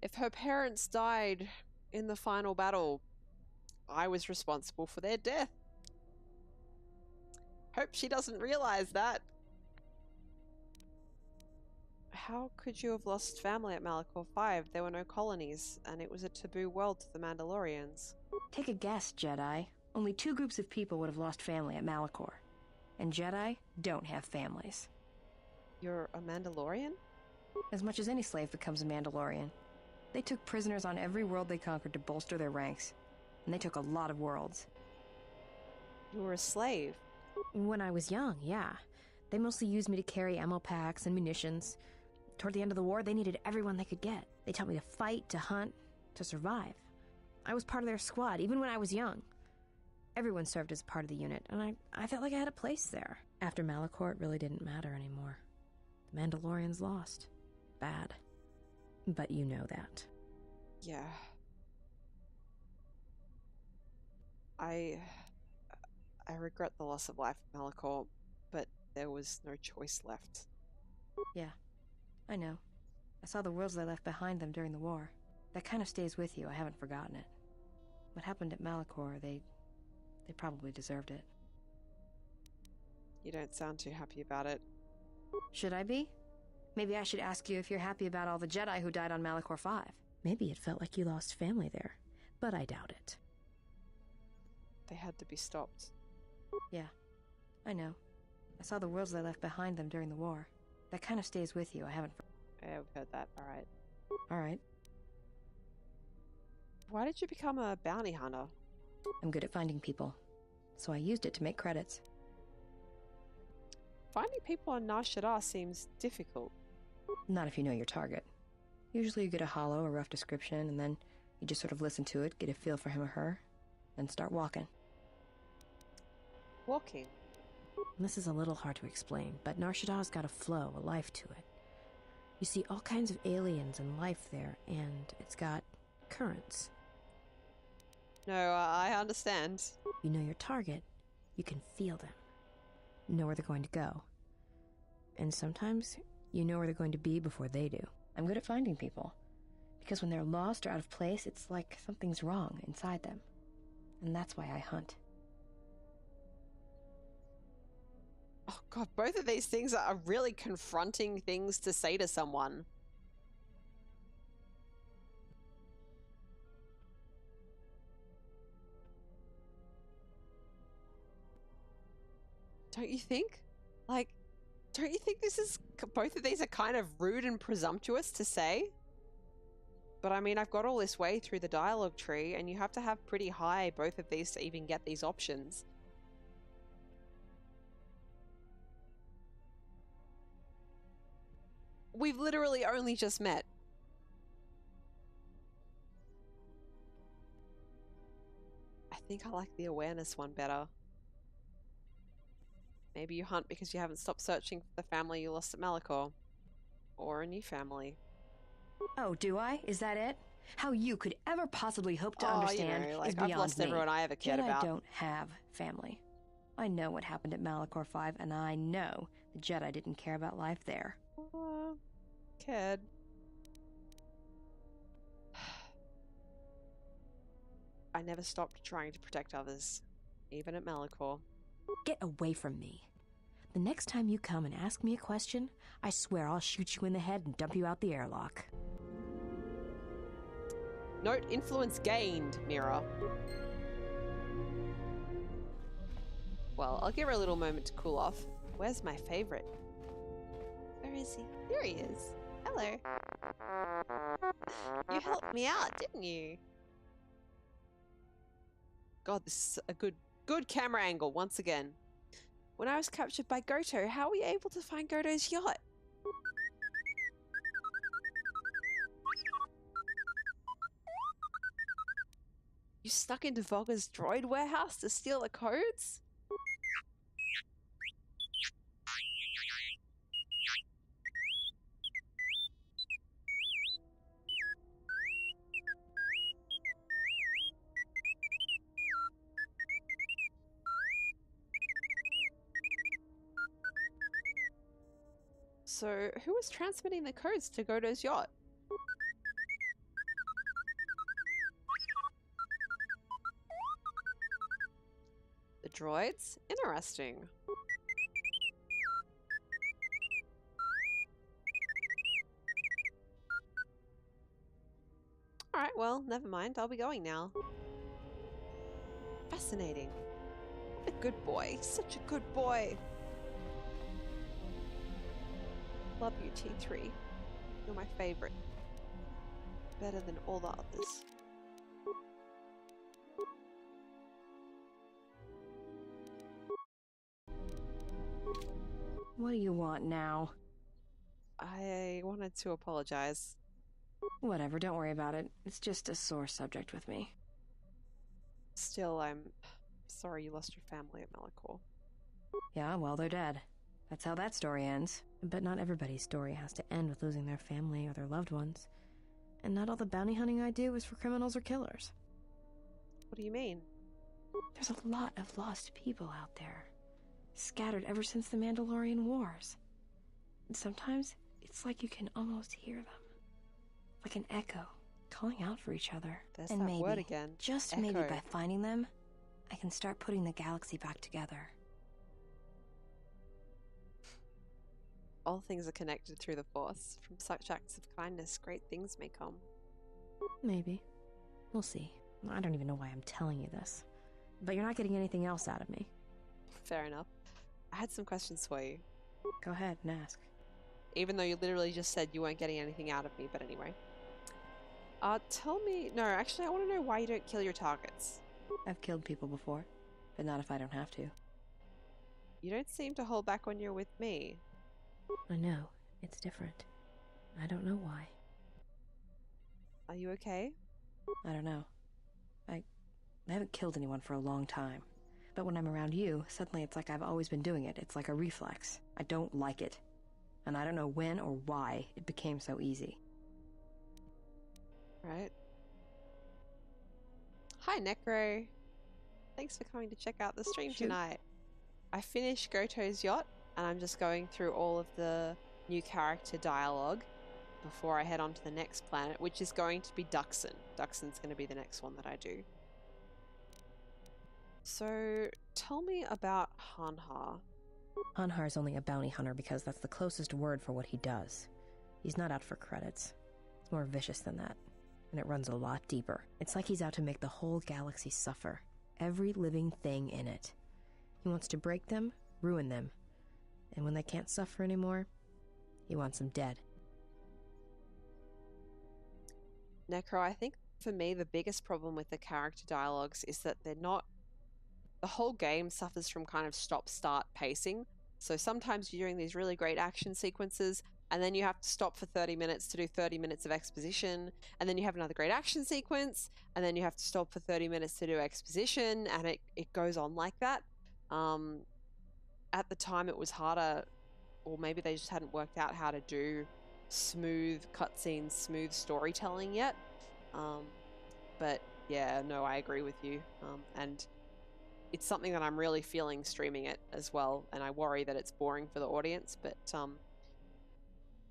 If her parents died in the final battle, I was responsible for their death. Hope she doesn't realize that. How could you have lost family at Malachor 5? There were no colonies, and it was a taboo world to the Mandalorians. Take a guess, Jedi. Only 2 groups of people would have lost family at Malachor. And Jedi don't have families. You're a Mandalorian? As much as any slave becomes a Mandalorian. They took prisoners on every world they conquered to bolster their ranks. And they took a lot of worlds. You were a slave? When I was young, yeah. They mostly used me to carry ammo packs and munitions. Toward the end of the war, they needed everyone they could get. They taught me to fight, to hunt, to survive. I was part of their squad, even when I was young. Everyone served as part of the unit, and I felt like I had a place there. After Malachor, it really didn't matter anymore. The Mandalorians lost. Bad. But you know that. Yeah. I regret the loss of life at Malachor, but there was no choice left. Yeah, I know. I saw the worlds they left behind them during the war. That kind of stays with you, I haven't forgotten it. What happened at Malachor, they probably deserved it. You don't sound too happy about it. Should I be? Maybe I should ask you if you're happy about all the Jedi who died on Malachor 5. Maybe it felt like you lost family there, but I doubt it. They had to be stopped. Yeah, I know. I saw the worlds they left behind them during the war. That kind of stays with you, I haven't... Yeah, we've heard that, alright. Alright. Why did you become a bounty hunter? I'm good at finding people, so I used it to make credits. Finding people on Nar Shaddaa seems difficult. Not if you know your target. Usually you get a hollow or rough description, and then you just sort of listen to it, get a feel for him or her, and start walking. Walking? This is a little hard to explain, but Nar Shaddaa's got a flow, a life to it. You see all kinds of aliens and life there, and it's got currents. No, I understand. You know your target, you can feel them. Know where they're going to go. And sometimes, you know where they're going to be before they do. I'm good at finding people. Because when they're lost or out of place, it's like something's wrong inside them. And that's why I hunt. Oh god, both of these things are really confronting things to say to someone. Don't you think? Like, don't you think both of these are kind of rude and presumptuous to say? But I mean, I've got all this way through the dialogue tree, and you have to have pretty high both of these to even get these options. We've literally only just met. I think I like the awareness one better. Maybe you hunt because you haven't stopped searching for the family you lost at Malachor. Or a new family. Oh, do I? Is that it? How you could ever possibly hope to understand you know, like, is beyond I've lost me. everyone I ever cared Jedi about. don't have family. I know what happened at Malachor 5, and I know the Jedi didn't care about life there. Kid. I never stopped trying to protect others, even at Malachor. Get away from me. The next time you come and ask me a question, I swear I'll shoot you in the head and dump you out the airlock. Note influence gained, Mira. Well, I'll give her a little moment to cool off. Where's my favorite? Where is he? Here he is. Hello. You helped me out, didn't you? God, this is a good camera angle once again. When I was captured by Goto, how were you able to find Goto's yacht? You snuck into Vogga's droid warehouse to steal the codes? So, who was transmitting the codes to Goto's yacht? The droids? Interesting. Alright, well, never mind. I'll be going now. fascinating. A good boy. Such a good boy. Love you, T3. You're my favorite. Better than all the others. What do you want now? I wanted to apologize. Whatever, don't worry about it. It's just a sore subject with me. Still, I'm sorry you lost your family at Malachor. Yeah, well, they're dead. That's how that story ends. But not everybody's story has to end with losing their family or their loved ones. And not all the bounty hunting I do is for criminals or killers. What do you mean? There's a lot of lost people out there. Scattered ever since the Mandalorian Wars. And sometimes, it's like you can almost hear them. Like an echo, calling out for each other. There's and that maybe, word again. just Echo. maybe by finding them, I can start putting the galaxy back together. All things are connected through the Force. From such acts of kindness, great things may come. Maybe. We'll see. I don't even know why I'm telling you this. But you're not getting anything else out of me. Fair enough. I had some questions for you. Go ahead and ask. Even though you literally just said you weren't getting anything out of me, but anyway. Tell me... No, actually, I want to know why you don't kill your targets. I've killed people before, but not if I don't have to. You don't seem to hold back when you're with me. I know. It's different. I don't know why. Are you okay? I don't know. I haven't killed anyone for a long time. But when I'm around you, suddenly it's like I've always been doing it. It's like a reflex. I don't like it. And I don't know when or why it became so easy. Right. Hi, LinnieGrey. Thanks for coming to check out the stream tonight. I finished Goto's yacht, and I'm just going through all of the new character dialogue before I head on to the next planet, which is going to be Duxon. Duxon's going to be the next one that I do. So, tell me about Hanha. Hanhar's only a bounty hunter because that's the closest word for what he does. He's not out for credits. It's more vicious than that, and it runs a lot deeper. It's like he's out to make the whole galaxy suffer. Every living thing in it. He wants to break them, ruin them. And when they can't suffer anymore, he wants them dead. Necro, I think for me the biggest problem with the character dialogues is that they're not... The whole game suffers from kind of stop-start pacing. So sometimes you're doing these really great action sequences, and then you have to stop for 30 minutes to do 30 minutes of exposition, and then you have another great action sequence, and then you have to stop for 30 minutes to do exposition, and it goes on like that. At the time it was harder, or maybe they just hadn't worked out how to do smooth cutscenes, smooth storytelling yet. But yeah, no, I agree with you. And it's something that I'm really feeling streaming it as well, and I worry that it's boring for the audience, but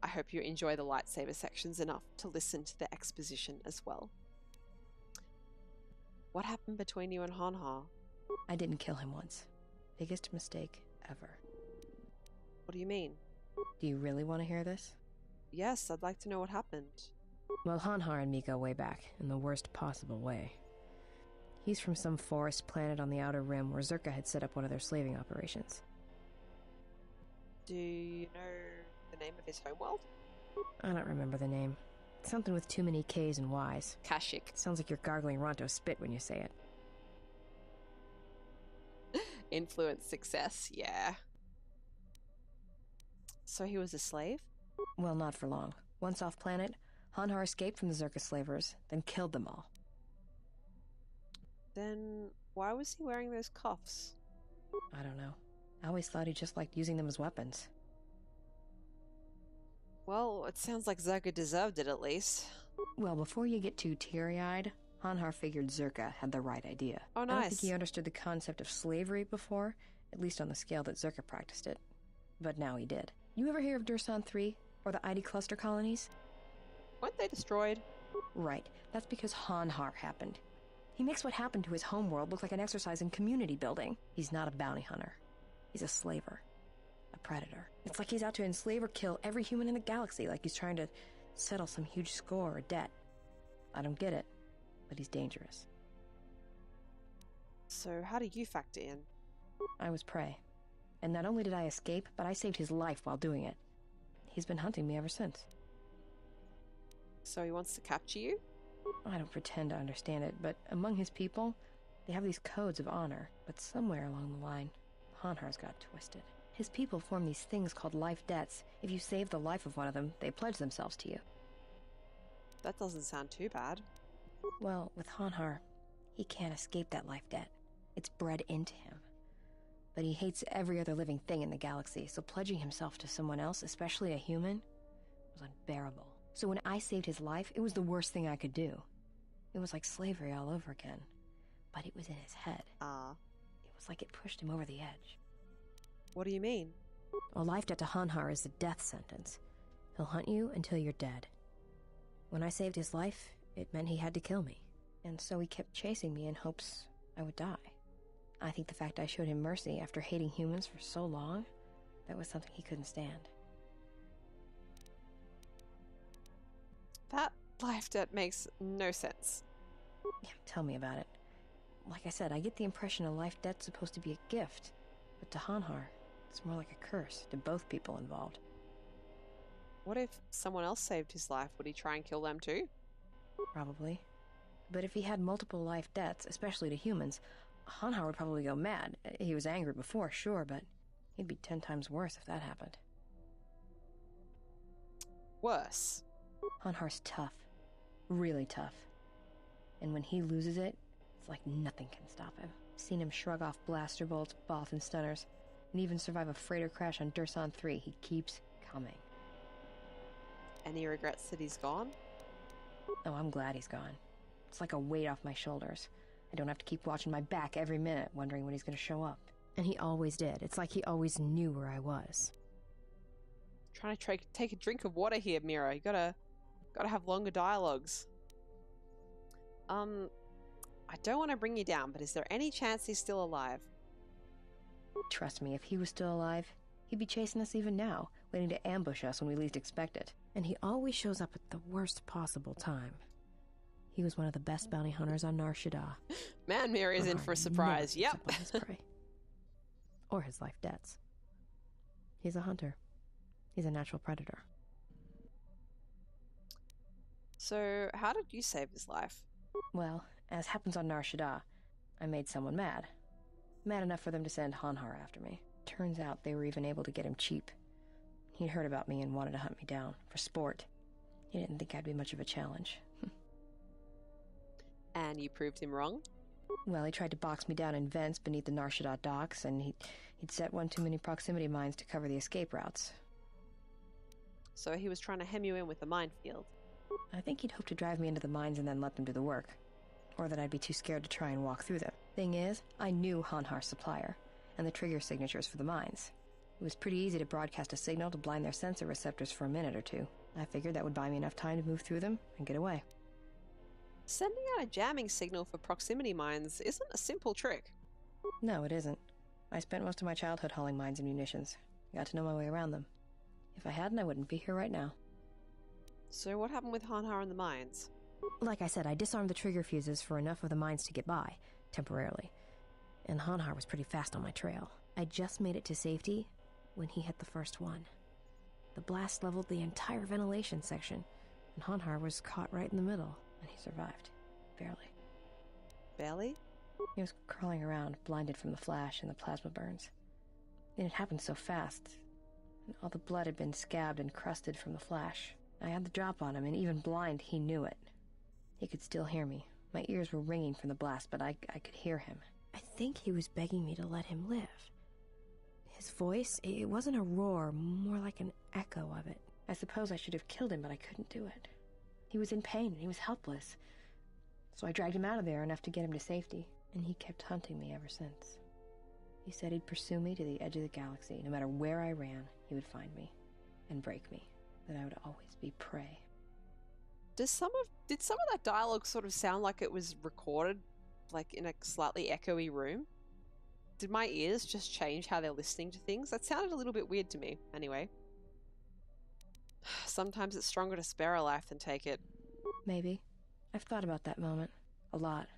I hope you enjoy the lightsaber sections enough to listen to the exposition as well. What happened between you and Hanha? I didn't kill him once. Biggest mistake ever. What do you mean? Do you really want to hear this? Yes, I'd like to know what happened. Well, Hanhar and me go way back, in the worst possible way. He's from some forest planet on the Outer Rim where Zerka had set up one of their slaving operations. Do you know the name of his homeworld? I don't remember the name. Something with too many K's and Y's. Kashyyyk. Sounds like you're gargling Ronto spit when you say it. Influence success, yeah. So he was a slave? Well, not for long. Once off planet, Hanhar escaped from the Zerka slavers, then killed them all. Then why was he wearing those cuffs? I don't know. I always thought he just liked using them as weapons. Well, it sounds like Zerka deserved it at least. Well, before you get too teary-eyed, Hanhar figured Zerka had the right idea. Oh, nice. I don't think he understood the concept of slavery before, at least on the scale that Zerka practiced it. But now he did. You ever hear of Dursan 3, or the ID cluster colonies? Weren't they destroyed? Right. That's because Hanhar happened. He makes what happened to his homeworld look like an exercise in community building. He's not a bounty hunter. He's a slaver. A predator. It's like he's out to enslave or kill every human in the galaxy, like he's trying to settle some huge score or debt. I don't get it, but he's dangerous. So how do you factor in? I was prey. And not only did I escape, but I saved his life while doing it. He's been hunting me ever since. So he wants to capture you? I don't pretend to understand it, but among his people, they have these codes of honor. But somewhere along the line, Hanhar's got twisted. His people form these things called life debts. If you save the life of one of them, they pledge themselves to you. That doesn't sound too bad. Well, with Hanhar, he can't escape that life debt. It's bred into him. But he hates every other living thing in the galaxy, so pledging himself to someone else, especially a human, was unbearable. So when I saved his life, it was the worst thing I could do. It was like slavery all over again. But it was in his head. It was like it pushed him over the edge. What do you mean? A life debt to Hanhar is the death sentence. He'll hunt you until you're dead. When I saved his life, it meant he had to kill me. And so he kept chasing me in hopes I would die. I think the fact I showed him mercy after hating humans for so long, that was something he couldn't stand. That life debt makes no sense. Yeah, tell me about it. Like I said, I get the impression a life debt's supposed to be a gift. But to Hanhar, it's more like a curse to both people involved. What if someone else saved his life? Would he try and kill them too? Probably. But if he had multiple life debts, especially to humans, Hanhar would probably go mad. He was angry before, sure, but he'd be 10 times worse if that happened. Worse? Hanhar's tough. Really tough. And when he loses it, it's like nothing can stop him. Seen him shrug off blaster bolts, Bothan stunners, and even survive a freighter crash on Dursan 3. He keeps coming. Any regrets that he's gone? Oh, I'm glad he's gone. It's like a weight off my shoulders. I don't have to keep watching my back every minute, wondering when he's going to show up. And he always did. It's like he always knew where I was. Trying to take a drink of water here, Mira. You gotta have longer dialogues. I don't want to bring you down, but is there any chance he's still alive? Trust me, if he was still alive, he'd be chasing us even now, waiting to ambush us when we least expect it. And he always shows up at the worst possible time. He was one of the best bounty hunters on Nar Shaddaa. Man, Mira is in for a surprise. Yep. His prey. Or his life debts. He's a hunter. He's a natural predator. So, how did you save his life? Well, as happens on Nar Shaddaa, I made someone mad. Mad enough for them to send Hanhar after me. Turns out they were even able to get him cheap. He'd heard about me and wanted to hunt me down, for sport. He didn't think I'd be much of a challenge. And you proved him wrong? Well, he tried to box me down in vents beneath the Nar Shaddaa docks, and he'd set one too many proximity mines to cover the escape routes. So he was trying to hem you in with a minefield? I think he'd hoped to drive me into the mines and then let them do the work. Or that I'd be too scared to try and walk through them. Thing is, I knew Hanhar's supplier, and the trigger signatures for the mines. It was pretty easy to broadcast a signal to blind their sensor receptors for a minute or two. I figured that would buy me enough time to move through them and get away. Sending out a jamming signal for proximity mines isn't a simple trick. No, it isn't. I spent most of my childhood hauling mines and munitions. Got to know my way around them. If I hadn't, I wouldn't be here right now. So what happened with Hanhar and the mines? Like I said, I disarmed the trigger fuses for enough of the mines to get by, temporarily. And Hanhar was pretty fast on my trail. I just made it to safety when he hit the first one. The blast leveled the entire ventilation section, and Hanhar was caught right in the middle, and he survived. Barely. Barely? He was crawling around, blinded from the flash and the plasma burns. And it happened so fast, and all the blood had been scabbed and crusted from the flash. I had the drop on him, and even blind, he knew it. He could still hear me. My ears were ringing from the blast, but I could hear him. I think he was begging me to let him live. His voice, it wasn't a roar, more like an echo of it. I suppose I should have killed him, but I couldn't do it. He was in pain, and he was helpless. So I dragged him out of there enough to get him to safety, and he kept hunting me ever since. He said he'd pursue me to the edge of the galaxy. No matter where I ran, he would find me and break me. That I would always be prey. Did some of that dialogue sort of sound like it was recorded, like in a slightly echoey room? Did my ears just change how they're listening to things? That sounded a little bit weird to me, anyway. Sometimes it's stronger to spare a life than take it. Maybe. I've thought about that moment. A lot.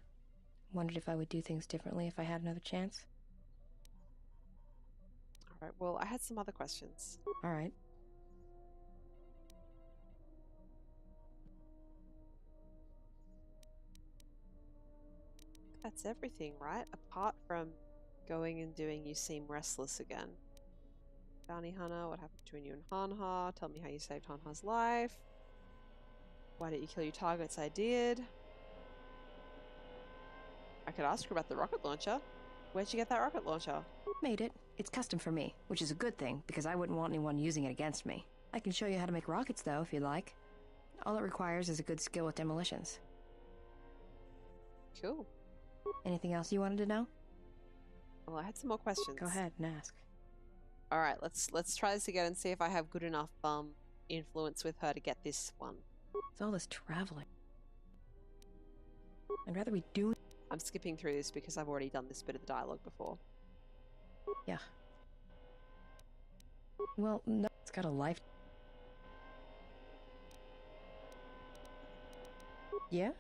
Wondered if I would do things differently if I had another chance. Alright, well, I had some other questions. Alright. That's everything, right? Apart from going and doing You Seem Restless again. Bounty Hunter, what happened between you and Hanha? Tell me how you saved Hanha's life. Why didn't you kill your targets? I did. I could ask her about the rocket launcher. Where'd you get that rocket launcher? Made it. It's custom for me, which is a good thing, because I wouldn't want anyone using it against me. I can show you how to make rockets, though, if you'd like. All it requires is a good skill with demolitions. Cool. Anything else you wanted to know? Well, I had some more questions. Go ahead and ask. Alright, let's try this again and see if I have good enough influence with her to get this one. It's all this traveling. I'd rather be doing... I'm skipping through this because I've already done this bit of the dialogue before. Yeah. Well, no, it's got a life. Yeah?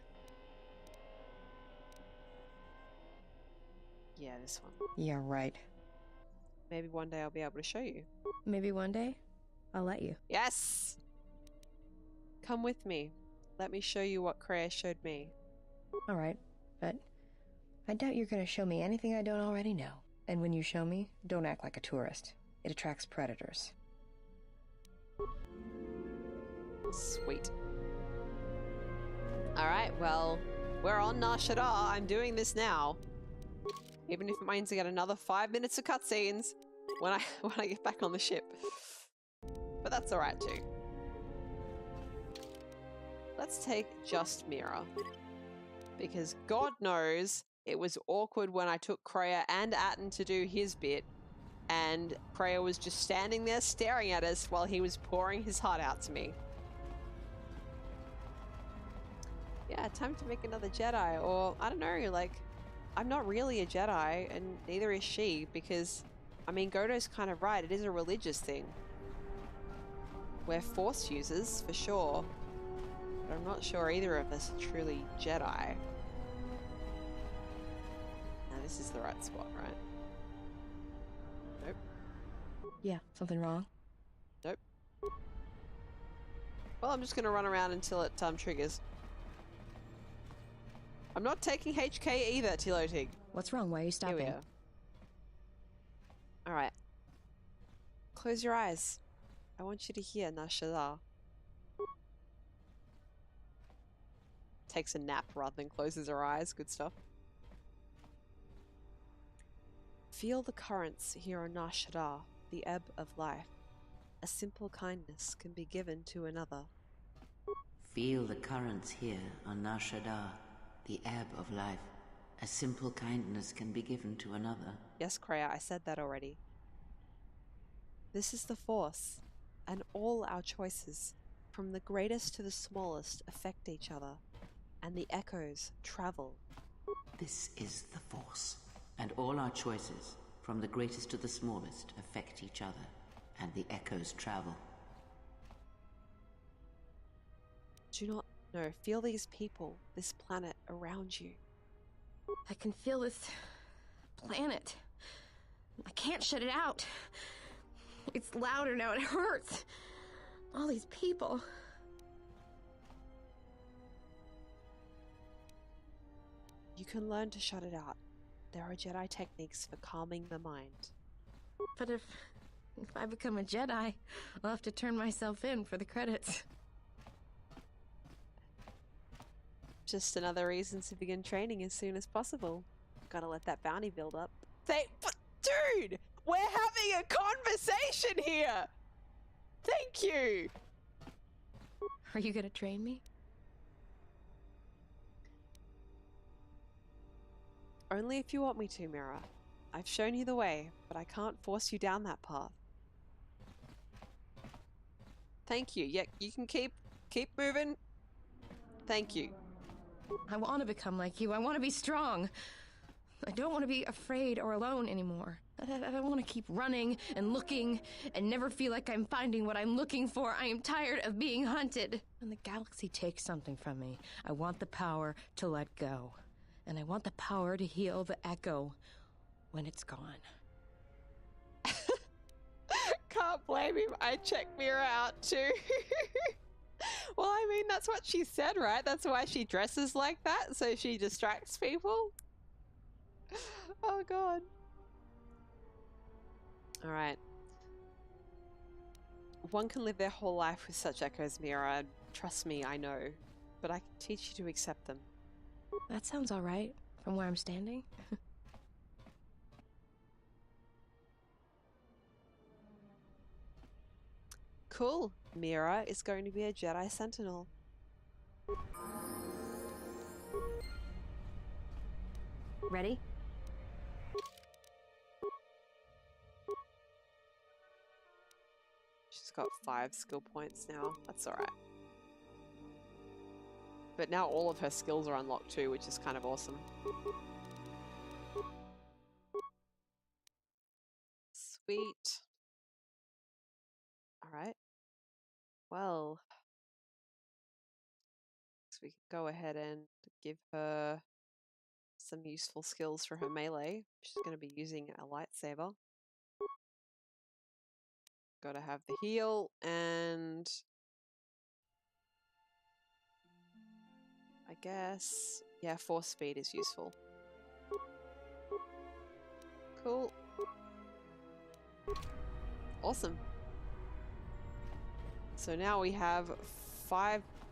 Yeah, this one. Yeah, right. Maybe one day I'll be able to show you. Maybe one day, I'll let you. Yes! Come with me. Let me show you what Kreia showed me. Alright, but I doubt you're gonna show me anything I don't already know. And when you show me, don't act like a tourist. It attracts predators. Sweet. Alright, well, we're on Nar Shaddaa. I'm doing this now. Even if it means to get another 5 minutes of cutscenes when I get back on the ship. But that's alright too. Let's take just Mira. Because God knows it was awkward when I took Kreia and Atten to do his bit, and Kreia was just standing there staring at us while he was pouring his heart out to me. Yeah, time to make another Jedi, or I don't know, like, I'm not really a Jedi, and neither is she, because, I mean, Godo's kind of right, it is a religious thing. We're Force users, for sure, but I'm not sure either of us are truly Jedi. Now, this is the right spot, right? Nope. Yeah, something wrong? Nope. Well, I'm just gonna run around until it triggers. I'm not taking HK either, Tilotig. What's wrong? Why are you stopping? Alright. Close your eyes. I want you to hear Nar Shaddaa. Takes a nap rather than closes her eyes. Good stuff. Feel the currents here on Nar Shaddaa, the ebb of life. A simple kindness can be given to another. Feel the currents here on Nar Shaddaa, the ebb of life. A simple kindness can be given to another. Yes, Kreia, I said that already. This is the Force, and all our choices, from the greatest to the smallest, affect each other, and the echoes travel. This is the Force, and all our choices, from the greatest to the smallest, affect each other, and the echoes travel. Do not know. Feel these people, this planet around you. I can feel this planet. I can't shut it out. It's louder now. It hurts. All these people. You can learn to shut it out. There are Jedi techniques for calming the mind. But if I become a Jedi, I'll have to turn myself in for the credits. Just another reason to begin training as soon as possible. Gotta let that bounty build up. But dude! We're having a conversation here! Thank you! Are you gonna train me? Only if you want me to, Mira. I've shown you the way, but I can't force you down that path. Thank you. Yeah, you can keep moving. Thank you. I want to become like you. I want to be strong. I don't want to be afraid or alone anymore. I don't want to keep running and looking and never feel like I'm finding what I'm looking for. I am tired of being hunted. When the galaxy takes something from me, I want the power to let go. and I want the power to heal the Echo when it's gone. Can't blame him. I checked Mira out too. Well, I mean, that's what she said, right? That's why she dresses like that, so she distracts people. Oh god. Alright. One can live their whole life with such echoes, Mira. Trust me, I know. But I can teach you to accept them. That sounds alright, from where I'm standing. Cool. Mira is going to be a Jedi Sentinel. Ready? She's got 5 skill points now. That's alright. But now all of her skills are unlocked too, which is kind of awesome. Sweet. Alright. Well, so we can go ahead and give her some useful skills for her melee. She's going to be using a lightsaber. Got to have the heal, and I guess, yeah, force speed is useful. Cool. Awesome. So now we have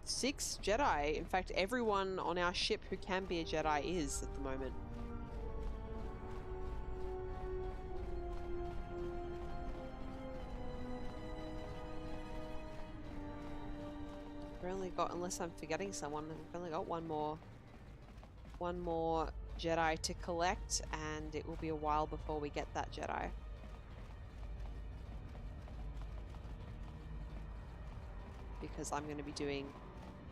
6 Jedi. In fact, everyone on our ship who can be a Jedi is at the moment. We've only got, unless I'm forgetting someone, we've only got one more Jedi to collect, and it will be a while before we get that Jedi. Because I'm going to be doing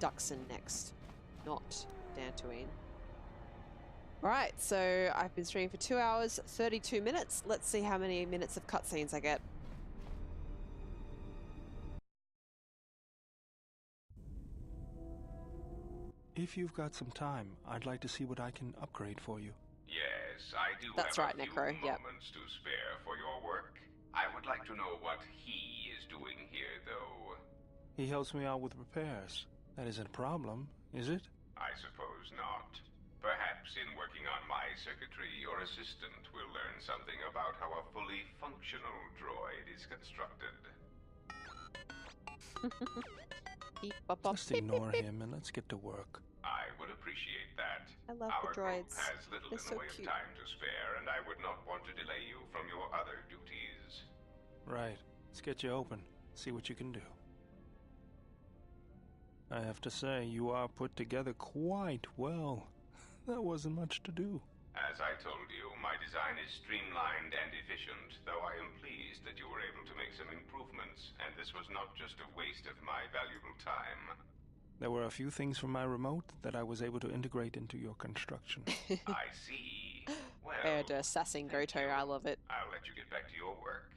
Duxon next, not Dantooine. Alright, so I've been streaming for 2 hours, 32 minutes. Let's see how many minutes of cutscenes I get. If you've got some time, I'd like to see what I can upgrade for you. Yes, I do That's have right, a few Necro, yep. moments to spare for your work. I would like to know what he is doing here, though. He helps me out with repairs. That isn't a problem, is it? I suppose not. Perhaps in working on my circuitry, your assistant will learn something about how a fully functional droid is constructed. Just ignore him and let's get to work. I would appreciate that. I love Our the droids. group has little They're in so the way cute. of time to spare, and I would not want to delay you from your other duties. Right. Let's get you open. See what you can do. I have to say, you are put together quite well. That wasn't much to do. As I told you, my design is streamlined and efficient, though I am pleased that you were able to make some improvements, and this was not just a waste of my valuable time. There were a few things from my remote that I was able to integrate into your construction. I see. Well, And sassing KOTOR, I love it. I'll let you get back to your work.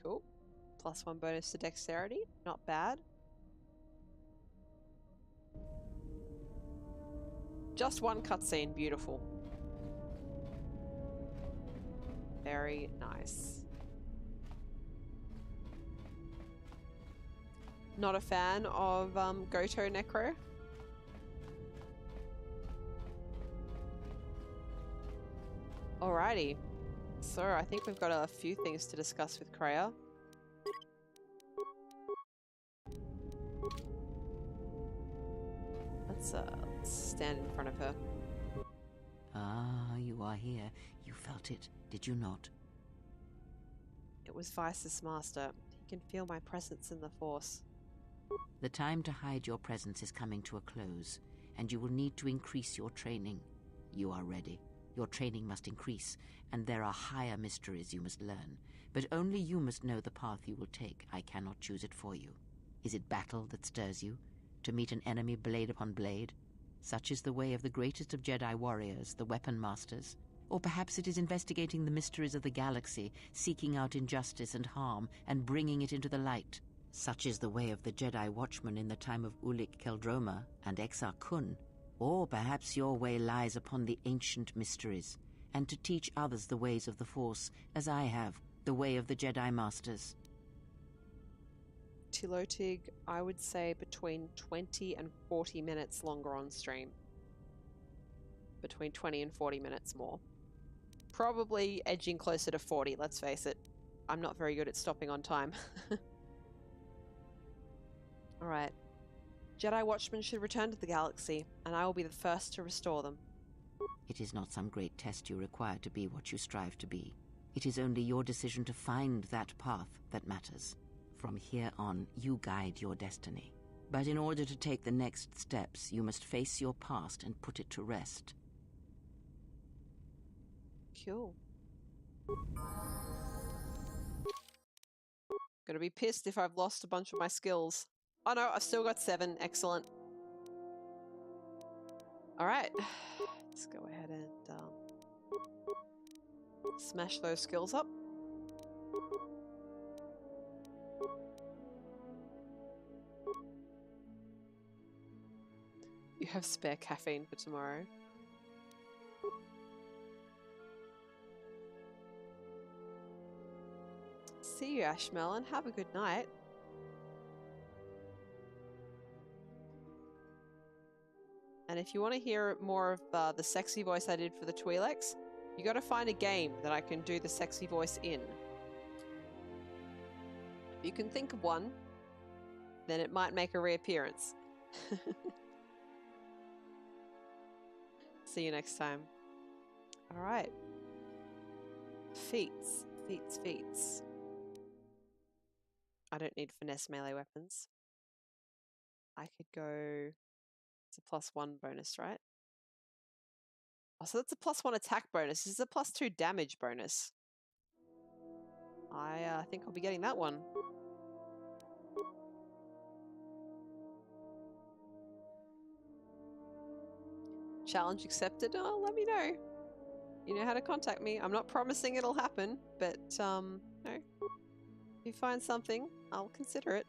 Cool. +1 bonus to dexterity. Not bad. Just one cutscene. Beautiful. Very nice. Not a fan of KOTOR Necro. Alrighty. So I think we've got a few things to discuss with Kreia. Let's stand in front of her. Ah, you are here. You felt it, did you not? It was Vice's master. He can feel my presence in the Force. The time to hide your presence is coming to a close, and you will need to increase your training. You are ready. Your training must increase, and there are higher mysteries you must learn. But only you must know the path you will take. I cannot choose it for you. Is it battle that stirs you? To meet an enemy blade upon blade? Such is the way of the greatest of Jedi warriors, the weapon masters. Or perhaps it is investigating the mysteries of the galaxy, seeking out injustice and harm, and bringing it into the light. Such is the way of the Jedi watchman in the time of Ulic Qel-Droma and Exar Kun. Or perhaps your way lies upon the ancient mysteries, and to teach others the ways of the Force, as I have, the way of the Jedi Masters. Tilotig, I would say between 20 and 40 minutes longer on stream. Between 20 and 40 minutes more. Probably edging closer to 40, let's face it. I'm not very good at stopping on time. Alright. Jedi Watchmen should return to the galaxy, and I will be the first to restore them. It is not some great test you require to be what you strive to be. It is only your decision to find that path that matters. From here on, you guide your destiny. But in order to take the next steps, you must face your past and put it to rest. Cool. Gonna be pissed if I've lost a bunch of my skills. Oh no, I've still got 7. Excellent. Alright. Let's go ahead and smash those skills up. You have spare caffeine for tomorrow. See you, Ashmelon. Have a good night. And if you want to hear more of the sexy voice I did for the Twi'leks, you got to find a game that I can do the sexy voice in. If you can think of one, then it might make a reappearance. See you next time. Alright. Feats. Feats, feats. I don't need finesse melee weapons. I could go... It's a +1 bonus, right? Oh, so that's a +1 attack bonus. This is a +2 damage bonus. I think I'll be getting that one. Challenge accepted. Oh, let me know. You know how to contact me. I'm not promising it'll happen, but no. If you find something, I'll consider it.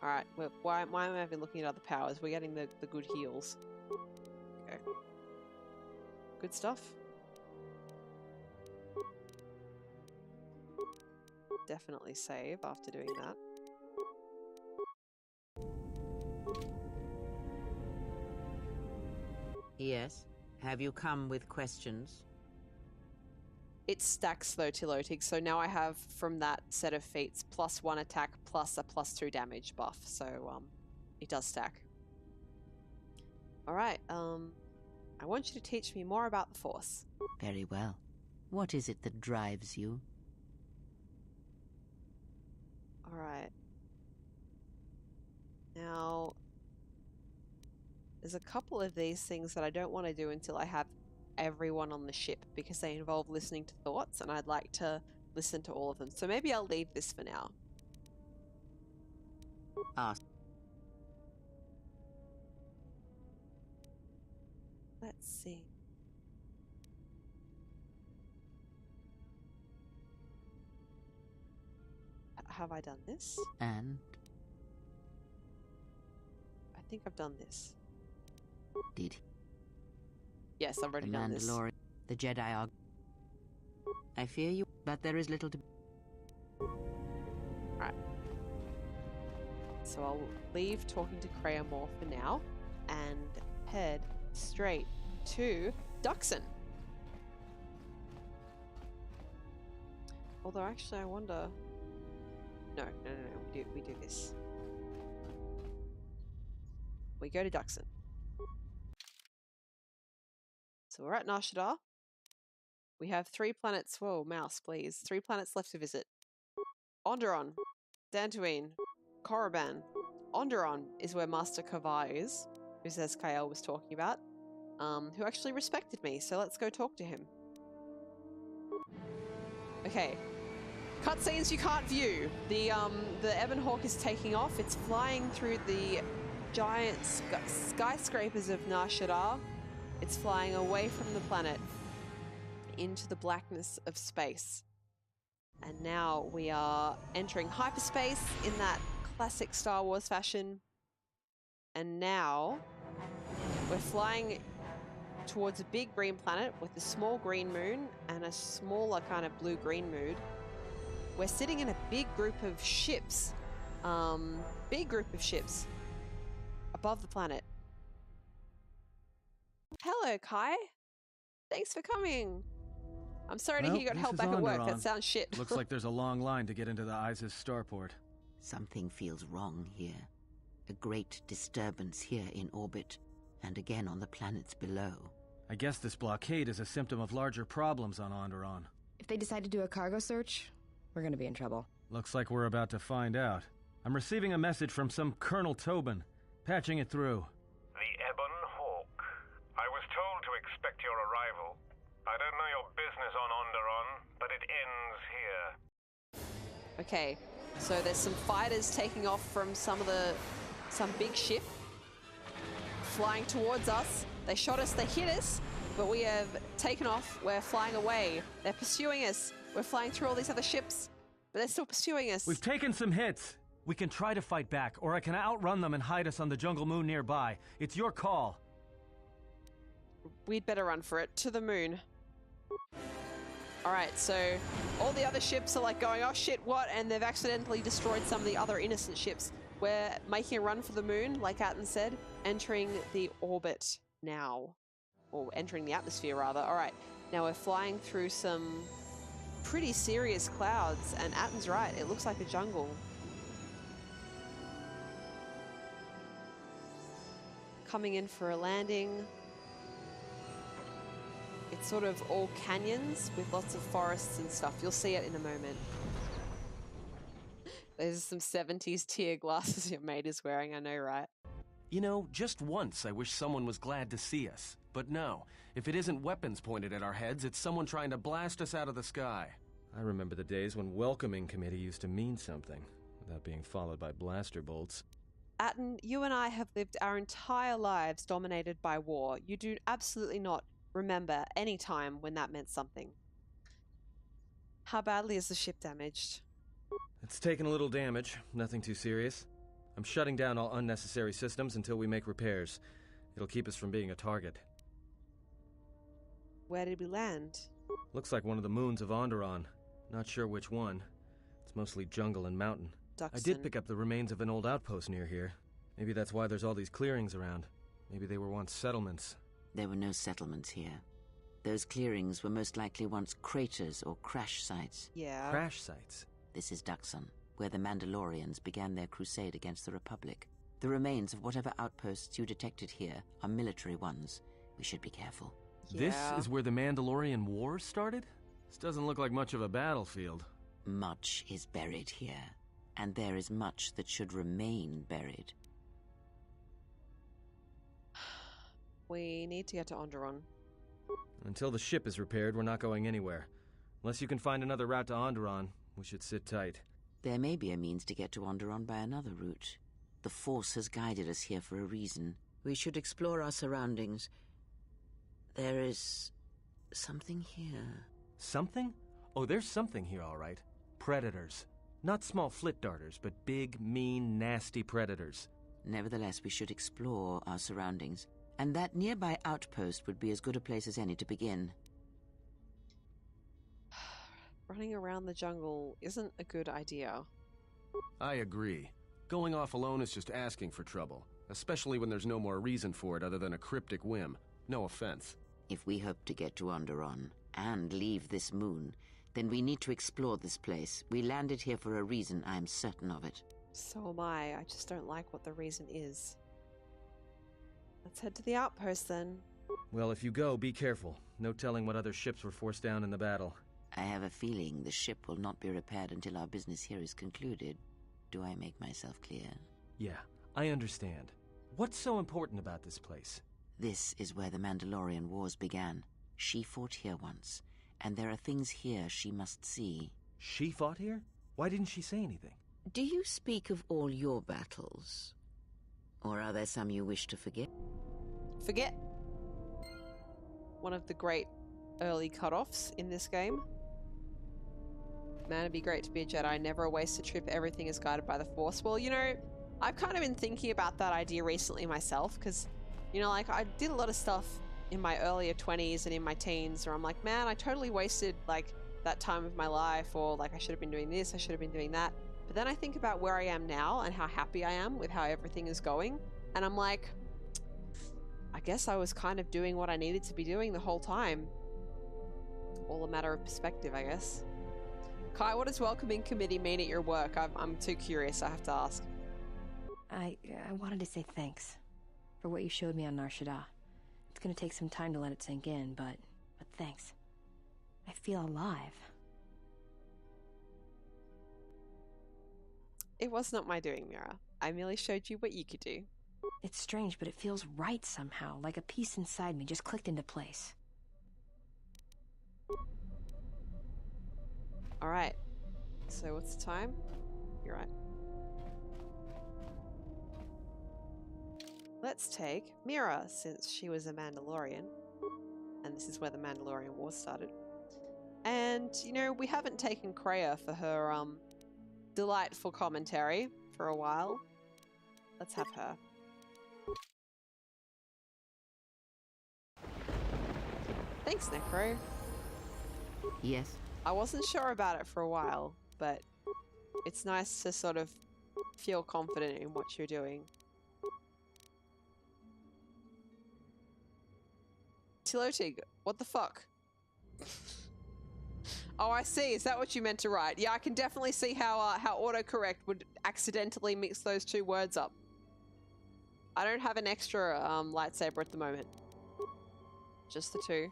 Alright, why am I even looking at other powers? We're getting the good heals. Okay. Good stuff. Definitely save after doing that. Yes? Have you come with questions? It stacks though, Tilotig, so now I have from that set of feats +1 attack plus a +2 damage buff, so it does stack. Alright, I want you to teach me more about the Force. Very well. What is it that drives you? Alright. Now, there's a couple of these things that I don't want to do until I have everyone on the ship, because they involve listening to thoughts, and I'd like to listen to all of them. So maybe I'll leave this for now. Let's see. Have I done this? And? I think I've done this. Did. Yes, I've already done this. The Jedi are... I fear you, but there is little to... Right. So I'll leave talking to Crayamore for now, and head straight to Duxon. Although, actually, I wonder... No, we do this. We go to Duxon. So we're at Nar Shaddaa. We have 3 planets. Whoa, mouse, please. 3 planets left to visit. Onderon, Dantooine, Korriban. Onderon is where Master Kavar is, who Zez-Kaiel was talking about, who actually respected me, so let's go talk to him. Okay. Cutscenes you can't view. The Ebon Hawk is taking off. It's flying through the giant skyscrapers of Nar Shaddaa. It's flying away from the planet into the blackness of space. And now we are entering hyperspace in that classic Star Wars fashion. And now We're flying towards a big green planet with a small green moon and a smaller kind of blue-green moon. We're sitting in a big group of ships. Above the planet. Hello, Kai. Thanks for coming. I'm sorry to hear you got held back at work. That sounds shit. Looks like there's a long line to get into the ISIS starport. Something feels wrong here. A great disturbance here in orbit, and again on the planets below. I guess this blockade is a symptom of larger problems on Onderon. If they decide to do a cargo search, we're gonna be in trouble. Looks like we're about to find out. I'm receiving a message from some Colonel Tobin. Patching it through. The Ebon Hawk. I was told to expect your arrival. I don't know your business on Onderon, but it ends here. Okay, so there's some fighters taking off from some big ship flying towards us. They shot us, they hit us, but we have taken off. We're flying away. They're pursuing us. We're flying through all these other ships, but they're still pursuing us. We've taken some hits. We can try to fight back, or I can outrun them and hide us on the jungle moon nearby. It's your call. We'd better run for it. To the moon. Alright, so all the other ships are like going, oh shit, what? And they've accidentally destroyed some of the other innocent ships. We're making a run for the moon, like Atten said, entering the orbit now. Or entering the atmosphere, rather. Alright, now we're flying through some pretty serious clouds, and Atten's right, it looks like a jungle. Coming in for a landing. It's sort of all canyons with lots of forests and stuff. You'll see it in a moment. There's some 70s tier glasses your mate is wearing, I know, right? You know, just once I wish someone was glad to see us. But no, if it isn't weapons pointed at our heads, it's someone trying to blast us out of the sky. I remember the days when welcoming committee used to mean something, without being followed by blaster bolts. Atten, you and I have lived our entire lives dominated by war. You do absolutely not remember any time when that meant something. How badly is the ship damaged? It's taken a little damage, nothing too serious. I'm shutting down all unnecessary systems until we make repairs. It'll keep us from being a target. Where did we land? Looks like one of the moons of Onderon. Not sure which one. It's mostly jungle and mountain. Duxton. I did pick up the remains of an old outpost near here. Maybe that's why there's all these clearings around. Maybe they were once settlements. There were no settlements here. Those clearings were most likely once craters or crash sites. Yeah. Crash sites? This is Duxton, where the Mandalorians began their crusade against the Republic. The remains of whatever outposts you detected here are military ones. We should be careful. Yeah. This is where the Mandalorian War started? This doesn't look like much of a battlefield. Much is buried here, and there is much that should remain buried. We need to get to Onderon. Until the ship is repaired, we're not going anywhere. Unless you can find another route to Onderon, we should sit tight. There may be a means to get to Onderon by another route. The Force has guided us here for a reason. We should explore our surroundings. There is something here. Something? Oh, there's something here, all right. Predators. Not small flit darters, but big, mean, nasty predators. Nevertheless, we should explore our surroundings. And that nearby outpost would be as good a place as any to begin. Running around the jungle isn't a good idea. I agree. Going off alone is just asking for trouble, especially when there's no more reason for it other than a cryptic whim. No offense. If we hope to get to Onderon and leave this moon, then we need to explore this place. We landed here for a reason, I am certain of it. So am I. I just don't like what the reason is. Let's head to the outpost then. Well, if you go, be careful. No telling what other ships were forced down in the battle. I have a feeling the ship will not be repaired until our business here is concluded. Do I make myself clear? Yeah, I understand. What's so important about this place? This is where the Mandalorian Wars began. She fought here once, and there are things here she must see. She fought here? Why didn't she say anything? Do you speak of all your battles? Or are there some you wish to forget? Forget? One of the great early cutoffs in this game. Man, it'd be great to be a Jedi. Never a wasted trip. Everything is guided by the Force. Well, you know, I've kind of been thinking about that idea recently myself, because You know, like, I did a lot of stuff in my earlier 20s and in my teens where I'm like, man, I totally wasted, like, that time of my life, or, like, I should have been doing this, I should have been doing that. But then I think about where I am now and how happy I am with how everything is going, and I'm like, I guess I was kind of doing what I needed to be doing the whole time. All a matter of perspective, I guess. Kai, what does welcoming committee mean at your work? I'm too curious, I have to ask. I wanted to say thanks for what you showed me on Nar Shaddaa. It's gonna take some time to let it sink in, but thanks. I feel alive. It was not my doing, Mira. I merely showed you what you could do. It's strange, but it feels right somehow, like a piece inside me just clicked into place. Alright. So what's the time? You're right. Let's take Mira, since she was a Mandalorian. And this is where the Mandalorian War started. And, you know, we haven't taken Kreia for her, delightful commentary for a while. Let's have her. Thanks, Necro. Yes? I wasn't sure about it for a while, but it's nice to sort of feel confident in what you're doing. Tilotig, what the fuck? Oh, I see. Is that what you meant to write? Yeah, I can definitely see how autocorrect would accidentally mix those two words up. I don't have an extra lightsaber at the moment. Just the two.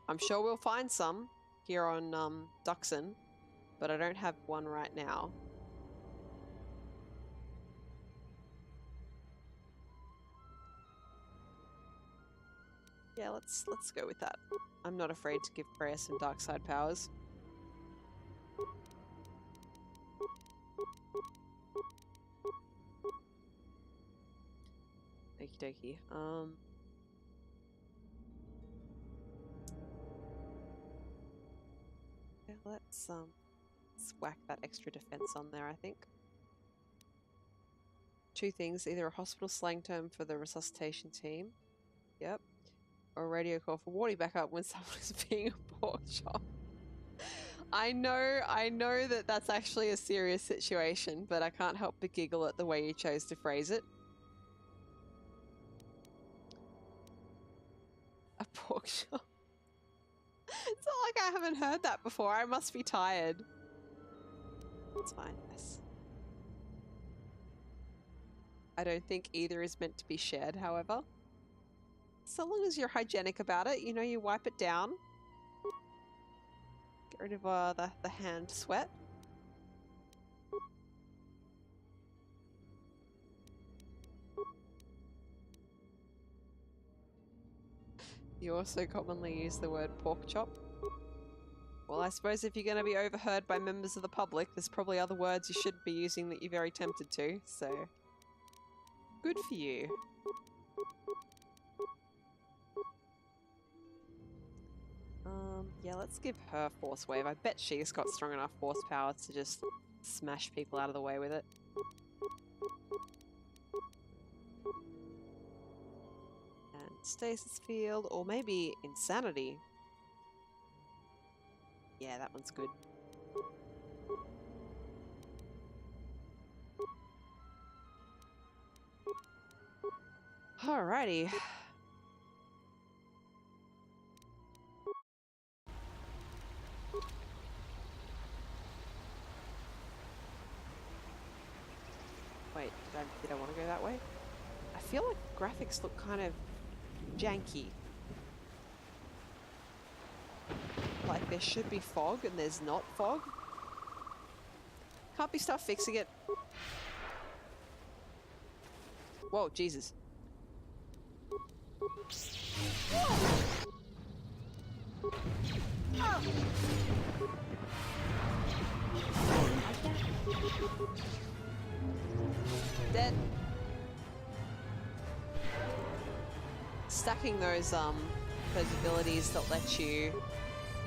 I'm sure we'll find some here on Duxon, but I don't have one right now. Yeah, let's go with that. I'm not afraid to give Kreia some dark side powers. Okie dokie. Yeah, let's whack that extra defense on there, I think. Two things, either a hospital slang term for the resuscitation team. Yep. Or a radio call for Wardy back up when someone is being a pork chop. I know that that's actually a serious situation, but I can't help but giggle at the way you chose to phrase it. A pork chop. It's not like I haven't heard that before. I must be tired. It's fine, yes. I don't think either is meant to be shared, however. So long as you're hygienic about it, you know, you wipe it down. Get rid of the hand sweat. You also commonly use the word pork chop. Well, I suppose if you're going to be overheard by members of the public, there's probably other words you shouldn't be using that you're very tempted to, so... Good for you. Yeah, let's give her Force Wave. I bet she's got strong enough force power to just smash people out of the way with it. And Stasis Field, or maybe Insanity. Yeah, that one's good. Alrighty. Wait, did I want to go that way? I feel like graphics look kind of janky. Like there should be fog and there's not fog. Can't be stuff fixing it. Whoa, Jesus. Dead. Stacking those abilities that let you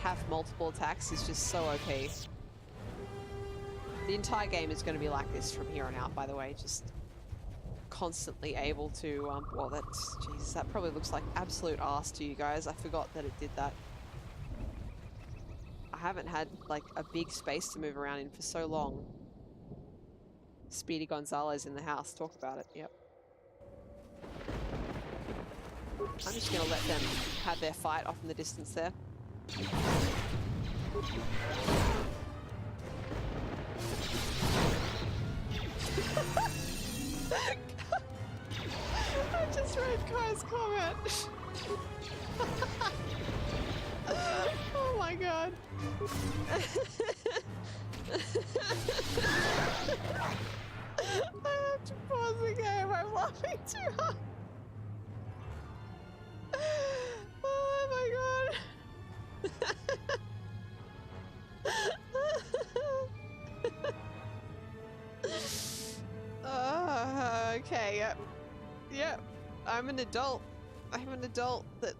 have multiple attacks is just so OP. The entire game is going to be like this from here on out, by the way. Just constantly able to, well, that's, Jesus, that probably looks like absolute arse to you guys. I forgot that it did that. I haven't had, like, a big space to move around in for so long. Speedy Gonzalez in the house. Talk about it. Yep. I'm just gonna let them have their fight off in the distance there. I just read Kai's comment. Oh my god. I have to pause the game. I'm laughing too hard. Oh my god. Okay, yep. Yep. I'm an adult. I'm an adult that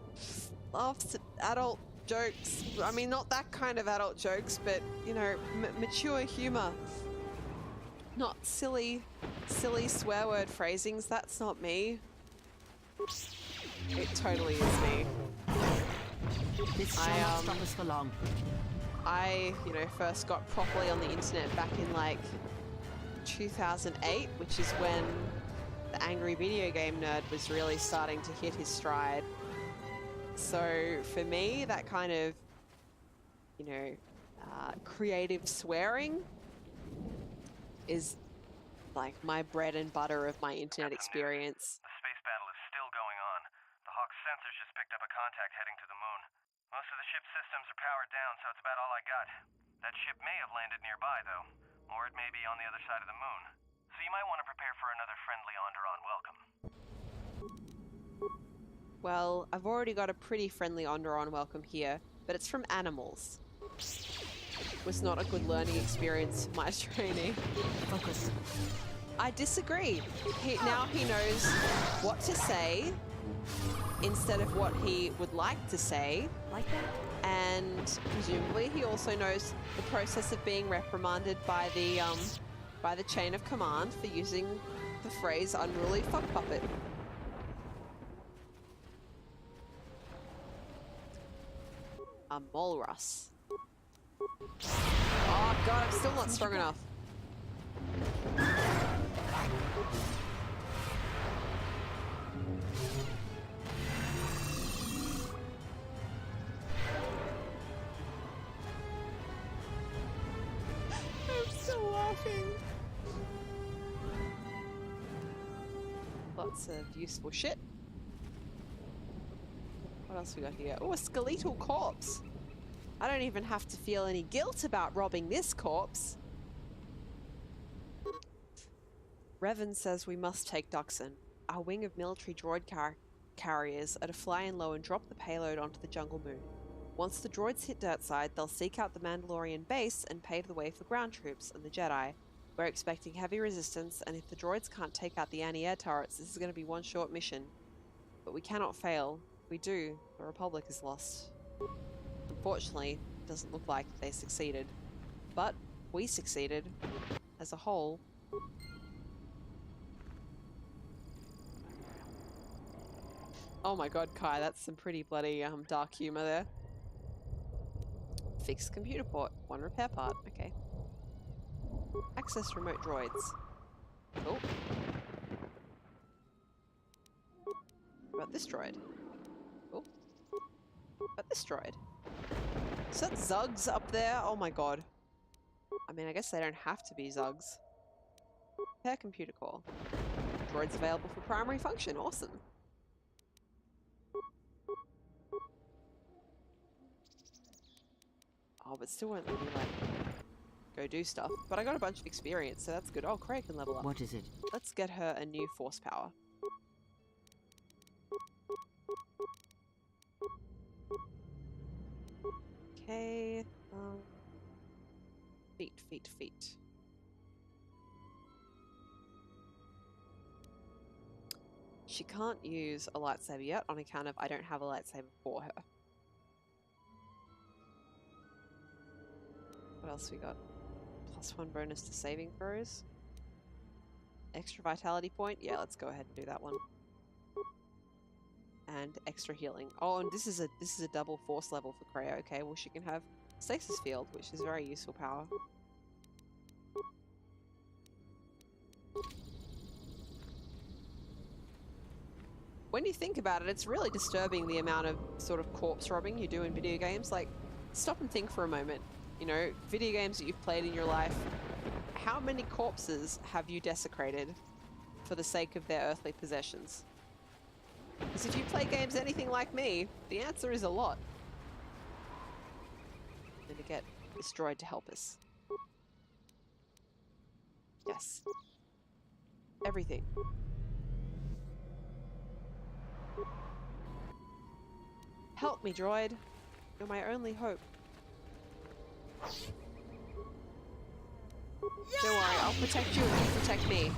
laughs at adult jokes. I mean, not that kind of adult jokes, but, you know, mature humor. Not silly swear word phrasings. That's not me. It totally is me. This shall not stop us for long. I, you know, first got properly on the internet back in, like, 2008, which is when the angry video game nerd was really starting to hit his stride. So for me, that kind of, you know, creative swearing is like my bread and butter of my internet experience. The space battle is still going on. The Hawk's sensors just picked up a contact heading to the moon. Most of the ship's systems are powered down, so it's about all I got. That ship may have landed nearby, though, or it may be on the other side of the moon. So you might want to prepare for another friendly Onderon welcome. Well, I've already got a pretty friendly Onderon welcome here, but it's from animals. It was not a good learning experience for my training. Focus. I disagree. Now he knows what to say instead of what he would like to say. Like that? And presumably he also knows the process of being reprimanded by the chain of command for using the phrase unruly fuck puppet. A Molrus. Oh god, I'm still not strong enough. I'm still laughing. Lots of useful shit. What else we got here? Oh, a skeletal corpse. I don't even have to feel any guilt about robbing this corpse. Revan says we must take Duxon. Our wing of military droid carriers are to fly in low and drop the payload onto the jungle moon. Once the droids hit Dirtside, they'll seek out the Mandalorian base and pave the way for ground troops and the Jedi. We're expecting heavy resistance, and if the droids can't take out the anti-air turrets, this is going to be one short mission. But we cannot fail. If we do, the Republic is lost. Unfortunately, it doesn't look like they succeeded. But we succeeded as a whole. Oh my god, Kai, that's some pretty bloody dark humor there. Fixed computer port. One repair part. Okay. Access remote droids. Oh. What about this droid? Oh. What about this droid? Is that Zugs up there? Oh my god. I mean, I guess they don't have to be Zugs. Repair computer core. Droids available for primary function. Awesome. Oh, but still won't let me, like, go do stuff. But I got a bunch of experience, so that's good. Oh, Craig can level up. What is it? Let's get her a new force power. Okay. Feet. She can't use a lightsaber yet on account of I don't have a lightsaber for her. What else we got? +1 bonus to saving throws. Extra vitality point? Yeah, let's go ahead and do that one. And extra healing. Oh, and this is a double force level for Kreia. Okay, well she can have stasis field, which is very useful power. When you think about it, it's really disturbing the amount of sort of corpse robbing you do in video games. Like, stop and think for a moment. You know, video games that you've played in your life, how many corpses have you desecrated for the sake of their earthly possessions? Because if you play games anything like me, the answer is a lot. I'm gonna get this droid to help us. Yes. Everything. Help me, droid. You're my only hope. Don't worry, I'll protect you and you protect me.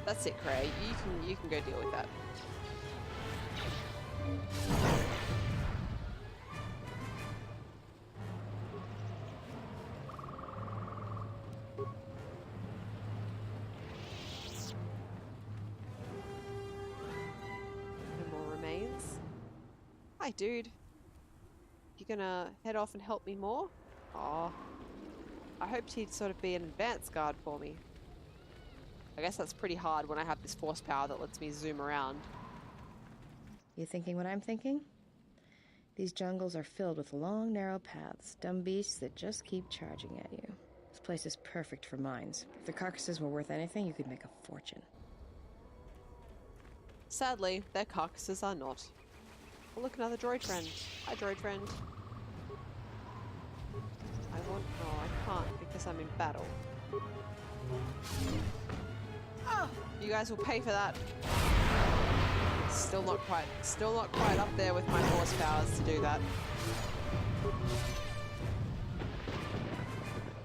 That's it, Kreia. You can go deal with that. No more remains. Hi, dude. You gonna head off and help me more? Aw. I hoped he'd sort of be an advanced guard for me. I guess that's pretty hard when I have this force power that lets me zoom around. You thinking what I'm thinking? These jungles are filled with long, narrow paths, dumb beasts that just keep charging at you. This place is perfect for mines. If the carcasses were worth anything, you could make a fortune. Sadly, their carcasses are not. Oh, look, another droid friend. Hi, droid friend. Oh, I can't because I'm in battle. You guys will pay for that. Still not quite up there with my force powers to do that.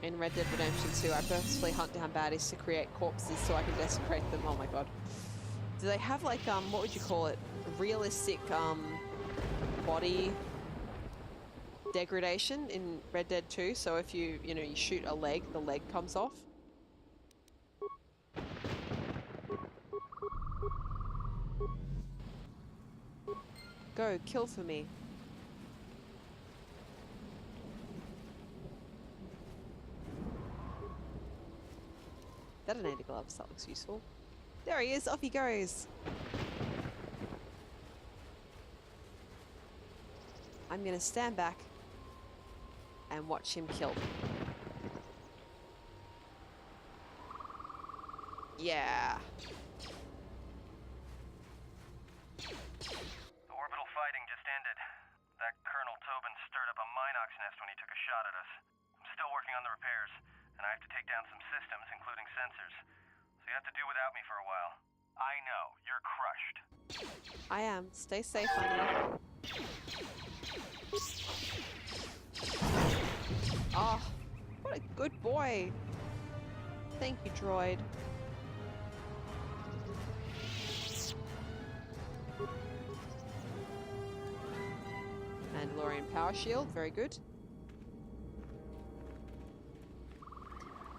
In Red Dead Redemption 2, I purposefully hunt down baddies to create corpses so I can desecrate them. Oh my god. Do they have like, what would you call it? Realistic, body degradation in Red Dead 2? So if you shoot a leg, the leg comes off? Go, kill for me. Detonator gloves, that looks useful. There he is, off he goes. I'm gonna stand back and watch him kill. Yeah. The orbital fighting just ended. That Colonel Tobin stirred up a Minox nest when he took a shot at us. I'm still working on the repairs, and I have to take down some systems, including sensors. So you have to do without me for a while. I know, you're crushed. I am. Stay safe, honey. Oh, what a good boy. Thank you, droid. Mandalorian power shield, very good.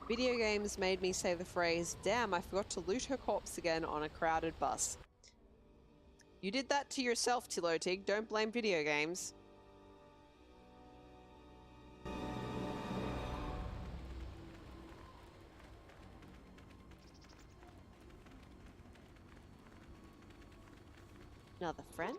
Video games made me say the phrase, "Damn, I forgot to loot her corpse again on a crowded bus." You did that to yourself, Tilotig. Don't blame video games. Another friend?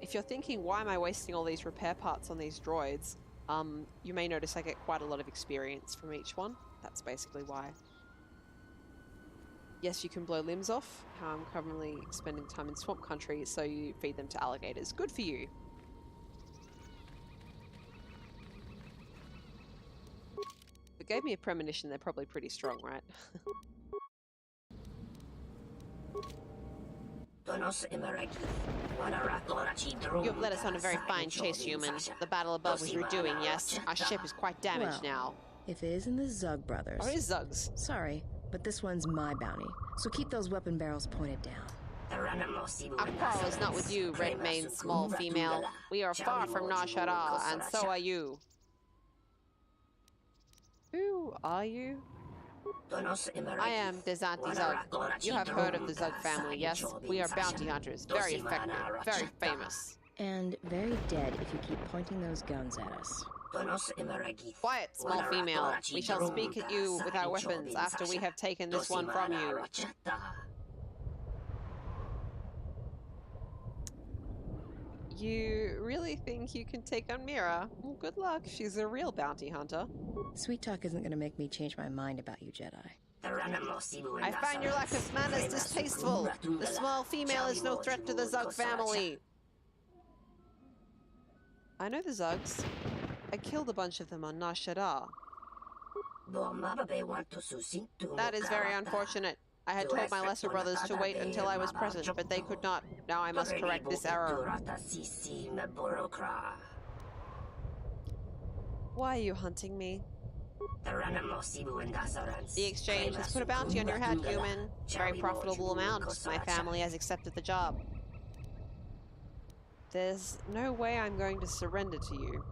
If you're thinking, why am I wasting all these repair parts on these droids? You may notice I get quite a lot of experience from each one. That's basically why. Yes, you can blow limbs off. I'm currently spending time in swamp country, so you feed them to alligators. Good for you. It gave me a premonition they're probably pretty strong, right? You've led us on a very fine chase, human. The battle above was your doing, yes? Our ship is quite damaged now. If it isn't the Zug brothers... What is Zugs? Sorry, but this one's my bounty, so keep those weapon barrels pointed down. Our quarrel is not with you, red-maned small female. We are far from Nar Shaddaa, and so are you. Who are you? I am Dezanti Zug. You have heard of the Zug family, yes? We are bounty hunters, very effective, very famous. And very dead if you keep pointing those guns at us. Quiet, small female. We shall speak at you with our weapons after we have taken this one from you. You really think you can take on Mira? Well, good luck. She's a real bounty hunter. Sweet talk isn't going to make me change my mind about you, Jedi. I find your lack of manners distasteful. The small female is no threat to the Zug family. I know the Zugs. I killed a bunch of them on Nar Shaddaa. That is very unfortunate. I had told my lesser brothers to wait until I was present, but they could not. Now I must correct this error. Why are you hunting me? The exchange has put a bounty on your head, human. Very profitable amount. My family has accepted the job. There's no way I'm going to surrender to you.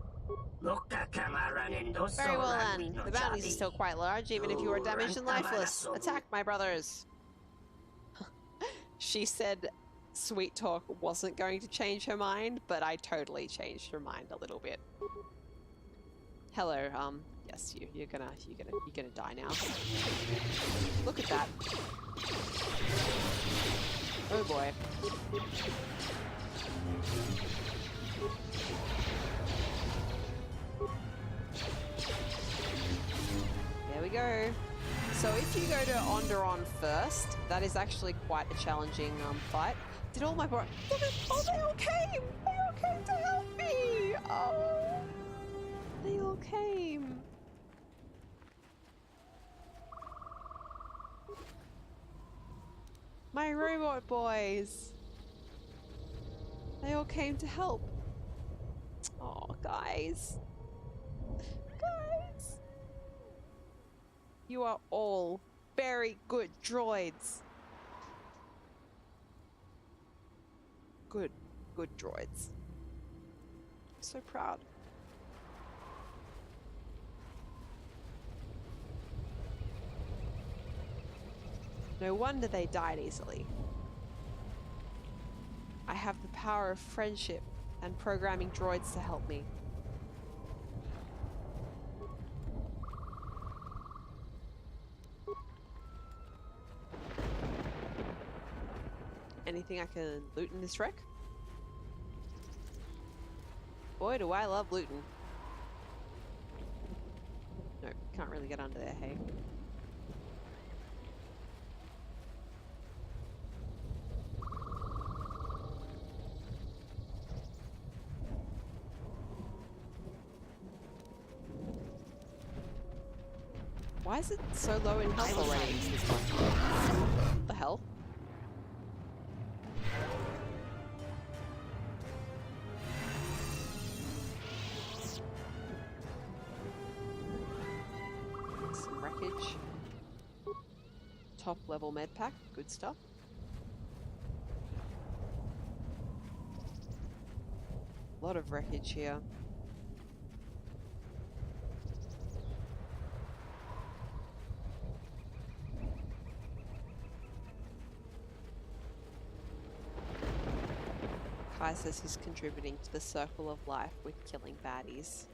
Very well then. The bounties are still quite large, even if you are damaged and lifeless. Attack, my brothers! She said sweet talk wasn't going to change her mind, but I totally changed her mind a little bit. Hello, yes, you're gonna die now. Look at that. Oh boy. There we go. So if you go to Onderon first, that is actually quite a challenging fight. Did all my oh, they all came! They all came to help me! Oh, they all came. My robot boys. They all came to help. Oh, guys. Guys. You are all very good droids. Good droids. I'm so proud. No wonder they died easily. I have the power of friendship and programming droids to help me. Anything I can loot in this wreck? Boy, do I love looting. No, can't really get under there, hey. Why is it so low in health already? What the hell? Some wreckage. Top level med pack, good stuff. A lot of wreckage here. Kai says he's contributing to the circle of life with killing baddies.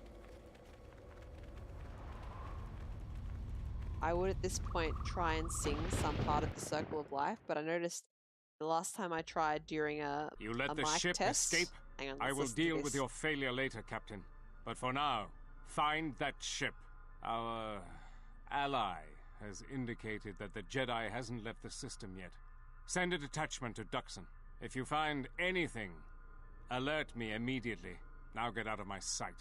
I would at this point try and sing some part of the circle of life, but I noticed the last time I tried during a You let the mic ship test. escape? Hang on, I let's will listen to deal this. with your failure later, Captain. But for now, find that ship. Our ally has indicated that the Jedi hasn't left the system yet. Send a detachment to Duxon. If you find anything, alert me immediately. Now get out of my sight.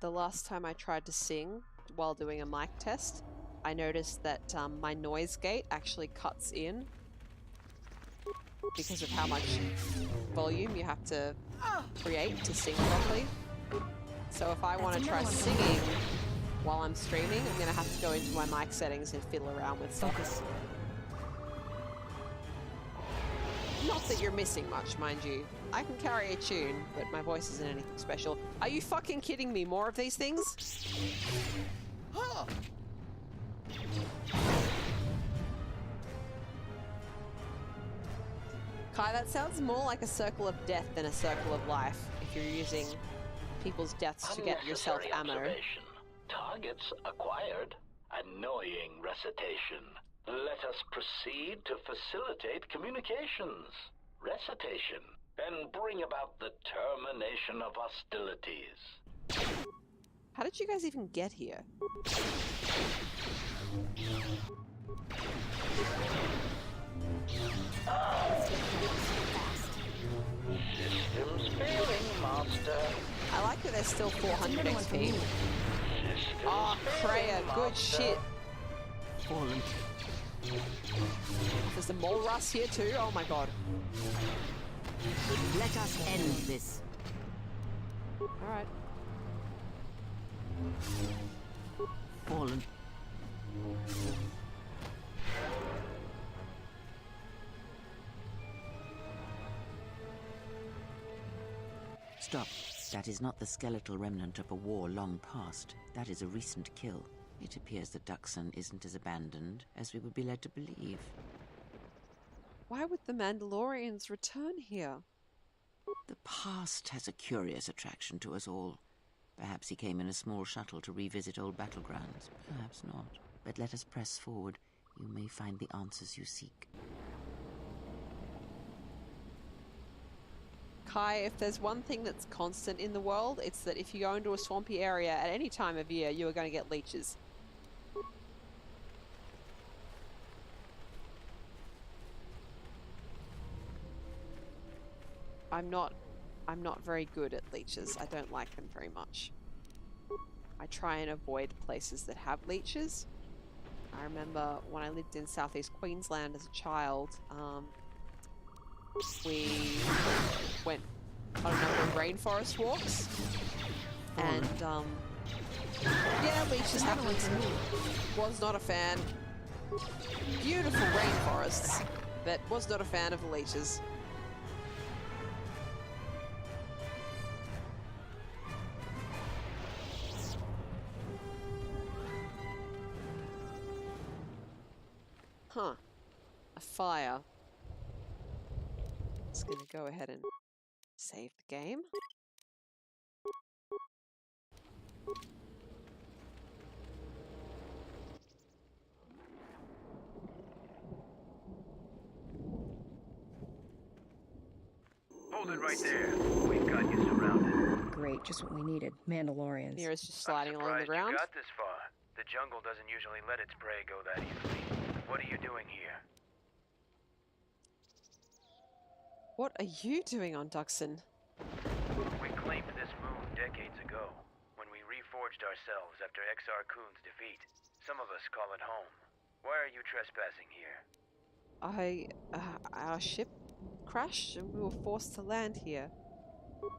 The last time I tried to sing while doing a mic test, I noticed that my noise gate actually cuts in because of how much volume you have to create to sing properly. So if I want to try singing while I'm streaming, I'm gonna have to go into my mic settings and fiddle around with stuff. Focus. Not that you're missing much, mind you. I can carry a tune, but my voice isn't anything special. Are you fucking kidding me? More of these things? Kai, that sounds more like a circle of death than a circle of life, if you're using people's deaths to get yourself ammo. Observation. Targets acquired. Annoying recitation. Let us proceed to facilitate communications. Recitation. And bring about the termination of hostilities. How did you guys even get here? Systems failing, Master. I like that there's still 400 XP. Oh, Freya, good shit. Fallen. There's the mole rust here too. Oh my god. Let us end this. Alright. Fallen. Stop. That is not the skeletal remnant of a war long past. That is a recent kill. It appears that Duxon isn't as abandoned as we would be led to believe. Why would the Mandalorians return here? The past has a curious attraction to us all. Perhaps he came in a small shuttle to revisit old battlegrounds. Perhaps not. But let us press forward. You may find the answers you seek. Kai, if there's one thing that's constant in the world, it's that if you go into a swampy area at any time of year, you are going to get leeches. I'm not very good at leeches. I don't like them very much. I try and avoid places that have leeches. I remember when I lived in southeast Queensland as a child, we went on a number of rainforest walks, and yeah, leeches happened. Was not a fan. Beautiful rainforests, but was not a fan of the leeches. Huh. A fire. Just gonna go ahead and save the game. Hold it right there. We've got you surrounded. Great, just what we needed. Mandalorians. Mira's just sliding along the ground. You got this far. The jungle doesn't usually let its prey go that easily. What are you doing here? What are you doing on Duxon? We claimed this moon decades ago, when we reforged ourselves after Exar Kun's defeat. Some of us call it home. Why are you trespassing here? Our ship crashed and we were forced to land here.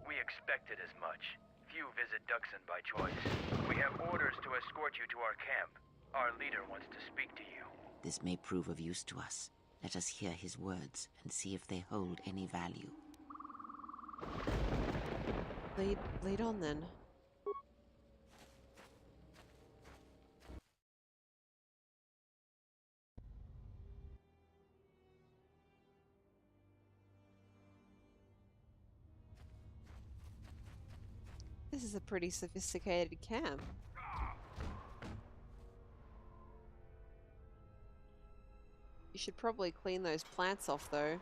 We expected as much. Few visit Duxon by choice. We have orders to escort you to our camp. Our leader wants to speak to you. This may prove of use to us. Let us hear his words and see if they hold any value. Lead on then. This is a pretty sophisticated camp. You should probably clean those plants off though,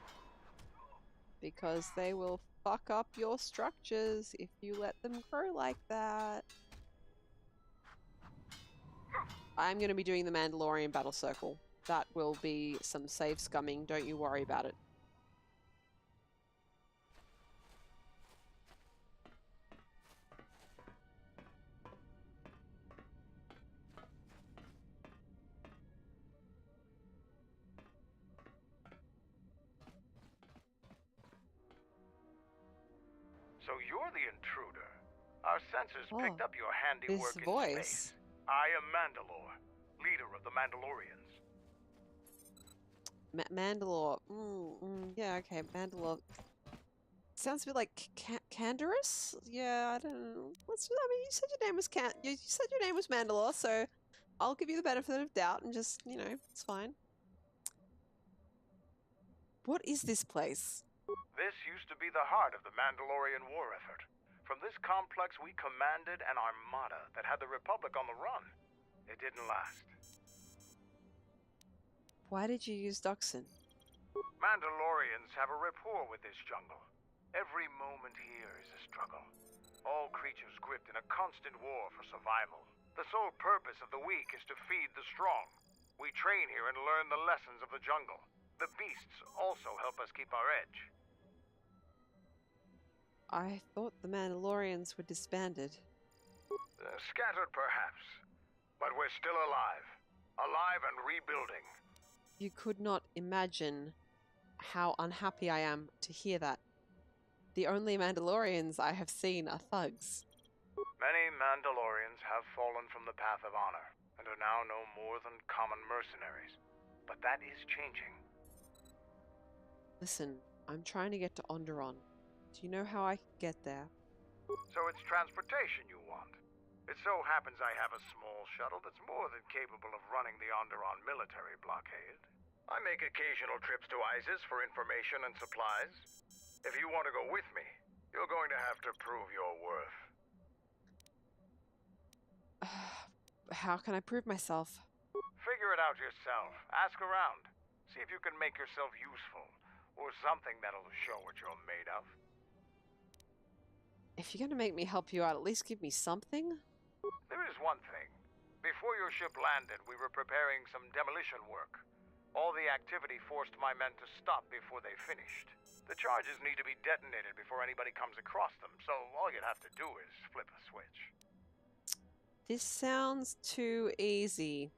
because they will fuck up your structures if you let them grow like that. I'm going to be doing the Mandalorian battle circle. That will be some save scumming, don't you worry about it. So you're the intruder. Our sensors picked up your handiwork this in voice. space. I am Mandalore, leader of the Mandalorians. Mandalore. Yeah, okay, Mandalore. Sounds a bit like Canderous? Yeah, I don't know. I mean, you said your name was you said your name was Mandalore, so I'll give you the benefit of doubt and just, you know, it's fine. What is this place? This used to be the heart of the Mandalorian war effort. From this complex, we commanded an armada that had the Republic on the run. It didn't last. Why did you use Doxin? Mandalorians have a rapport with this jungle. Every moment here is a struggle. All creatures gripped in a constant war for survival. The sole purpose of the weak is to feed the strong. We train here and learn the lessons of the jungle. The beasts also help us keep our edge. I thought the Mandalorians were disbanded. Scattered, perhaps. But we're still alive. Alive and rebuilding. You could not imagine how unhappy I am to hear that. The only Mandalorians I have seen are thugs. Many Mandalorians have fallen from the path of honor, and are now no more than common mercenaries. But that is changing. Listen, I'm trying to get to Onderon. Do you know how I can get there? So it's transportation you want? It so happens I have a small shuttle that's more than capable of running the Onderon military blockade. I make occasional trips to Isis for information and supplies. If you want to go with me, you're going to have to prove your worth. How can I prove myself? Figure it out yourself. Ask around. See if you can make yourself useful, or something that'll show what you're made of. If you're going to make me help you out, at least give me something? There is one thing. Before your ship landed, we were preparing some demolition work. All the activity forced my men to stop before they finished. The charges need to be detonated before anybody comes across them, so all you'd have to do is flip a switch. This sounds too easy.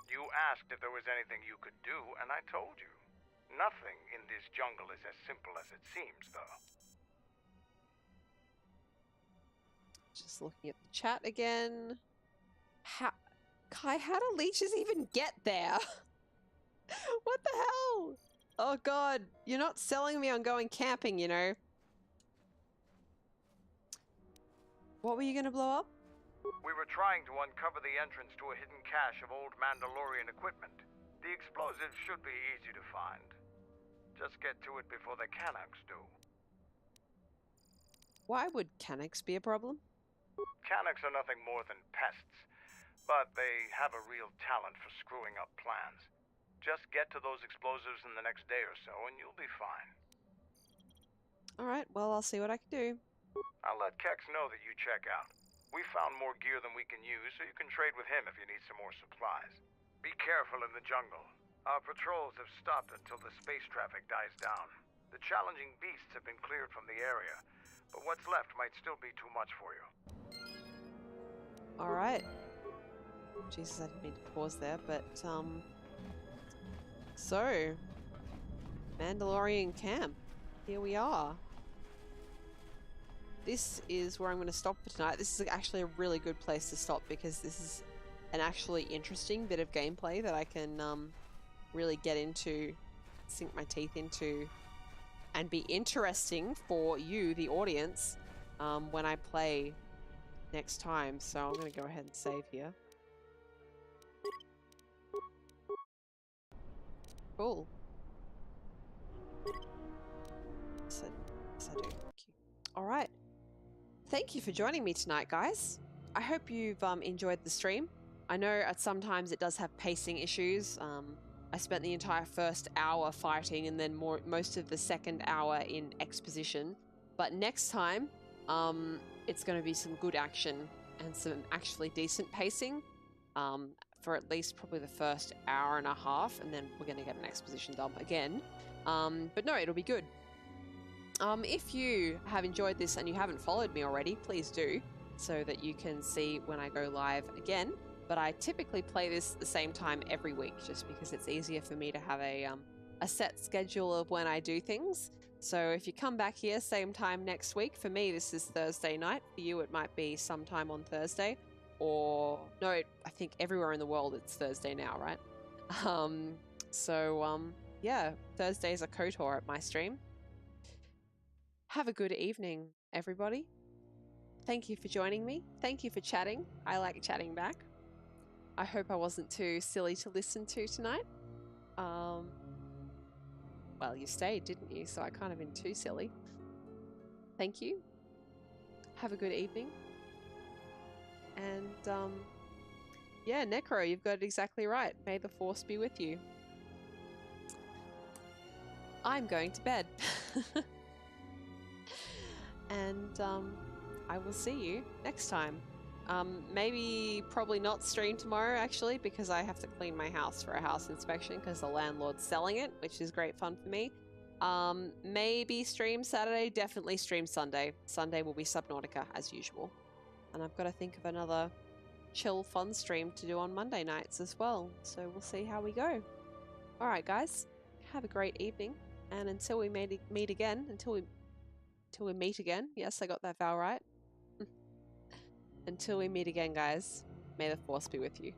You asked if there was anything you could do, and I told you. Nothing in this jungle is as simple as it seems, though. Just looking at the chat again. Kai, how do leeches even get there? What the hell? Oh god, you're not selling me on going camping, you know. What were you gonna blow up? We were trying to uncover the entrance to a hidden cache of old Mandalorian equipment. The explosives should be easy to find. Just get to it before the Kanaks do. Why would Kanaks be a problem? Kanaks are nothing more than pests, but they have a real talent for screwing up plans. Just get to those explosives in the next day or so, and you'll be fine. Alright, well, I'll see what I can do. I'll let Kex know that you check out. We found more gear than we can use, so you can trade with him if you need some more supplies. Be careful in the jungle. Our patrols have stopped until the space traffic dies down. The challenging beasts have been cleared from the area, but what's left might still be too much for you. Alright. Jesus, I didn't mean to pause there, but, so, Mandalorian camp. Here we are. This is where I'm going to stop for tonight. This is actually a really good place to stop because this is an actually interesting bit of gameplay that I can really get into, sink my teeth into, and be interesting for you, the audience, when I play next time. So I'm going to go ahead and save here. Cool. Yes, I do. Thank you. Alright. Thank you for joining me tonight, guys. I hope you've enjoyed the stream. I know at sometimes it does have pacing issues. I spent the entire first hour fighting and then most of the second hour in exposition. But next time, it's going to be some good action and some actually decent pacing. For at least probably the first hour and a half, and then we're going to get an exposition dump again. But no, it'll be good. If you have enjoyed this and you haven't followed me already, please do, so that you can see when I go live again. But I typically play this the same time every week, just because it's easier for me to have a set schedule of when I do things. So if you come back here same time next week, for me this is Thursday night, for you it might be sometime on Thursday. or no, I think everywhere in the world it's Thursday now, right? Yeah, Thursdays are KOTOR at my stream. Have a good evening, everybody. Thank you for joining me. Thank you for chatting. I like chatting back. I hope I wasn't too silly to listen to tonight. Well, you stayed, didn't you? So I can't have been too silly. Thank you. Have a good evening. And, yeah, Necro, you've got it exactly right. May the Force be with you. I'm going to bed. And, I will see you next time. Probably not stream tomorrow, actually, because I have to clean my house for a house inspection because the landlord's selling it, which is great fun for me. Maybe stream Saturday, definitely stream Sunday. Sunday will be Subnautica, as usual. And I've got to think of another chill, fun stream to do on Monday nights as well. So we'll see how we go. Alright, guys. Have a great evening. And until we meet again, until we meet again. Yes, I got that vowel right. Until we meet again, guys, may the Force be with you.